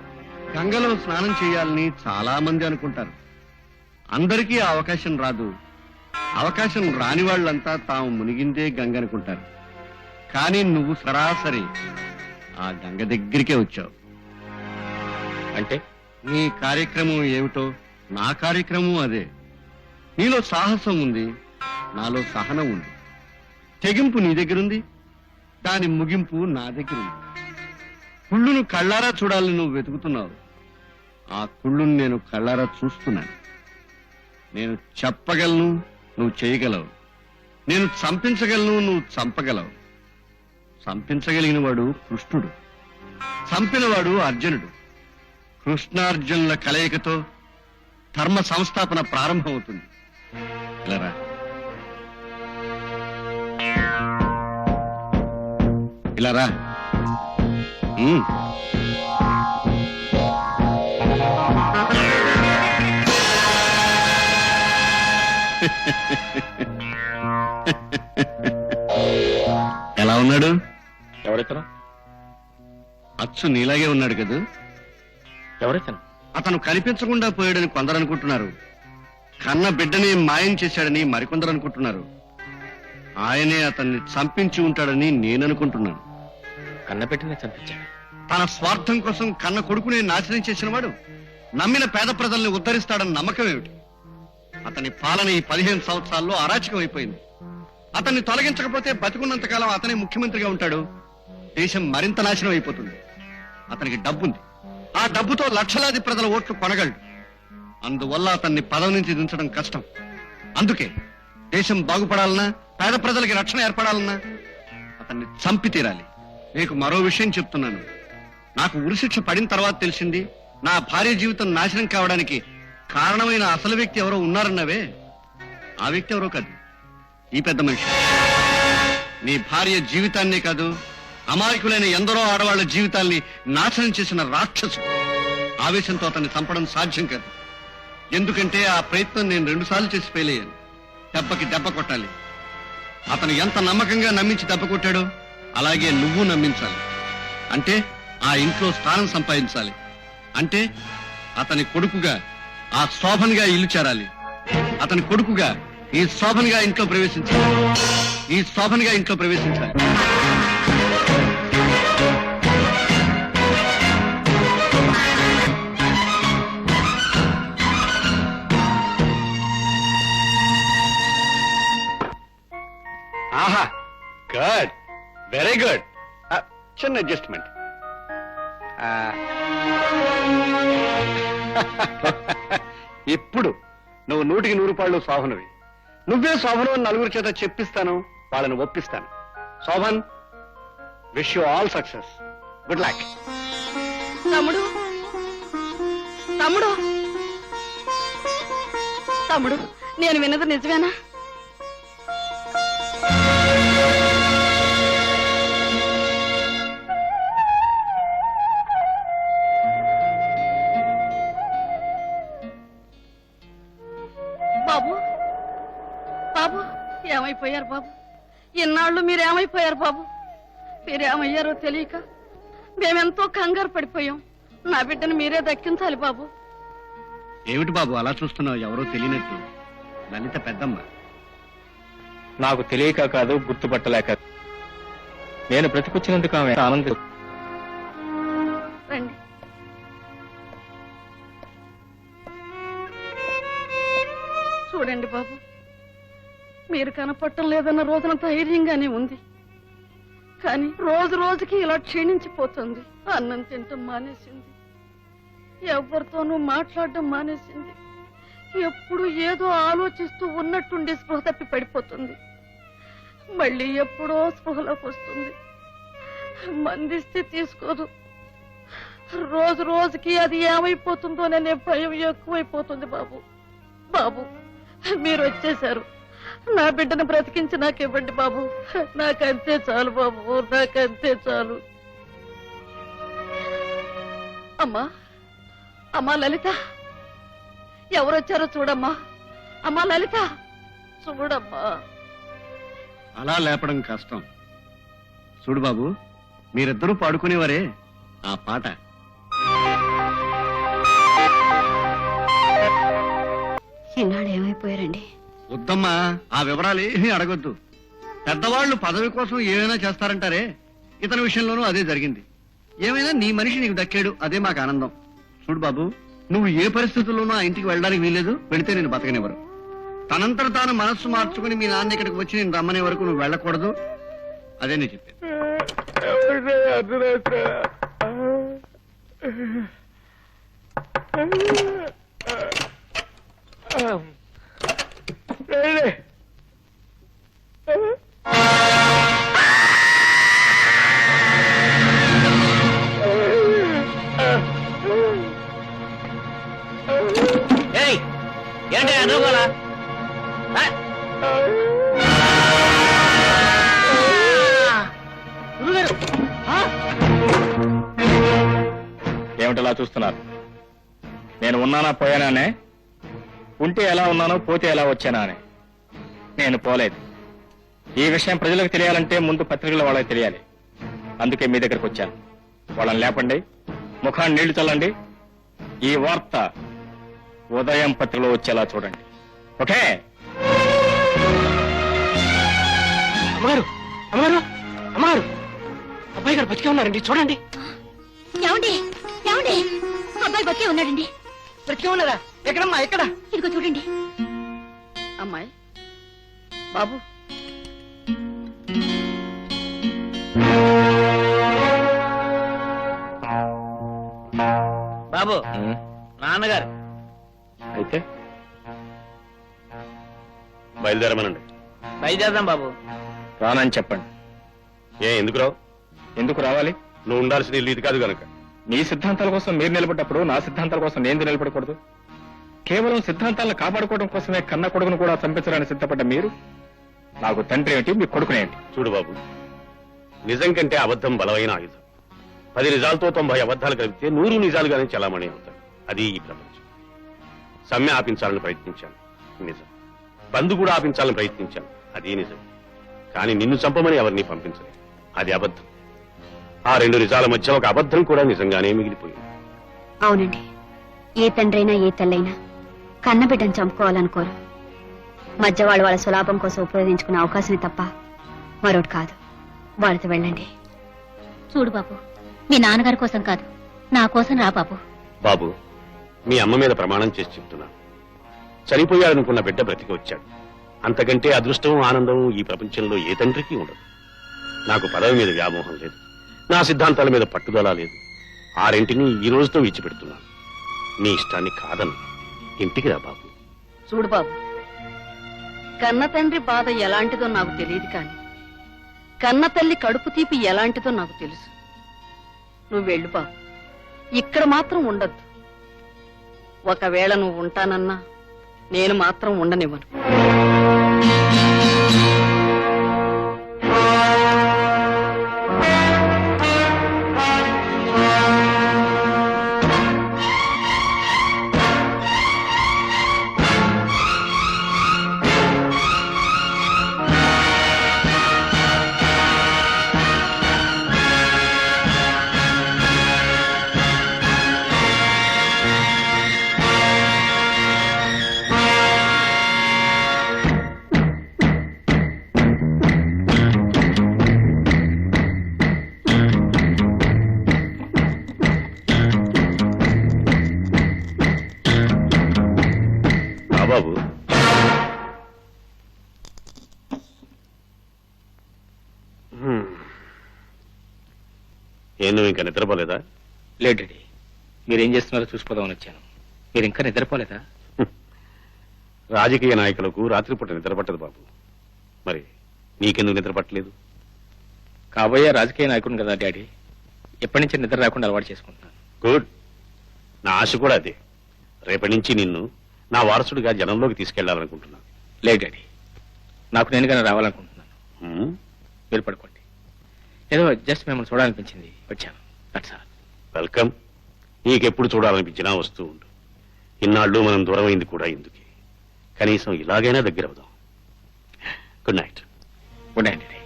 S4: గంగలో స్నానం చేయాలని చాలా మంది అనుకుంటారు, అందరికీ ఆ అవకాశం రాదు. అవకాశం రాని వాళ్ళంతా తాము మునిగిందే గంగ అనుకుంటారు. కానీ నువ్వు సరాసరి ఆ గంగ దగ్గరికే వచ్చావు.
S5: అంటే
S4: నీ కార్యక్రమం ఏమిటో నా కార్యక్రమం అదే. నీలో సాహసం ఉంది, నాలో సహనం ఉంది. తెగింపు నీ దగ్గరుంది, దాని ముగింపు నా దగ్గరుంది. కుళ్ళును కళ్ళారా చూడాలని నువ్వు వెతుకుతున్నావు. ఆ కుళ్ళును నేను కళ్ళారా చూస్తున్నాను. నేను చెప్పగలను, నువ్వు చేయగలవు. నేను చంపించగలను, నువ్వు చంపగలవు. చంపించగలిగిన వాడు కృష్ణుడు, చంపినవాడు అర్జునుడు. కృష్ణార్జునుల కలయికతో ధర్మ సంస్థాపన ప్రారంభమవుతుంది. ఇలారా. ఇలారా. ఎలా ఉన్నాడు?
S5: ఎవరితను?
S4: అచ్చు నీలాగే ఉన్నాడు కదా.
S5: ఎవరితను?
S4: అతను కనిపించకుండా పోయాడని కొందరు అనుకుంటున్నారు. కన్న బిడ్డని మాయం చేశాడని మరికొందరు అనుకుంటున్నారు. ఆయనే అతన్ని చంపించి ఉంటాడని నేననుకుంటున్నాను.
S5: కన్నపెట్టినే చంపించాడు.
S4: తన స్వార్థం కోసం కన్న కొడుకుని నాశనం చేసిన వాడు నమ్మిన పేద ప్రజల్ని ఉద్ధరిస్తాడన్న నమ్మకం ఏమిటి? అతని పాలన ఈ 15 సంవత్సరాల్లో అరాచకం అయిపోయింది. అతన్ని తొలగించకపోతే బతికున్నంతకాలం అతనే ముఖ్యమంత్రిగా ఉంటాడు. దేశం మరింత నాశనం అయిపోతుంది. అతనికి డబ్బుంది. ఆ డబ్బుతో లక్షలాది ప్రజల ఓట్లు కొనగలడు. అందువల్ల అతన్ని పదవి నుంచి దించడం కష్టం. అందుకే దేశం బాగుపడాలన్నా, పేద ప్రజలకి రక్షణ ఏర్పడాలన్నా అతన్ని చంపి తీరాలి. నీకు మరో విషయం చెప్తున్నాను. నాకు ఉరిశిక్ష పడిన తర్వాత తెలిసింది, నా భార్య జీవితం నాశనం కావడానికి కారణమైన అసలు వ్యక్తి ఎవరో ఉన్నారన్నవే. ఆ వ్యక్తి ఎవరో కాదు, ఈ పెద్ద మనిషి. నీ భార్య జీవితాన్నే కాదు, అమాయకులైన ఎందరో ఆడవాళ్ల జీవితాల్ని నాశనం చేసిన రాక్షసుడు. ఆవేశంతో అతన్ని చంపడం సాధ్యం కాదు. ఎందుకంటే ఆ ప్రయత్నం నేను 2 సార్లు చేసి ఫెయిల్ అయ్యాను. దెబ్బకి దెబ్బ కొట్టాలి. అతను ఎంత నమ్మకంగా నమ్మించి దెబ్బ కొట్టాడో అలాగే నువ్వు నమ్మించాలి. అంటే ఆ ఇంట్లో స్థానం సంపాదించాలి. అంటే అతని కొడుకుగా ఆ శోభన్గా ఇల్లు చేరాలి. అతని కొడుకుగా ఈ శోభన్గా ఇంట్లో ప్రవేశించాలి. ఈ శోభన్గా ఇంట్లో ప్రవేశించాలి. ఆహా, గుడ్, వెరీ గుడ్. చిన్న అడ్జస్ట్మెంట్. ఇప్పుడు నువ్వు 100కి 100 పాళ్ళు శోభనవి. నువ్వే శోభను అని నలుగురి చేత చెప్పిస్తాను, వాళ్ళని ఒప్పిస్తాను. Shobhan, wish you all success. Good luck.
S6: తమ్ముడు, తమ్ముడు, తమ్ముడు, నేను విన్నది నిజమేనా? బాబు, బాబు, ఏమైపోయారు బాబు? ఇన్నాళ్ళు మీరేమైపోయారు బాబు? మీరేమయ్యారో తెలియక మేమెంతో కంగారు పడిపోయాం. నా బిడ్డను మీరే దక్కించాలి బాబు.
S4: ఏమిటి బాబు అలా చూస్తున్నావు? ఎవరో తెలియనట్టు. లలిత పెద్దమ్మ.
S2: నాకు తెలియక కాదు, గుర్తుపట్టలేక. నేను బ్రతికొచ్చినందుకు ఆమె ఆనందం.
S6: రండి. చూడండి బాబు, మీరు కనపడటం లేదన్న రోజున ధైర్యంగానే ఉంది. కానీ రోజు రోజుకి ఇలా క్షీణించిపోతుంది. అన్నం తింటం మానేసింది, ఎవరితోనూ మాట్లాడడం మానేసింది. ఎప్పుడు ఏదో ఆలోచిస్తూ ఉన్నట్టుండి స్పృహ తప్పి పడిపోతుంది. మళ్ళీ ఎప్పుడో స్పృహలోకి వస్తుంది. మందిస్తే తీసుకోదు. రోజు రోజుకి అది ఏమైపోతుందోననే భయం ఎక్కువైపోతుంది బాబు. బాబు, మీరు వచ్చేశారు. నా బిడ్డను బ్రతికించి నాకివ్వండి బాబు. నాకంతే చాలు బాబు, నాకంతే చాలు. అమ్మా, అమ్మా లలిత, ఎవరొచ్చారో చూడమ్మా. అమ్మా లలిత, చూడమ్మా.
S4: అలా లేపడం కష్టం. చూడు బాబు, మీరిద్దరూ పాడుకునేవారే ఆ పాట.
S6: ఈనాడు ఏమైపోయారండి?
S4: వద్దమ్మా, ఆ వివరాలు ఏమీ అడగొద్దు. పెద్దవాళ్ళు పదవి కోసం ఏమైనా చేస్తారంటారే, ఇతని విషయంలోనూ అదే జరిగింది. ఏమైనా నీ మనిషి నీకు దక్కాడు, అదే మాకు ఆనందం. చూడు బాబు, నువ్వు ఏ పరిస్థితుల్లోనూ ఆ ఇంటికి వెళ్ళడానికి వీల్లేదు. వెళితే నేను బతకనివ్వరు. తనంతట తాను మనస్సు మార్చుకుని మీ నాన్న ఇక్కడికి వచ్చి నేను రమ్మనే వరకు నువ్వు వెళ్ళకూడదు. అదే నేను చెప్పాను.
S7: ఏయ్, ఏంటి అనుకోలా?
S2: ఏమిటలా చూస్తున్నారు? నేను ఉన్నానా పోయానానే? ఉంటే ఎలా ఉన్నానో పోతే ఎలా వచ్చానా అని. నేను పోలేదు. ఈ విషయం ప్రజలకు తెలియాలంటే ముందు పత్రికల వాళ్ళకి తెలియాలి. అందుకే మీ దగ్గరకు వచ్చాను. వాళ్ళని లేపండి, ముఖాన్ని నీళ్లు చల్లండి. ఈ వార్త ఉదయం పత్రికలో వచ్చేలా చూడండి. ఓకే?
S1: అమ్మగారు, అమ్మగారు, అమ్మగారు, అబ్బాయి గారు బతికే ఉన్నారండి, చూడండి.
S6: ఏమండి? ఏమండి? అబ్బాయి బతికే ఉన్నాడండి.
S9: బ్రతికే ఉన్నారా? ఎక్కడమ్మా, ఎక్కడ?
S6: ఇదిగో చూడండి.
S9: అమ్మాయి, బాబు,
S7: బాబు, నాన్నగారు.
S2: అయితే
S8: బయలుదేరమనండి.
S7: బయలుదేరదాం బాబు.
S2: రానని చెప్పండి.
S8: ఎందుకు రావు?
S2: ఎందుకు రావాలి?
S8: నువ్వు ఉండాల్సిన ఇల్లు ఇది కాదు కనుక.
S2: మీ సిద్ధాంతాల కోసం మీరు నిలబడ్డప్పుడు నా సిద్ధాంతాల కోసం నేను నిలబడకూడదు. కేవలం సిద్ధాంతాలను కాపాడుకోవడం కోసమే కన్న కొడుకును కూడా చంపించడానికి సిద్ధపడ్డ మీరు నాకు తండ్రి ఏమిటి, మీ కొడుకునేంటి?
S8: చూడు బాబు, నిజం కంటే అబద్ధం బలమైన ఆయుధం. 10 నిజాలతో 90 అబద్ధాలు కలిపితే 100 నిజాలుగానే చలామణి అవుతాయి. అది ఈ ప్రపంచం. సమ్మె ఆపించాలని ప్రయత్నించాను, నిజం. బంధు కూడా ఆపించాలని ప్రయత్నించాను, అది నిజం. కానీ నిన్ను చంపమని ఎవరిని పంపించలేదు, అది అబద్ధం. ఆ 2 నిజాల మధ్య ఒక అబద్ధం కూడా నిజంగానే మిగిలిపోయింది.
S6: అవునండి, ఏ తండ్రైనా ఏ తల్లైనా కన్నబిడ్డను చంపుకోవాలనుకోరు. మధ్య వాళ్ళ సులాభం కోసం ఉపయోగించుకునే అవకాశమే తప్ప మరొకటి కాదు. వాళ్ళతో వెళ్ళండి. చూడు బాబు, మీ నాన్నగారి కోసం కాదు, నా కోసం రా బాబు.
S8: బాబు, మీ అమ్మ మీద ప్రమాణం చేసి చెప్తున్నాను. చనిపోయాడనుకున్న బిడ్డ బ్రతికి వచ్చాడు. అంతకంటే అదృష్టం, ఆనందం ఈ ప్రపంచంలో ఏ తండ్రికి ఉండదు. నాకు పదవి మీద వ్యామోహం లేదు, నా సిద్ధాంతాల మీద పట్టుదల లేదు. ఆ రెంటిని ఈ రోజుతో విడిచిపెడుతున్నాను. నీ ఇష్టాన్ని కాదను. ఇంటికి రా బాబు.
S9: చూడు బాబు, కన్న తండ్రి బాధ ఎలాంటిదో నాకు తెలియదు, కానీ కన్న తల్లి కడుపు తీపి ఎలాంటిదో నాకు తెలుసు. నువ్వు వెళ్ళు బాబు, ఇక్కడ మాత్రం ఉండద్దు. ఒకవేళ నువ్వు ఉంటానన్నా నేను మాత్రం ఉండనివ్వను.
S8: బాబు, ఏం నువ్వు ఇంకా నిద్రపోలేదా?
S2: లేదు డాడీ, మీరేం చేస్తున్నారో చూసిపోదామని వచ్చాను. మీరు ఇంకా నిద్రపోలేదా?
S8: రాజకీయ నాయకులకు రాత్రిపూట నిద్రపట్టదు బాబు. మరి నీకెందుకు నిద్రపట్టలేదు?
S2: కాబోయే రాజకీయ నాయకుడు కదా డాడీ, ఎప్పటి నుంచి నిద్ర రాకుండా అలవాటు చేసుకుంటున్నాను.
S8: గుడ్. నా ఆశ కూడా అదే. రేపటి నుంచి నిన్ను నా వారసుడిగా జనంలోకి తీసుకెళ్లాలనుకుంటున్నాను.
S2: లేదు డాడీ, నాకు నేనుగానే రావాలనుకుంటున్నాను. మీరు పడుకోండి. ఏదో జస్ట్ మిమ్మల్ని చూడాలనిపించింది, వచ్చాను. That's all.
S8: వెల్కమ్. నీకెప్పుడు చూడాలనిపించినా వస్తూ ఉండు. ఇన్నాళ్ళు మనం దూరమైంది కూడా ఇందుకే. కనీసం ఇలాగైనా దగ్గర అవుదాం. Good night.
S2: Good night daddy.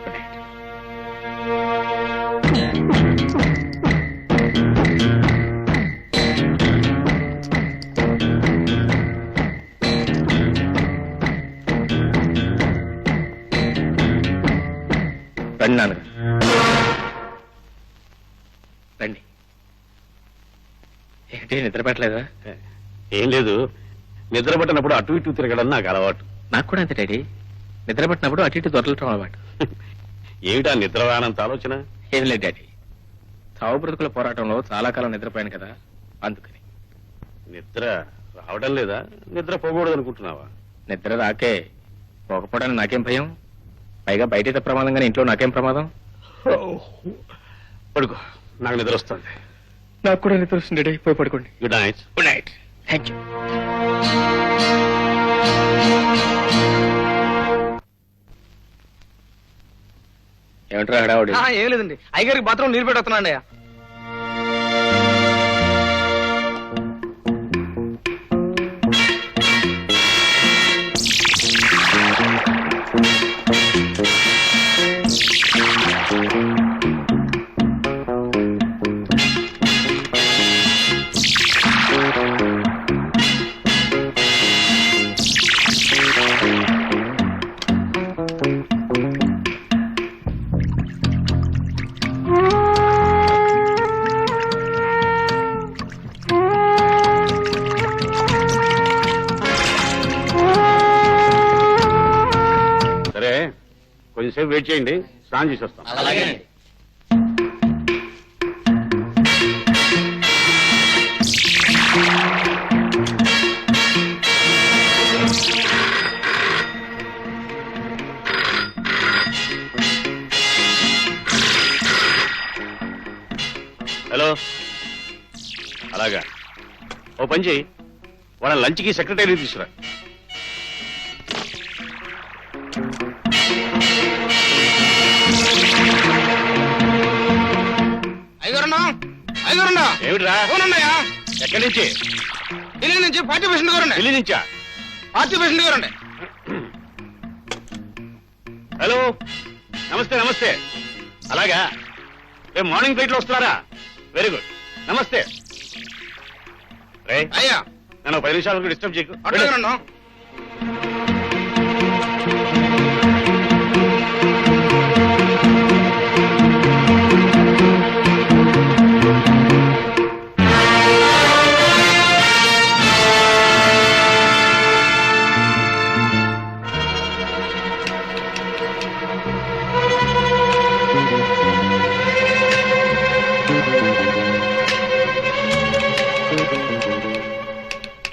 S2: Good night. రండి నాన్నగారు రండి. ఏంటి నిద్ర పెట్టలేదా?
S3: ఏం లేదు, నిద్ర పట్టినప్పుడు అటు ఇటు తిరగడం నాకు అలవాటు.
S2: నాకు కూడా అంతే డాడీ. నిద్ర పట్టినప్పుడు అటు ఇటు దొరలటం అలవాటు.
S3: ఏమిటా నిద్రవానంత ఆలోచన?
S2: ఏం లేదు డాడీ, చావు బ్రతుకుల పోరాటంలో చాలా కాలం నిద్రపోయాను కదా, అందుకని.
S3: నిద్ర రావడం లేదా? నిద్ర పోకూడదు అనుకుంటున్నావా?
S2: నిద్ర రాకే పోకపోవడానికి నాకేం భయం? పైగా బయట ప్రమాదం కానీ ఇంట్లో నాకేం ప్రమాదం?
S3: పడుకో, నాకు నిద్ర వస్తుంది.
S2: నాకు కూడా నిద్ర వస్తుంది డాడీ, పోయి పడుకోండి.
S3: Good night.
S2: Good night. Thank you. ఏమంటారా హడావుడి?
S1: ఏం లేదండి, అయ్యగారికి బాత్రూమ్ నీళ్ళు పెట్టొస్తున్నాండి.
S3: సరే, కొంచెంసేపు వెయిట్ చేయండి, స్నానం చేసి వస్తాం.
S1: అలాగేనండి.
S3: హలో, అలాగా. ఓ పని చేయి, వాళ్ళ లంచ్కి సెక్రటరీ తీసుకురా. ఏమిట్రా? ఎక్కడి నుంచి?
S1: ఢిల్లీ నుంచి పార్టీ ప్రెసిడెంట్ గారు.
S3: ఢిల్లీ నుంచా?
S1: పార్టీ ప్రెసిడెంట్ గారు.
S3: హలో, నమస్తే. నమస్తే. అలాగా, రేపు మార్నింగ్ ఫ్లైట్ లో వస్తున్నారా? వెరీ గుడ్, నమస్తే. రే
S1: అయ్యా,
S3: నన్ను 10 నిమిషాల వరకు డిస్టర్బ్ చేయకు.
S1: అట్లా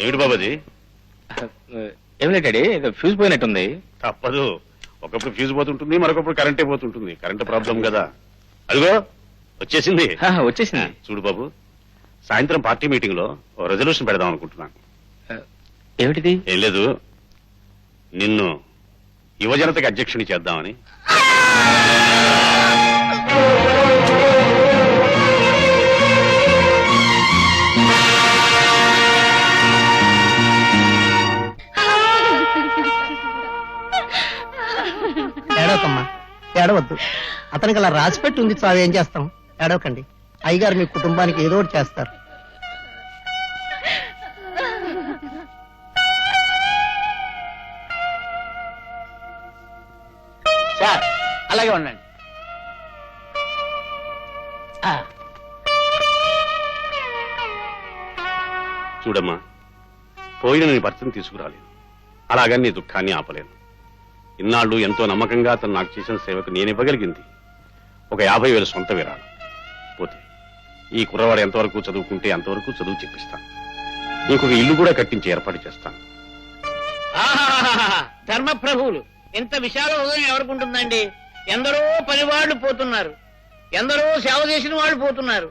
S3: ఏమిటి బాబాజీ?
S2: ఏం లేదు డాడీ, ఫ్యూజ్ పోయినట్టుంది.
S3: తప్పదు, ఒకప్పుడు ఫ్యూజ్ పోతుంటుంది, మరొకప్పుడు కరెంటే పోతుంటుంది. కరెంట్ ప్రాబ్లం కదా. అదిగో వచ్చేసింది.
S2: వచ్చేసింది.
S3: చూడు బాబు, సాయంత్రం పార్టీ మీటింగ్ లో ఓ రెజల్యూషన్ పెడదాం అనుకుంటున్నాను.
S2: ఏమిటిది?
S3: ఏం లేదు, నిన్ను యువజనతకి అధ్యక్షుని చేద్దామని.
S9: ఏడవకమ్మా, ఏడవద్దు. అతనికి అలా రాసిపెట్టి ఉంది చావు, ఏం చేస్తాం? ఏడవకండి, అయ్యగారు మీ కుటుంబానికి ఏదో ఒకటి చేస్తారు.
S7: సార్ అలాగే ఉండండి.
S3: చూడమ్మా, పోయిన నీ భర్తను తీసుకురాలేను, అలాగని నీ దుఃఖాన్ని ఆపలేను. ఇన్నాళ్ళు ఎంతో నమ్మకంగా అతను నాకు చేసిన సేవకు నేను ఇవ్వగలిగింది ఒక 50,000 సొంత విరాళం. పోతే ఈ కుర్రవాడు ఎంతవరకు చదువుకుంటే అంతవరకు చదువు చెప్పిస్తాను. ఇంకొక ఇల్లు కూడా కట్టించి ఏర్పాటు చేస్తాను.
S7: ధర్మప్రభువులు, ఇంత విశాల హృదయం ఎవరికుంటుందండి? ఎందరో పనివాళ్లు పోతున్నారు, ఎందరో సేవ చేసిన వాళ్ళు పోతున్నారు,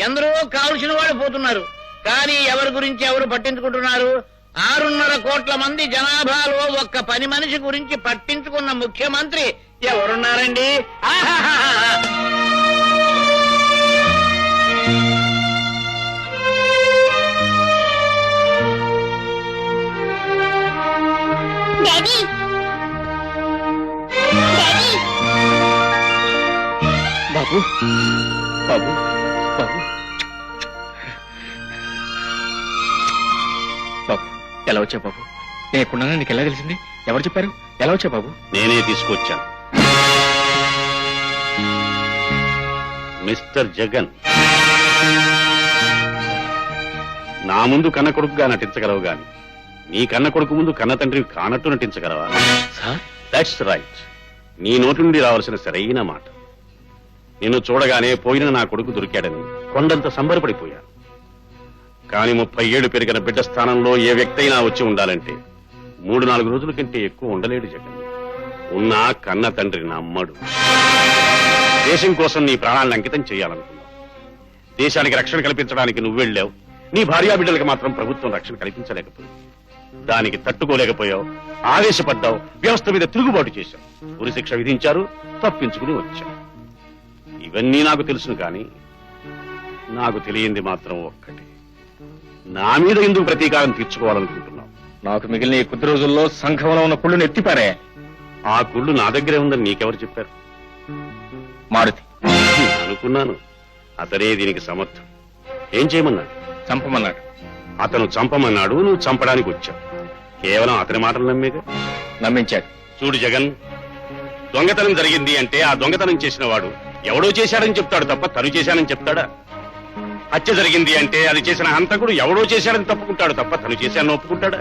S7: ఎందరో కావలసిన వాళ్ళు పోతున్నారు. కానీ ఎవరి గురించి ఎవరు పట్టించుకుంటున్నారు? 6.5 కోట్ల మంది జనాభాలో ఒక్క పని మనిషి గురించి పట్టించుకున్న ముఖ్యమంత్రి ఎవరున్నారండి?
S2: బాబు బాబు బాబు బాబు, ఎలా వచ్చావు బాబు? నేను ఎక్కడున్నానో నీకు ఎలా తెలిసింది? ఎవరు చెప్పారు? ఎలా వచ్చావు బాబు?
S3: నేనే తీసుకొచ్చాను. మిస్టర్ జగన్, నా ముందు కన్న కొడుకుగా నటించగలవు గాని నీ కన్న కొడుకు ముందు కన్న తండ్రి కానట్టు నటించగలవా? That's right. నీ నోటి నుండి రావాల్సిన సరైన మాట. నిన్ను చూడగానే పోయిన నా కొడుకు దొరికాడని కొండంత సంబరపడిపోయాను. కాని 30 ఏళ్లు పెరిగిన బిడ్డ స్థానంలో ఏ వ్యక్తి అయినా వచ్చి ఉండాలంటే 3-4 రోజుల కంటే ఎక్కువ ఉండలేడు జగన్. ఉన్నా కన్న తండ్రి నమ్మడు. దేశం కోసం నీ ప్రాణాలను అంకితం చేయాలనుకున్నావు. దేశానికి రక్షణ కల్పించడానికి నువ్వు వెళ్ళావు. నీ భార్యా బిడ్డలకు మాత్రం ప్రభుత్వం రక్షణ కల్పించలేకపోయింది. దానికి తట్టుకోలేకపోయావు, ఆవేశపడ్డావు, వ్యవస్థ మీద తిరుగుబాటు చేశావు, ఉరిశిక్ష విధించారు, తప్పించుకుని వచ్చావు. ఇవన్నీ నాకు తెలుసును కానీ నాకు తెలియంది మాత్రం ఒక్కటి. నా మీద ఎందుకు ప్రతీకారం తీర్చుకోవాలనుకుంటున్నావు?
S2: నాకు మిగిలిన ఈ కొద్ది రోజుల్లో సంఘంలో ఉన్న కుళ్ళును ఎత్తిపారే.
S3: ఆ కుళ్ళు నా దగ్గరే ఉందని నీకెవరు చెప్పారు?
S2: మారుతి
S3: అనుకున్నాను. అతనే దీనికి సమర్థం. ఏం చేయమన్నాడు?
S2: చంపమన్నాడు.
S3: అతను చంపమన్నాడు, నువ్వు చంపడానికి వచ్చావు. కేవలం అతని మాటలు నమ్మేగా.
S2: నమ్మించాడు.
S3: చూడు జగన్, దొంగతనం జరిగింది అంటే ఆ దొంగతనం చేసిన వాడు ఎవడో చేశాడని చెప్తాడు తప్ప తను చేశానని చెప్తాడా? హత్య జరిగింది అంటే అది చేసిన హంతకుడు ఎవడో చేశాడని తప్పుకుంటాడు తప్ప తను చేశానని ఒప్పుకుంటాడా?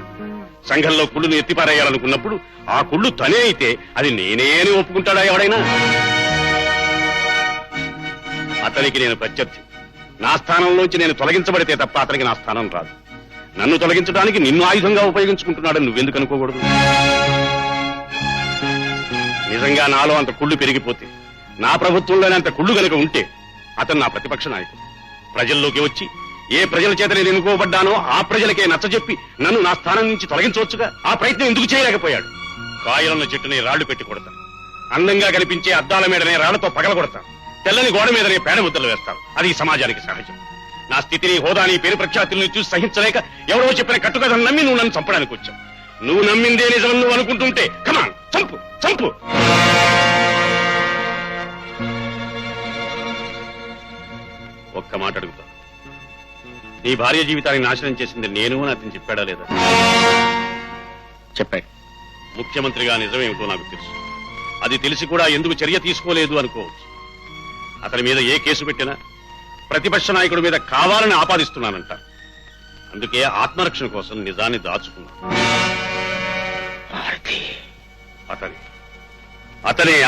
S3: సంఘంలో కుళ్ళును ఎత్తిపారేయాలనుకున్నప్పుడు ఆ కుళ్ళు తనే అయితే అది నేనే అని ఒప్పుకుంటాడా ఎవడైనా? అతనికి నేను ప్రత్యర్థి. నా స్థానంలోంచి నేను తొలగించబడితే తప్ప అతనికి నా స్థానం రాదు. నన్ను తొలగించడానికి నిన్ను ఆయుధంగా ఉపయోగించుకుంటున్నాడని నువ్వెందుకు అనుకోకూడదు? నిజంగా నాలో అంత కుళ్ళు పెరిగిపోతే, నా ప్రభుత్వంలోనే అంత కుళ్ళు కనుక ఉంటే అతను నా ప్రతిపక్ష నాయకుడు. ప్రజల్లోకి వచ్చి ఏ ప్రజల చేత నేను ఎన్నుకోబడ్డానో ఆ ప్రజలకే నచ్చజెప్పి నన్ను నా స్థానం నుంచి తొలగించవచ్చుగా. ఆ ప్రయత్నం ఎందుకు చేయలేకపోయాడు? కాయలున్న చెట్టుని రాళ్లు పెట్టి కొడతాను, అందంగా కనిపించే అద్దాల మీదనే రాళ్లతో పగల కొడతాను, తెల్లని గోడ మీదనే పేడ ముద్దలు వేస్తాను. అది సమాజానికి సహజం. నా స్థితిని, హోదాని, పేరు ప్రఖ్యాతుల్ని చూసి సహించలేక ఎవరో చెప్పిన కట్టుకథను నమ్మి నువ్వు నన్ను చంపడానికి వచ్చావు. నువ్వు నమ్మిందే నిజం నువ్వు అనుకుంటుంటే కమాన్ చంపు చంపు. ఒక్క మాట అడుగుతా, నీ భార్య జీవితాన్ని నాశనం చేసింది నేను అని అతను చెప్పాడా లేదా?
S2: చెప్పాడు.
S3: ముఖ్యమంత్రిగా నిజమేమిటో నాకు తెలుసు. అది తెలిసి కూడా ఎందుకు చర్య తీసుకోలేదు అనుకోవచ్చు. అతని మీద ఏ కేసు పెట్టినా ప్రతిపక్ష నాయకుడి మీద కావాలని ఆపాదిస్తున్నానంట. అందుకే ఆత్మరక్షణ కోసం నిజాన్ని దాచుకున్నాను.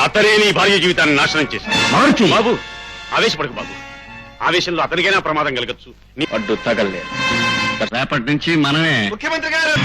S3: అతనే నీ భార్య జీవితాన్ని నాశనం చేశాడు. బాబు ఆవేశపడకు బాబు. ఆవేశంలో అతనికైనా ప్రమాదం కలగచ్చు. నీ
S2: అడ్డు తగలలేదు.
S4: రేపటి నుంచి మనమే.
S8: ముఖ్యమంత్రి గారు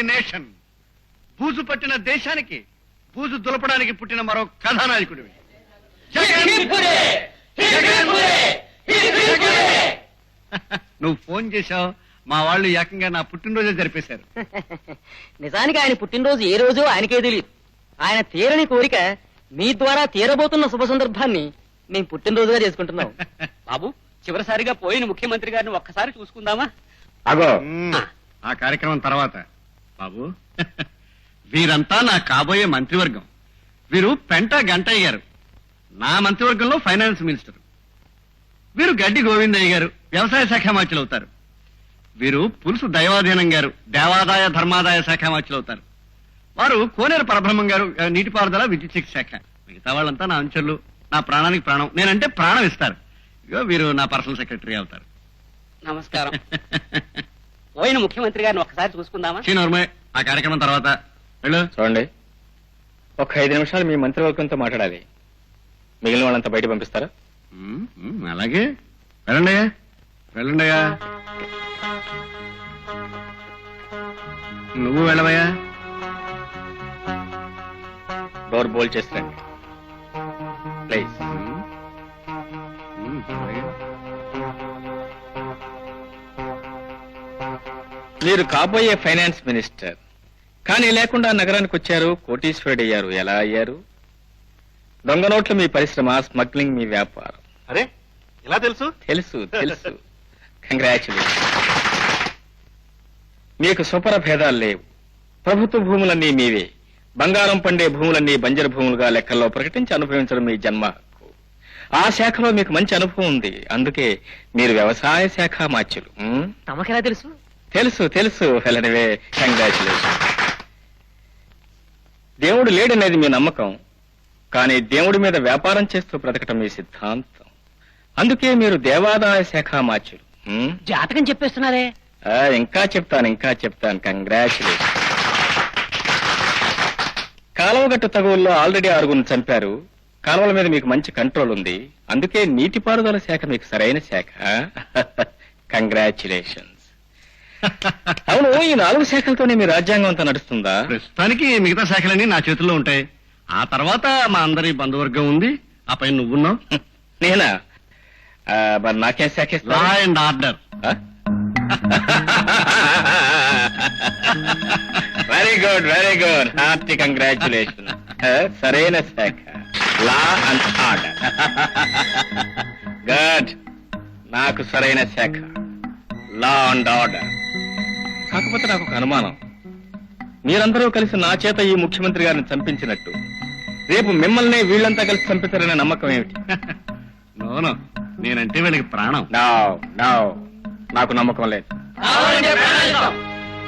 S4: నేషన్. బూజు పట్టిన దేశానికి బూజు దులపడానికి పుట్టిన మరో కథానాయకుడివి. నువ్వు ఫోన్ చేశావు, మా వాళ్ళు ఏకంగా నా పుట్టినరోజే జరిపేశారు.
S1: నిజానికి ఆయన పుట్టినరోజు ఏ రోజో ఆయనకే తెలియదు. ఆయన తీరని కోరిక మీ ద్వారా తీరబోతున్న శుభ సందర్భాన్ని మేము పుట్టినరోజుగా చేసుకుంటున్నాం.
S10: బాబు, చివరిసారిగా పోయిన ముఖ్యమంత్రి గారిని ఒక్కసారి చూసుకుందామా?
S2: అగో
S4: ఆ కార్యక్రమం తర్వాత బాబు, వీరంతా నా కాబోయే మంత్రివర్గం. వీరు పెంట గంటయ్య గారు, నా మంత్రివర్గంలో ఫైనాన్స్ మినిస్టర్. వీరు గడ్డి గోవిందయ్య గారు, వ్యవసాయ శాఖ మార్చులు అవుతారు. వీరు పులుసు దైవాధీనం గారు, దేవాదాయ ధర్మాదాయ శాఖ మార్చులు అవుతారు. వారు కోనేరు పరబ్రహ్మం గారు, నీటిపారుదల విద్యుత్ శాఖ. మిగతా వాళ్ళంతా నా అంచెలు, నా ప్రాణానికి ప్రాణం, నేనంటే ప్రాణం ఇస్తారు. ఇగో వీరు నా పర్సనల్ సెక్రటరీ అవుతారు.
S10: నమస్కారం. పోయిన ముఖ్యమంత్రి గారిని ఒక్కసారి చూసుకుందామా?
S4: శ్రీనోర్మే, ఆ కార్యక్రమం తర్వాత వెళ్ళు.
S2: చూడండి, ఒక 5 నిమిషాలు మీ మంత్రివర్గంతో మాట్లాడాలి. మిగిలిన వాళ్ళంతా బయట పంపిస్తారా?
S4: అలాగే వెళ్ళండి, వెళ్ళండియా. నువ్వు వెళ్ళవయ్యా.
S2: డోర్ బోల్ చేసి రండి ప్లీజ్. మీరు కాబోయే ఫైనాన్స్ మినిస్టర్ కానీ లేకుండా నగరానికి వచ్చారు, కోటీశ్వరుడు అయ్యారు. ఎలా అయ్యారు? దొంగ నోట్లు మీ పరిశ్రమ, స్మగ్లింగ్ మీ వ్యాపారం.
S8: అరే ఎలా తెలుసు?
S2: తెలుసు తెలుసు. కంగ్రాచులేషన్. మీకు స్వపర భేదాలు లేవు. ప్రభుత్వ భూములన్నీ మీవే. బంగారం పండే భూములన్నీ బంజరు భూములుగా లెక్కల్లో ప్రకటించి అనుభవించడం మీ జన్మ హక్కు. ఆ శాఖలో మీకు మంచి అనుభవం ఉంది. అందుకే మీరు వ్యవసాయ శాఖ మాచ్యులు.
S1: తమకెలా తెలుసు?
S2: తెలుసు తెలుసు. వెళ్ళనివే. కంగ్రాచులేషన్. దేవుడు లేడనేది మీ నమ్మకం, కానీ దేవుడి మీద వ్యాపారం చేస్తూ బ్రతకటం మీ సిద్ధాంతం. అందుకే మీరు దేవాదాయ శాఖ మాచ్యులు.
S1: జాతకం చెప్పేస్తున్నారే.
S2: ఇంకా చెప్తాను. కంగ్రాచులేషన్. కాలువగట్టు తగువుల్లో ఆల్రెడీ 6 చంపారు. కాలువల మీద మీకు మంచి కంట్రోల్ ఉంది. అందుకే నీటిపారుదల శాఖ మీకు సరైన శాఖ. కంగ్రాచులేషన్స్. అవును, ఈ 4 శాఖలతోనే మీ రాజ్యాంగం అంతా నడుస్తుందా?
S4: ప్రస్తుతానికి మిగతా శాఖలన్నీ నా చేతుల్లో ఉంటాయి. ఆ తర్వాత మా అందరి బంధువర్గం ఉంది. ఆ పైన నువ్వున్నావు.
S2: నేనా? మరి నాకేం శాఖ
S4: law and order.
S2: Very good. Hearty congratulation. సరైన శాఖ లా అండ్ ఆర్డర్. గుడ్. నాకు సరైన శాఖ లా అండ్ ఆర్డర్. కాకపోతే నాకు ఒక అనుమానం. మీరందరూ కలిసి నా చేత ఈ ముఖ్యమంత్రి గారిని చంపించినట్టు రేపు మిమ్మల్ని వీళ్ళంతా కలిసి చంపిస్తారనే నమ్మకం ఏమిటి?
S4: నోనో, నేనంటే వీళ్ళకి ప్రాణం.
S2: నో, నాకు నమ్మకం లేదు.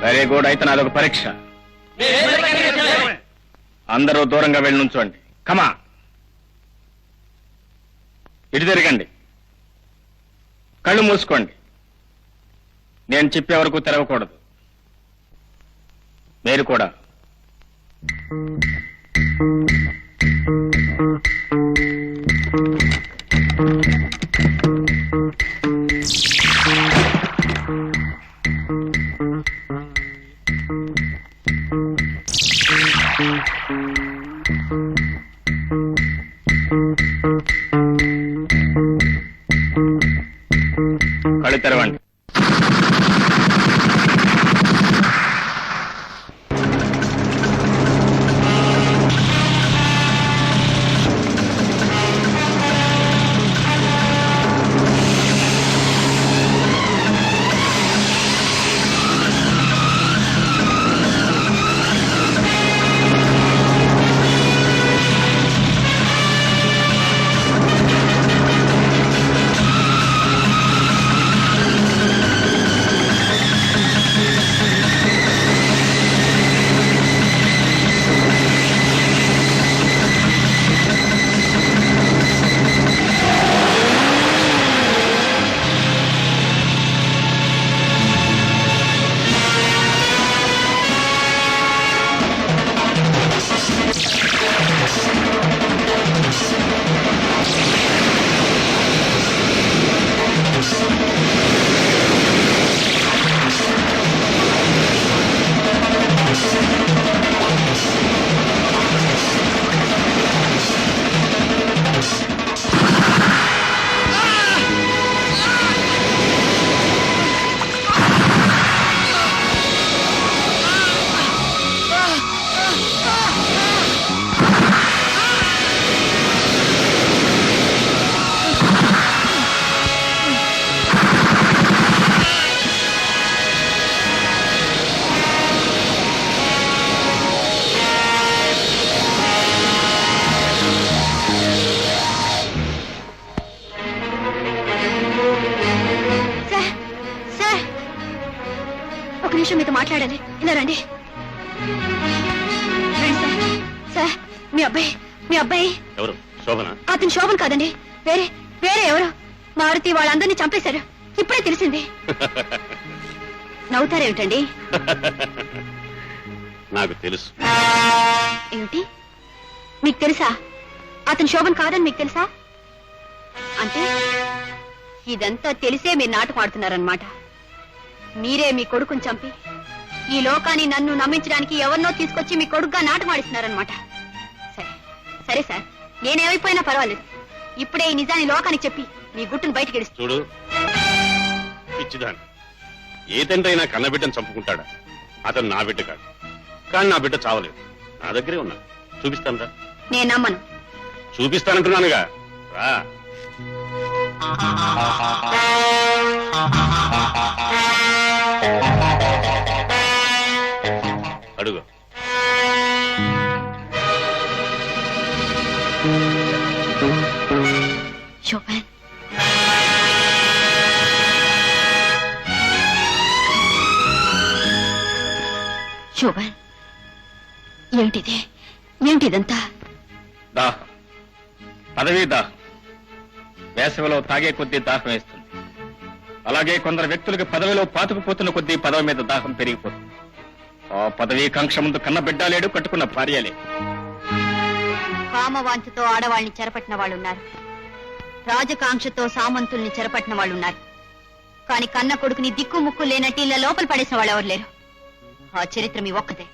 S2: Very good. అయితే నాదొక పరీక్ష. అందరూ దూరంగా వెళ్ళి నుంచోండి. కమా, ఇటు తిరగండి. కళ్ళు మూసుకోండి. నేను చెప్పే వరకు తెరవకూడదు. మీరు కూడా. కళ్ళు తెరవండి.
S6: మీతో మాట్లాడాలి. ఇలా రండి. సార్, మీ అబ్బాయి
S3: ఎవరు? శోభన?
S6: అతను శోభన్ కాదండి, వేరే వేరే ఎవరు. మారుతి వాళ్ళందరినీ చంపేశారు. ఇప్పుడే తెలిసింది. నవ్వుతారేమిటండి?
S3: నాకు తెలుసు.
S6: ఏమిటి? మీకు తెలుసా? అతను శోభన్ కాదని మీకు తెలుసా? అంటే ఇదంతా తెలిసే మీరు నాటకం ఆడుతున్నారన్నమాట. మీరే మీ కొడుకుని చంపి ఈ లోకాన్ని నన్ను నమ్మించడానికి ఎవరినో తీసుకొచ్చి మీ కొడుకుగా నాటకం ఆడిస్తున్నారన్నమాట. సరే సరే సార్, నేనేమైపోయినా పర్వాలేదు. ఇప్పుడే ఈ నిజాన్ని లోకానికి చెప్పి మీ గుట్టును బయటకు ఎడుస్తూ.
S3: చూడు పిచ్చిదాన్ని, ఏ తండ్రి అయినా కన్నబిడ్డను చంపుకుంటాడా? అతను నా బిడ్డ కాదు.
S8: కానీ నా బిడ్డ చావలేదు. నా దగ్గరే ఉన్నా. చూపిస్తాను రా.
S6: నేను నమ్మను.
S8: చూపిస్తానంటున్నానుగా, రా. అడుగు.
S6: శోభన్, శోభన్, ఏమిటిది? ఏమిటిదంతా?
S2: దాహం, పదవీ దాహం. వేసవిలో తాగే కొద్దీ దాహం వేస్తుంది. అలాగే కొందరు వ్యక్తులకు పదవిలో పాతుకుపోతున్న కొద్దీ పదవి మీద దాహం పెరిగిపోతుంది. ఆ పదవీ కాంక్ష ముందు కన్నబిడ్డ లేడు, కట్టుకున్న భార్య లేదు.
S6: కామవాంఛతో ఆడవాళ్ళని చెరపట్టిన వాళ్ళున్నారు, రాజకాంక్షతో సామంతుల్ని చెరపట్టిన వాళ్ళున్నారు. కాని కన్న కొడుకుని దిక్కు ముక్కు లేనట్టు ఇలా లోపల పడేసిన వాళ్ళు ఎవరు లేరు. ఆ చరిత్ర మీ ఒక్కతే.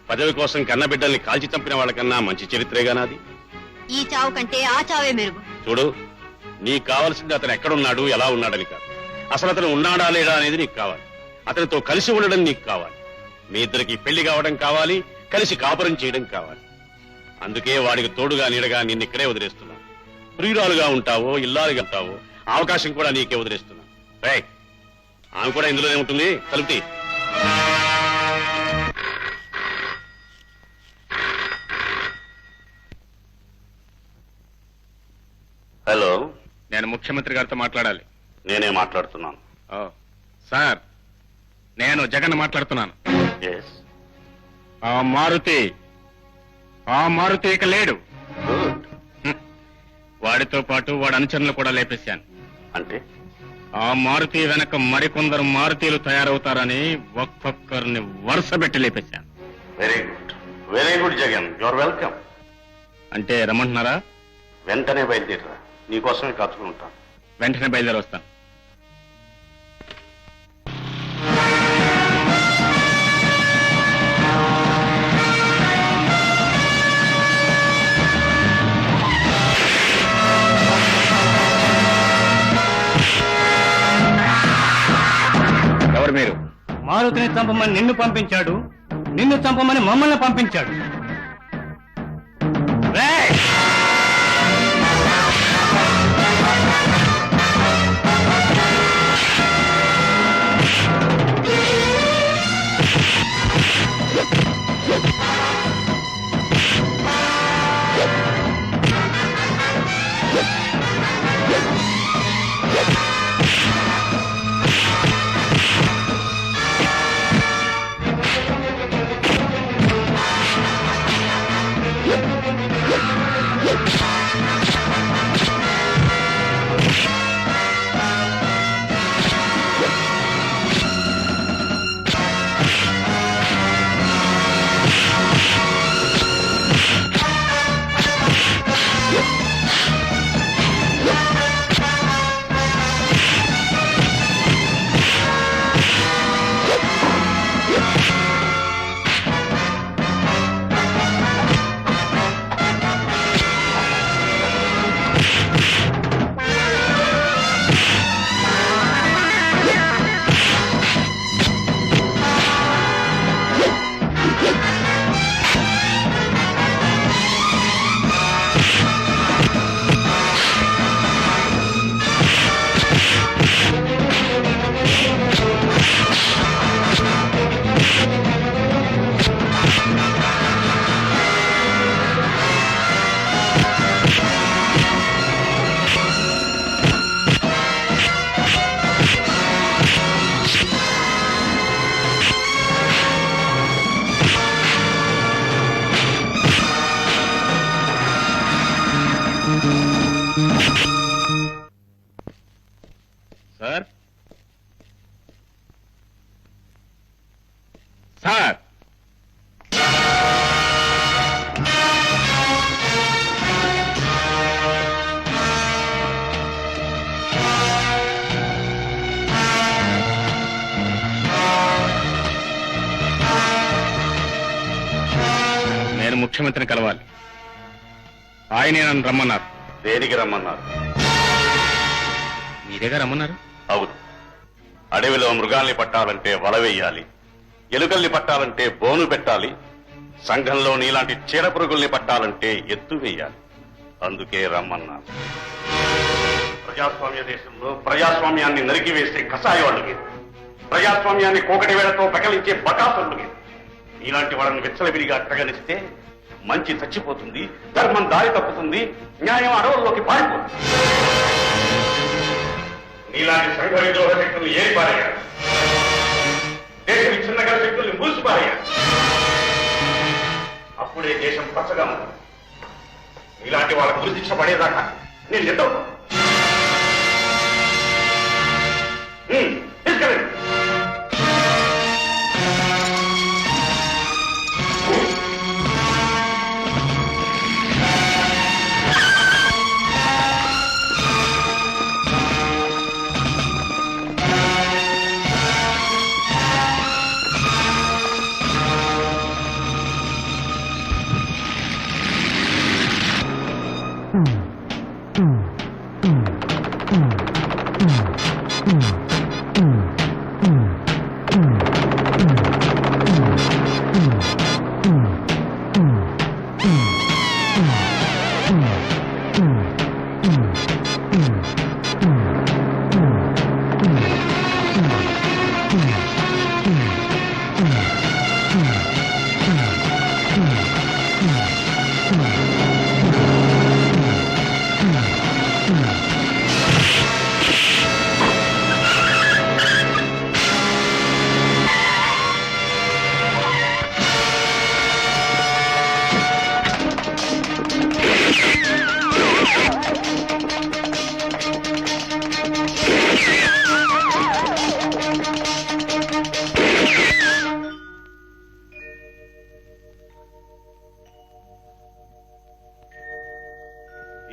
S8: పదవి కోసం కన్నబిడ్డల్ని కాల్చి చంపిన వాళ్ళకన్నా మంచి చరిత్రేగా నాది.
S6: ఈ చావు కంటే ఆ చావే మెరుగు.
S8: చూడు, నీకు కావాల్సింది అతను ఎక్కడున్నాడు, ఎలా ఉన్నాడని కాదు. అసలు అతను ఉన్నాడా లేడా అనేది నీకు కావాలి. అతనితో కలిసి ఉండడం నీకు కావాలి. మీ ఇద్దరికి పెళ్లి కావడం కావాలి, కలిసి కాపురం చేయడం కావాలి. అందుకే వాడికి తోడుగా నీడగా నిన్ను ఇక్కడే వదిలేస్తున్నాను. ప్రియురాలుగా ఉంటావో, ఇల్లాలుగా ఉంటావో అవకాశం కూడా నీకే వదిలేస్తున్నాను. రేయ్, ఆమె కూడా ఇందులోనే ఉంటుంది. తలుపుతి. హలో,
S2: నేను ముఖ్యమంత్రి గారితో మాట్లాడాలి.
S8: నేనే మాట్లాడుతున్నాను.
S2: ఓ, సార్, నేను జగన్ మాట్లాడుతున్నాను. ఆ మారుతి ఇక లేడు. వాడితో పాటు వాడి అనుచరులు కూడా లేపేశాను.
S8: అంటే
S2: ఆ మారుతి వెనక మరికొందరు మారుతీలు తయారవుతారని ఒక్కొక్కరిని వరుసబెట్టి లేపేశాను.
S8: Very good Jagan, your welcome.
S2: అంటే రమ్మంటున్నారా?
S8: వెంటనే బయలుదేరరా, నీకోసమే కాచుకుని ఉంటాను.
S2: వెంటనే బయలుదేరి వస్తాను. ఎవరు మీరు?
S3: మారుతిని చంపమని నిన్ను పంపించాడు, నిన్ను చంపమని మమ్మల్ని పంపించాడు.
S2: సార్, సార్, నేను ముఖ్యమంత్రిని కలవాలి. ఆయనే నన్ను రమ్మన్నారు.
S8: దేనికి రమ్మన్నారు?
S2: మీరేగా రమ్మన్నారు.
S8: అవును, అడవిలో మృగాల్ని పట్టాలంటే వల వేయాలి,
S3: ఎలుకల్ని పట్టాలంటే బోను పెట్టాలి, సంఘంలో నీలాంటి చీడపురుగుల్ని పట్టాలంటే ఎత్తు వేయాలి. అందుకే రమ్మన్నారు. ప్రజాస్వామ్య దేశంలో ప్రజాస్వామ్యాన్ని నరికివేసే కషాయవాళ్ళు మీరు, ప్రజాస్వామ్యాన్ని కోకటి వేళతో పెకలించే బకాసులు మీరు. ఇలాంటి వాళ్ళని విచ్చలవిడిగా అట్టగనిస్తే మంచి చచ్చిపోతుంది, ధర్మం దారి తప్పుతుంది, న్యాయం అడవుల్లోకి పారిపోతుంది. నీలాంటి సంఘ విద్రోహ శక్తులు ఏరి పారయ్యారు, దేశ విచ్ఛిన్నగల శక్తుల్ని మూసిపారయ్యారు. అప్పుడే దేశం పచ్చగా ఉంది. ఇలాంటి వాళ్ళకు గురిశిక్ష పడేదాకా నేను ఎంతో తీసుకెళ్ళండి.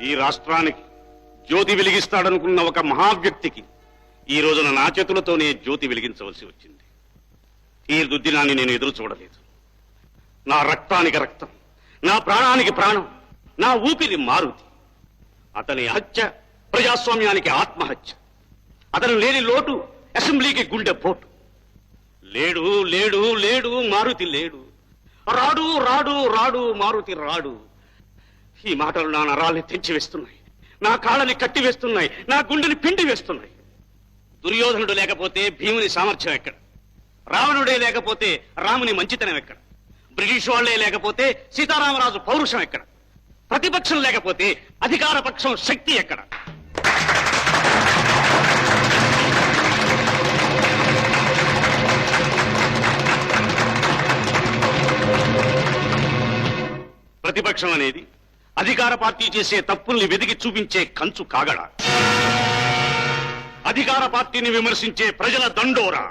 S3: ఈ రాష్ట్రానికి జ్యోతి వెలిగిస్తాడనుకున్న ఒక మహావ్యక్తికి ఈ రోజున నా చేతులతోనే జ్యోతి వెలిగించవలసి వచ్చింది. ఈ దుద్దినాన్ని నేను ఎదురు చూడలేదు. నా రక్తానికి రక్తం, నా ప్రాణానికి ప్రాణం, నా ఊపిరి మారుతి. అతని హత్య ప్రజాస్వామ్యానికి ఆత్మహత్య. అతను లేని లోటు అసెంబ్లీకి గుండె పోటు. లేడు లేడు లేడు మారుతి లేడు, రాడు రాడు రాడు మారుతి రాడు. ఈ మాటలు నా నరాల్ని తెంచివేస్తున్నాయి, నా కాళ్ళని కట్టివేస్తున్నాయి, నా గుండెని పిండి వేస్తున్నాయి. దుర్యోధనుడు లేకపోతే భీముని సామర్థ్యం ఎక్కడ? రావణుడే లేకపోతే రాముని మంచితనం ఎక్కడ? బ్రిటిష్ వాళ్లే లేకపోతే సీతారామరాజు పౌరుషం ఎక్కడ? ప్రతిపక్షం లేకపోతే అధికార పక్షం శక్తి ఎక్కడ? ప్రతిపక్షం అనేది అధికార పార్టీ చేసే తప్పుల్ని వెతికి చూపించే కంచు కాగడ, అధికార పార్టీని విమర్శించే ప్రజల దండోరా.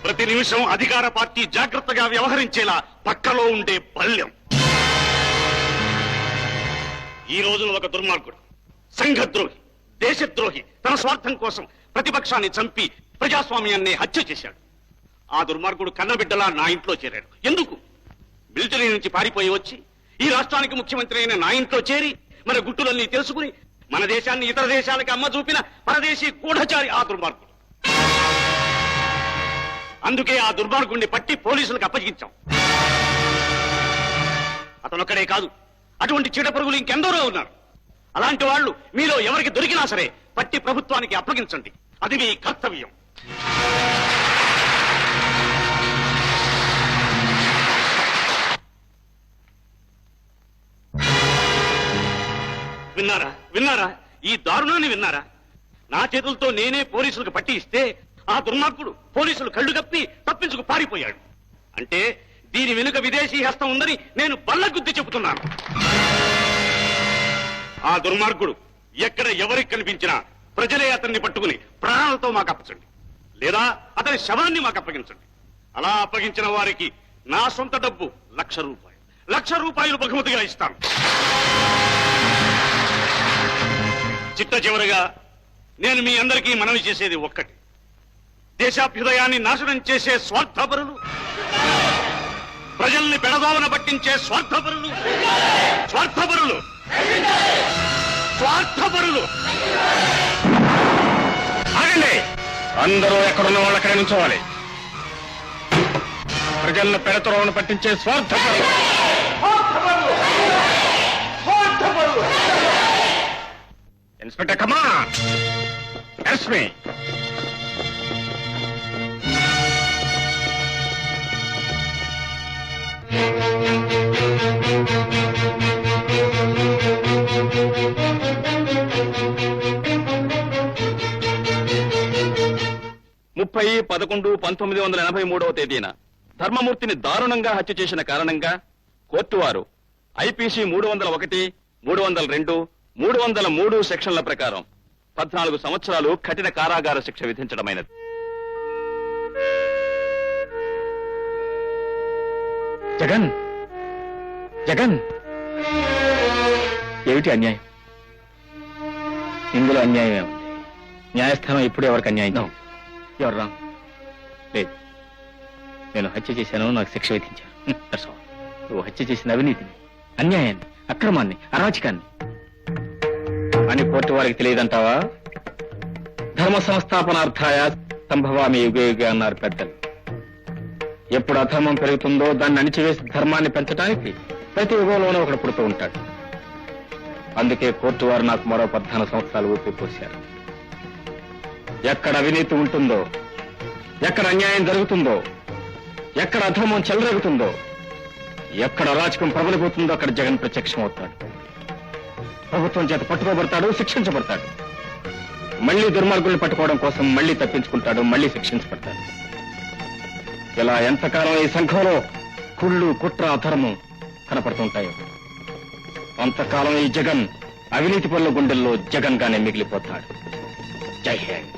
S3: ప్రతి నిమిషం అధికార పార్టీ జాగ్రత్తగా వ్యవహరించేలా పక్కలో ఉండే బల్యం. ఈ రోజున ఒక దుర్మార్గుడు, సంఘద్రోహి, దేశద్రోహి తన స్వార్థం కోసం ప్రతిపక్షాన్ని చంపి ప్రజాస్వామ్యాన్ని హత్య చేశాడు. ఆ దుర్మార్గుడు కన్నబిడ్డలా నా ఇంట్లో చేరాడు. ఎందుకు? మిలిటరీ నుంచి పారిపోయి వచ్చి ఈ రాష్ట్రానికి ముఖ్యమంత్రి అయిన నా ఇంట్లో చేరి మన గుట్టులన్నీ తెలుసుకుని మన దేశాన్ని ఇతర దేశాలకి అమ్మ చూపిన పరదేశీ గూఢచారి ఆ దుర్మార్గుడు. అందుకే ఆ దుర్మార్గుడిని పట్టి పోలీసులకు అప్పగించాం. అతనొక్కడే కాదు, అటువంటి చీడపురుగులు ఇంకెందరో ఉన్నారు. అలాంటి వాళ్ళు మీలో ఎవరికి దొరికినా సరే పట్టి ప్రభుత్వానికి అప్పగించండి. అది మీ కర్తవ్యం. విన్నారా విన్నారా? ఈ దారుణాన్ని విన్నారా? నా చేతులతో నేనే పోలీసులకు పట్టి ఇస్తే ఆ దుర్మార్గుడు పోలీసులు కళ్ళు కప్పి తప్పించుకు పారిపోయాడు. అంటే దీని వెనుక విదేశీ హస్తం ఉందని నేను బల్లగుద్ది చెబుతున్నాను. ఆ దుర్మార్గుడు ఎక్కడ ఎవరికి కనిపించినా ప్రజలే అతన్ని పట్టుకుని ప్రాణాలతో మాకు అప్పచండి, లేదా అతని శవాన్ని మాకు అప్పగించండి. అలా అప్పగించిన వారికి నా సొంత డబ్బు ₹1,00,000 బహుమతిగా ఇస్తాను. చిట్ట చివరిగా నేను మీ అందరికీ మనవి చేసేది ఒక్కటి: దేశాభ్యుదయాన్ని నాశనం చేసే స్వార్థపరులు, ప్రజల్ని పెడదోవన పట్టించే స్వార్థపరులు ఆగండి! అందరూ ఎక్కడున్న వాళ్ళు అక్కడే నుంచోవాలి.
S2: ప్రజలను పెడతరోవను పట్టించే స్వార్థపరులు. ఇన్స్పెక్టర్ కమాన్ ఎస్మి.
S3: ముప్పై 11/1983 తేదీన ధర్మమూర్తిని దారుణంగా హత్య చేసిన కారణంగా కోర్టు వారు ఐపీసీ 301, 302, 303 సెక్షన్ల ప్రకారం 14 సంవత్సరాలు కఠిన కారాగార శిక్ష విధించడమైనది.
S2: జగన్ జగన్ ఏమిటి అన్యాయం? ఇందులో అన్యాయం ఏముంది? న్యాయస్థానం ఇప్పుడు ఎవరికి అన్యాయం చేయదు. ఎవరు రాంగ్? లేదు, నేను హత్య చేశాను, నాకు శిక్ష విధించారు. That's all. నువ్వు హత్య చేసిన అవినీతిని, అన్యాయాన్ని, అక్రమాన్ని, అరాచకాన్ని అని కోర్టు వారికి తెలియదంటావా? ధర్మ సంస్థాపనార్థాయ సంభవామి యుగే యుగే అన్నారు పెద్దలు. ఎప్పుడు అధర్మం పెరుగుతుందో దాన్ని అణిచివేసి ధర్మాన్ని పెంచడానికి ప్రతి యుగంలోనూ ఒకడు పుడుతూ ఉంటాడు. అందుకే కోర్టు వారు నాకు మరో 14 సంవత్సరాలు ఊపిపోశారు. ఎక్కడ అవినీతి ఉంటుందో, ఎక్కడ అన్యాయం జరుగుతుందో, ఎక్కడ అధర్మం చెలరేగుతుందో, ఎక్కడ అరాచకం ప్రబలిపోతుందో అక్కడ జగన్ ప్రత్యక్షమవుతాడు. ప్రభుత్వం చేత పట్టుకోబడతాడు, శిక్షించబడతాడు. మళ్లీ దుర్మార్గుల్ని పట్టుకోవడం కోసం మళ్లీ తప్పించుకుంటాడు, మళ్లీ శిక్షించబడతాడు. ఇలా ఎంతకాలం ఈ సంఘంలో కుళ్ళు, కుట్ర, అధర్మం కనపడుతుంటాయో అంతకాలం ఈ జగన్ అవినీతి పనుల గుండెల్లో జగన్ గానే మిగిలిపోతాడు. జై హింద్.